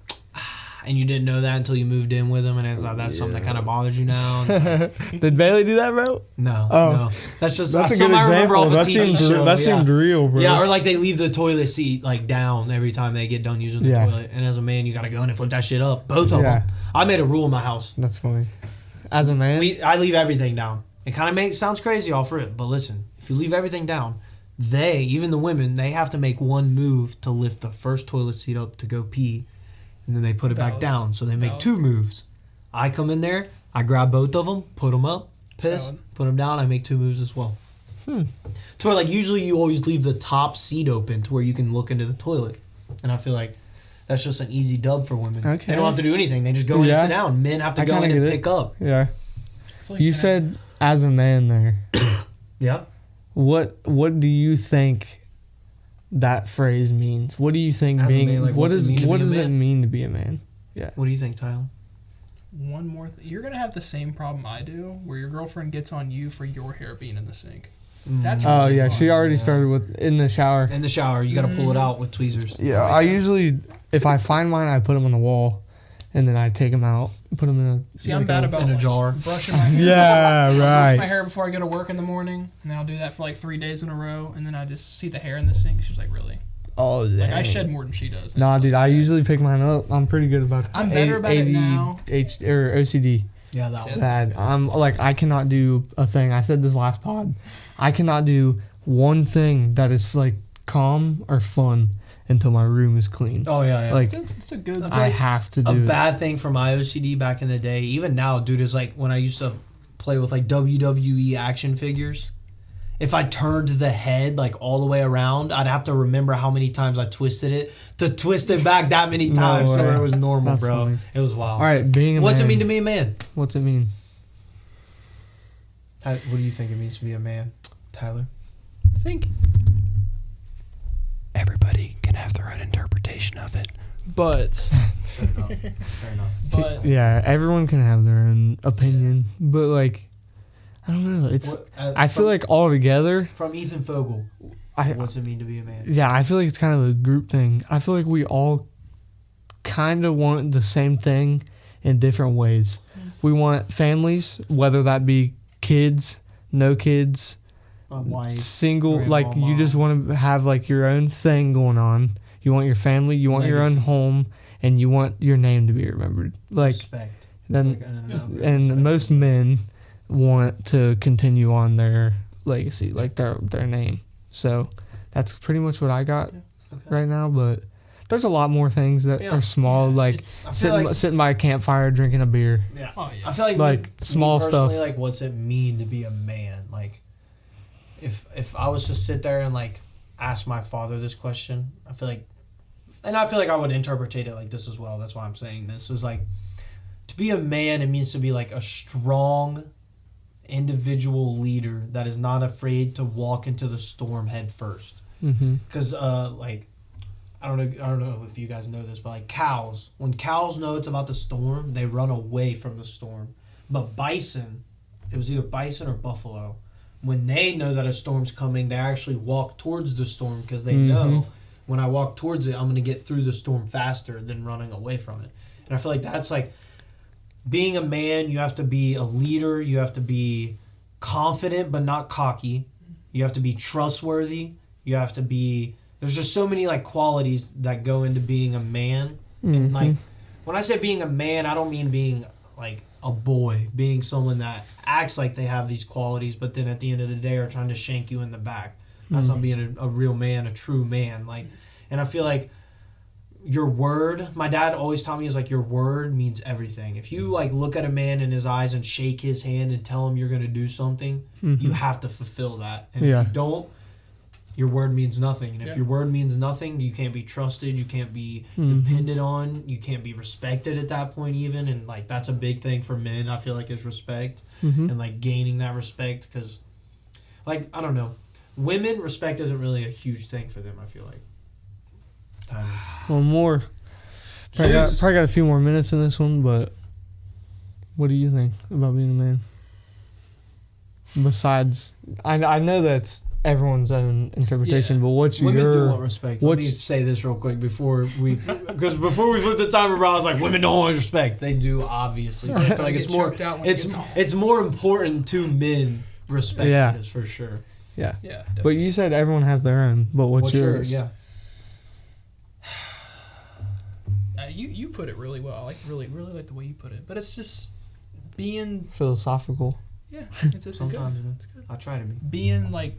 [SPEAKER 1] and you didn't know that until you moved in with them, and it's like, that's something that kind of bothers you now. Like,
[SPEAKER 2] did Bailey do that, bro?
[SPEAKER 1] No. That's just
[SPEAKER 2] that's a
[SPEAKER 1] something
[SPEAKER 2] good
[SPEAKER 1] I remember
[SPEAKER 2] example.
[SPEAKER 1] off a
[SPEAKER 2] That
[SPEAKER 1] TV show.
[SPEAKER 2] That seemed real, bro.
[SPEAKER 1] Yeah, or like they leave the toilet seat like down every time they get done using the toilet, and as a man, you gotta go in and flip that shit up. Both of them. I made a rule in my house.
[SPEAKER 2] That's funny. As a man,
[SPEAKER 1] I leave everything down. It kind of sounds crazy off rip, but listen, if you leave everything down, even the women, they have to make one move to lift the first toilet seat up to go pee, and then they put it back down. So they make two moves. I come in there, I grab both of them, put them up, piss,
[SPEAKER 3] Valid.
[SPEAKER 1] put them down. I make 2 moves as well. To where like usually you always leave the top seat open to where you can look into the toilet, and I feel like that's just an easy dub for women.
[SPEAKER 2] Okay.
[SPEAKER 1] They don't have to do anything. They just go in and sit down. Men have to go in and pick up.
[SPEAKER 2] Yeah.
[SPEAKER 3] I feel like
[SPEAKER 2] You said as a man there.
[SPEAKER 1] Yeah.
[SPEAKER 2] What do you think that phrase means? What do you think
[SPEAKER 1] As a
[SPEAKER 2] being
[SPEAKER 1] man, like,
[SPEAKER 2] what
[SPEAKER 1] what's it
[SPEAKER 2] is
[SPEAKER 1] mean to
[SPEAKER 2] what
[SPEAKER 1] be a
[SPEAKER 2] does it
[SPEAKER 1] man?
[SPEAKER 2] mean to be a man?
[SPEAKER 1] What do you think, Tyler?
[SPEAKER 3] one more you're gonna have the same problem I do, where your girlfriend gets on you for your hair being in the sink. That's
[SPEAKER 2] Oh
[SPEAKER 3] really
[SPEAKER 2] yeah,
[SPEAKER 3] fun.
[SPEAKER 2] she already started with in the shower.
[SPEAKER 1] In the shower, you got to pull it out with tweezers.
[SPEAKER 2] Yeah, I usually if I find mine, I put them on the wall, and then I take them out, put them in a.
[SPEAKER 3] See, I'm bad about
[SPEAKER 1] in a
[SPEAKER 3] like,
[SPEAKER 1] jar.
[SPEAKER 3] brushing my hair.
[SPEAKER 2] Yeah,
[SPEAKER 3] Brush my
[SPEAKER 2] right.
[SPEAKER 3] hair before I go to work in the morning, and then I'll do that for like 3 days in a row, and then I just see the hair in the sink. She's like, "Really?"
[SPEAKER 2] Oh,
[SPEAKER 3] Like I
[SPEAKER 2] dang.
[SPEAKER 3] shed more than she does. and
[SPEAKER 2] Nah,
[SPEAKER 3] it's
[SPEAKER 2] dude,
[SPEAKER 3] like,
[SPEAKER 2] I usually pick mine up. I'm pretty good about.
[SPEAKER 3] I'm better about it now.
[SPEAKER 2] Or OCD.
[SPEAKER 1] Yeah, that
[SPEAKER 3] See,
[SPEAKER 1] one.
[SPEAKER 2] Bad. I'm like I cannot do a thing. I said this last pod. I cannot do one thing that is like calm or fun until my room is clean.
[SPEAKER 1] Oh yeah, yeah.
[SPEAKER 2] Like
[SPEAKER 3] It's a good.
[SPEAKER 2] I have to do
[SPEAKER 1] a
[SPEAKER 2] it.
[SPEAKER 1] bad thing for my OCD back in the day, even now, dude, is like when I used to play with like WWE action figures. If I turned the head like all the way around, I'd have to remember how many times I twisted it to twist it back that many
[SPEAKER 2] No
[SPEAKER 1] times
[SPEAKER 2] way.
[SPEAKER 1] so it was normal,
[SPEAKER 2] That's
[SPEAKER 1] bro.
[SPEAKER 2] funny.
[SPEAKER 1] It was wild.
[SPEAKER 2] All right, being a
[SPEAKER 1] What's
[SPEAKER 2] man.
[SPEAKER 1] it mean to be a man?
[SPEAKER 2] What's it mean?
[SPEAKER 1] What do you think it means to be a man, Tyler?
[SPEAKER 3] I think
[SPEAKER 4] Everybody can have their own interpretation of it.
[SPEAKER 3] but
[SPEAKER 1] Fair enough. Fair enough.
[SPEAKER 3] but
[SPEAKER 2] Yeah, everyone can have their own opinion, but like, I don't know. It's I feel like all together.
[SPEAKER 1] from Ethan Fogel, what's it mean to be a man?
[SPEAKER 2] Yeah, I feel like it's kind of a group thing. I feel like we all kind of want the same thing in different ways. We want families, whether that be kids, no kids,
[SPEAKER 1] A wife.
[SPEAKER 2] single.
[SPEAKER 1] grandma,
[SPEAKER 2] Like you
[SPEAKER 1] mom.
[SPEAKER 2] just want to have like your own thing going on. You want your family, you want your own
[SPEAKER 1] Legacy.
[SPEAKER 2] home, and you want your name to be remembered. Like
[SPEAKER 1] Respect.
[SPEAKER 2] then,
[SPEAKER 1] Like, respect
[SPEAKER 2] and most
[SPEAKER 1] is-
[SPEAKER 2] men want to continue on their legacy, like their name. So that's pretty much what I got
[SPEAKER 1] Okay.
[SPEAKER 2] right now. But there's a lot more things that
[SPEAKER 1] Yeah.
[SPEAKER 2] are small, like
[SPEAKER 3] it's
[SPEAKER 1] I feel like
[SPEAKER 2] sitting by a campfire drinking a beer.
[SPEAKER 1] yeah.
[SPEAKER 3] oh yeah.
[SPEAKER 1] I feel like
[SPEAKER 2] Like,
[SPEAKER 1] me
[SPEAKER 2] small
[SPEAKER 1] personally,
[SPEAKER 2] stuff.
[SPEAKER 1] like what's it mean to be a man? Like if I was to sit there and like ask my father this question, I feel like I would interpret it like this as well. That's why I'm saying this. Is like to be a man, it means to be like a strong individual leader that is not afraid to walk into the storm head first.
[SPEAKER 2] Mm-hmm.
[SPEAKER 1] Because like I don't know if you guys know this, but like cows, when cows know it's about the storm, they run away from the storm. But bison, it was either bison or buffalo, when they know that a storm's coming, they actually walk towards the storm because they know when I walk towards it, I'm going to get through the storm faster than running away from it. And I feel like that's like being a man, you have to be a leader, you have to be confident but not cocky, you have to be trustworthy, you have to be, there's just so many like qualities that go into being a man. And like when I say being a man, I don't mean being like a boy, being someone that acts like they have these qualities, but then at the end of the day are trying to shank you in the back. That's not being a real man, a true man. Like, and I feel like your word, my dad always taught me, is like your word means everything. If you like look at a man in his eyes and shake his hand and tell him you're going to do something, you have to fulfill that. And if you don't, your word means nothing. And if your word means nothing, you can't be trusted, you can't be depended on, you can't be respected at that point even. And like that's a big thing for men, I feel like, is respect and like gaining that respect. Because like I don't know, women, respect isn't really a huge thing for them, I feel like.
[SPEAKER 2] One more. Probably got a few more minutes in this one, but what do you think about being a man? Besides, I know that's everyone's own interpretation, but what's
[SPEAKER 1] Women
[SPEAKER 2] your...
[SPEAKER 1] do want respect. Let me
[SPEAKER 2] what's-
[SPEAKER 1] say this real quick before we flip the timer, bro. I was like, women don't want respect. They do, obviously. But I feel like
[SPEAKER 3] Get
[SPEAKER 1] it's more
[SPEAKER 3] choked out when it
[SPEAKER 1] it's
[SPEAKER 3] gets home.
[SPEAKER 1] it's more important to men. Respect
[SPEAKER 2] Yeah.
[SPEAKER 1] is for sure.
[SPEAKER 2] Yeah.
[SPEAKER 3] Yeah,
[SPEAKER 2] But
[SPEAKER 3] definitely.
[SPEAKER 2] you said everyone has their own, but what's yours?
[SPEAKER 1] Yeah.
[SPEAKER 3] You put it really well. I really like the way you put it. But it's just being
[SPEAKER 2] Philosophical.
[SPEAKER 3] it's good.
[SPEAKER 1] Sometimes, man.
[SPEAKER 3] It's good.
[SPEAKER 1] I try to be.
[SPEAKER 3] Being like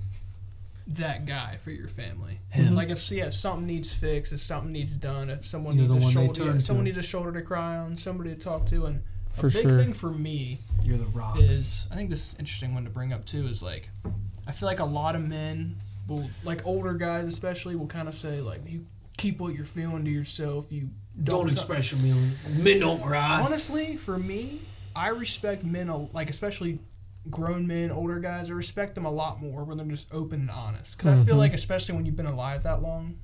[SPEAKER 3] that guy for your family.
[SPEAKER 1] Him.
[SPEAKER 3] Like if something needs fixed, if something needs done, if someone
[SPEAKER 1] You're
[SPEAKER 3] needs
[SPEAKER 1] the
[SPEAKER 3] a
[SPEAKER 1] one they
[SPEAKER 3] shoulder,
[SPEAKER 1] turn
[SPEAKER 3] if someone
[SPEAKER 1] to.
[SPEAKER 3] needs a shoulder to cry on, somebody to talk to, and
[SPEAKER 2] For
[SPEAKER 3] big
[SPEAKER 2] sure.
[SPEAKER 3] thing for me
[SPEAKER 1] You're the rock.
[SPEAKER 3] is, I think this is an interesting one to bring up too, is like, I feel like a lot of men will, like older guys especially, will kind of say like, you keep what you're feeling to yourself. You
[SPEAKER 1] Don't express your feelings. Men don't cry.
[SPEAKER 3] Honestly, for me, I respect men, like especially grown men, older guys. I respect them a lot more when they're just open and honest. Because I feel like, especially when you've been alive that long,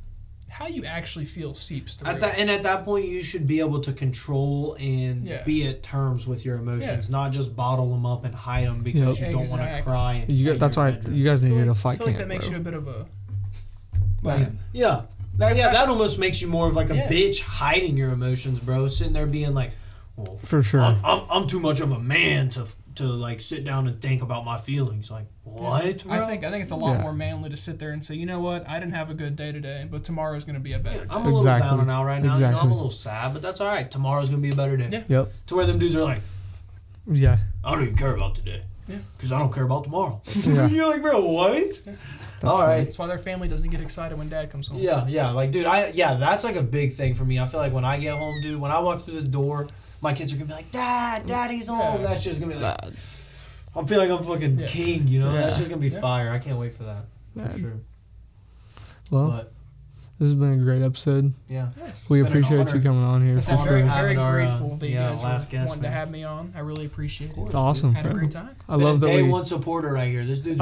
[SPEAKER 3] how you actually feel seeps through.
[SPEAKER 1] At that point, you should be able to control and be at terms with your emotions, not just bottle them up and hide them because you don't want to cry.
[SPEAKER 2] That's why you guys need to get a fight
[SPEAKER 3] I feel like
[SPEAKER 2] camp,
[SPEAKER 3] that makes
[SPEAKER 2] bro.
[SPEAKER 3] you a bit of a...
[SPEAKER 1] That almost makes you more of like a bitch hiding your emotions, bro. Sitting there being like, well,
[SPEAKER 2] for sure.
[SPEAKER 1] I'm too much of a man to like sit down and think about my feelings. Like, what, bro?
[SPEAKER 3] I think it's a lot more manly to sit there and say, you know what, I didn't have a good day today, but tomorrow's going to be a better day.
[SPEAKER 1] I'm a little down and out right now. You know, I'm a little sad, but that's all right. Tomorrow's going to be a better day.
[SPEAKER 3] Yeah.
[SPEAKER 2] Yep.
[SPEAKER 1] To where them dudes are like,
[SPEAKER 2] yeah,
[SPEAKER 1] I don't even care about today.
[SPEAKER 3] Yeah.
[SPEAKER 1] Because I don't care about tomorrow.
[SPEAKER 2] Yeah.
[SPEAKER 1] You're like, bro, what?
[SPEAKER 3] Yeah.
[SPEAKER 1] All right.
[SPEAKER 3] That's why their family doesn't get excited when dad comes home.
[SPEAKER 1] Yeah. Like, dude, that's like a big thing for me. I feel like when I get home, dude, when I walk through the door, my kids are going to be like, Daddy's home. That's just going to be like, I feel like I'm fucking king, you know?
[SPEAKER 2] Yeah.
[SPEAKER 1] That's just going to be fire. I can't wait for that. For sure.
[SPEAKER 2] Well, this has been a great episode.
[SPEAKER 1] Yeah.
[SPEAKER 3] Yes.
[SPEAKER 2] We appreciate you coming on here.
[SPEAKER 3] I'm very,
[SPEAKER 1] having
[SPEAKER 3] very
[SPEAKER 1] our,
[SPEAKER 3] grateful that you guys
[SPEAKER 1] last guest,
[SPEAKER 3] wanted to have me on. I really appreciate it.
[SPEAKER 2] It's awesome.
[SPEAKER 3] Had a great time.
[SPEAKER 2] I love that
[SPEAKER 1] day one supporter right here. This dude's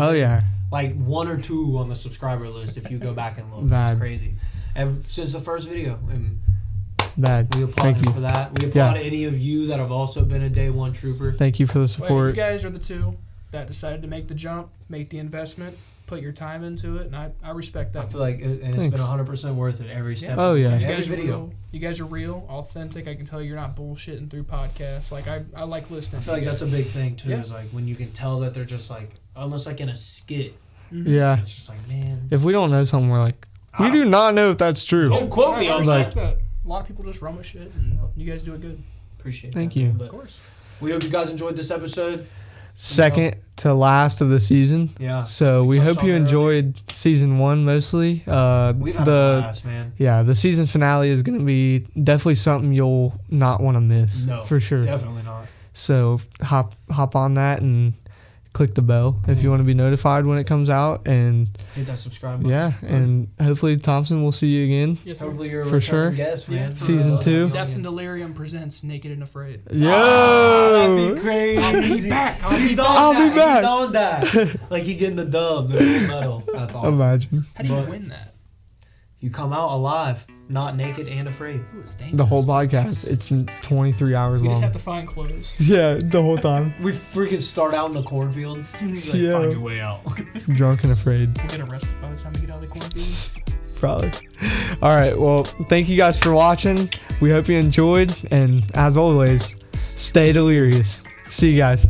[SPEAKER 1] like 1 or 2 on the subscriber list if you go back and look. It's crazy. Since the first video. And we applaud him for that. We applaud any of you that have also been a day one trooper.
[SPEAKER 2] Thank you for the support.
[SPEAKER 3] Well, you guys are the 2 that decided to make the jump, make the investment, put your time into it, and I respect that.
[SPEAKER 1] I feel like it's been 100% worth it every step.
[SPEAKER 2] Oh, yeah.
[SPEAKER 3] Every video. You guys are real, authentic. I can tell you're not bullshitting through podcasts. Like, I like listening.
[SPEAKER 1] I feel like that's a big thing, too, is like when you can tell that they're just like, almost like in a skit.
[SPEAKER 2] Yeah.
[SPEAKER 1] It's just like, man.
[SPEAKER 2] If we don't know something, we're like, we do not know if that's true.
[SPEAKER 1] Don't quote me on
[SPEAKER 3] that. A lot of people just run with shit, and you guys do it good.
[SPEAKER 1] Appreciate
[SPEAKER 2] Thank you.
[SPEAKER 3] Of course.
[SPEAKER 1] We hope you guys enjoyed this episode.
[SPEAKER 2] Second to last of the season.
[SPEAKER 1] Yeah.
[SPEAKER 2] So we hope you enjoyed season 1 mostly.
[SPEAKER 1] We've had a blast, man.
[SPEAKER 2] Yeah, the season finale is going to be definitely something you'll not want to miss.
[SPEAKER 1] No,
[SPEAKER 2] for sure.
[SPEAKER 1] Definitely not.
[SPEAKER 2] So hop on that and click the bell if you want to be notified when it comes out, and
[SPEAKER 1] hit that subscribe button.
[SPEAKER 2] Yeah, and hopefully Thompson will see you again.
[SPEAKER 3] Yes, sir.
[SPEAKER 1] Hopefully you're a
[SPEAKER 2] for sure.
[SPEAKER 1] Guest, man.
[SPEAKER 2] Season 2.
[SPEAKER 3] Depths and Delirium presents Naked and Afraid.
[SPEAKER 2] Yo,
[SPEAKER 1] that'd be crazy.
[SPEAKER 3] I'll be back.
[SPEAKER 2] I'll be back.
[SPEAKER 1] He's on that. Like he getting the dub, the gold medal. That's awesome.
[SPEAKER 2] Imagine.
[SPEAKER 3] How do you win that?
[SPEAKER 1] You come out alive, not naked and afraid.
[SPEAKER 3] Ooh, it's
[SPEAKER 2] the whole podcast. It's 23 hours
[SPEAKER 3] long.
[SPEAKER 2] long.
[SPEAKER 3] You just have to find clothes.
[SPEAKER 2] Yeah, the whole time.
[SPEAKER 1] We freaking start out in the cornfield. Like, find your way out.
[SPEAKER 2] Drunk and afraid.
[SPEAKER 3] We'll get arrested by the time we get out of the cornfield.
[SPEAKER 2] Probably. All right. Well, thank you guys for watching. We hope you enjoyed. And as always, stay delirious. See you guys.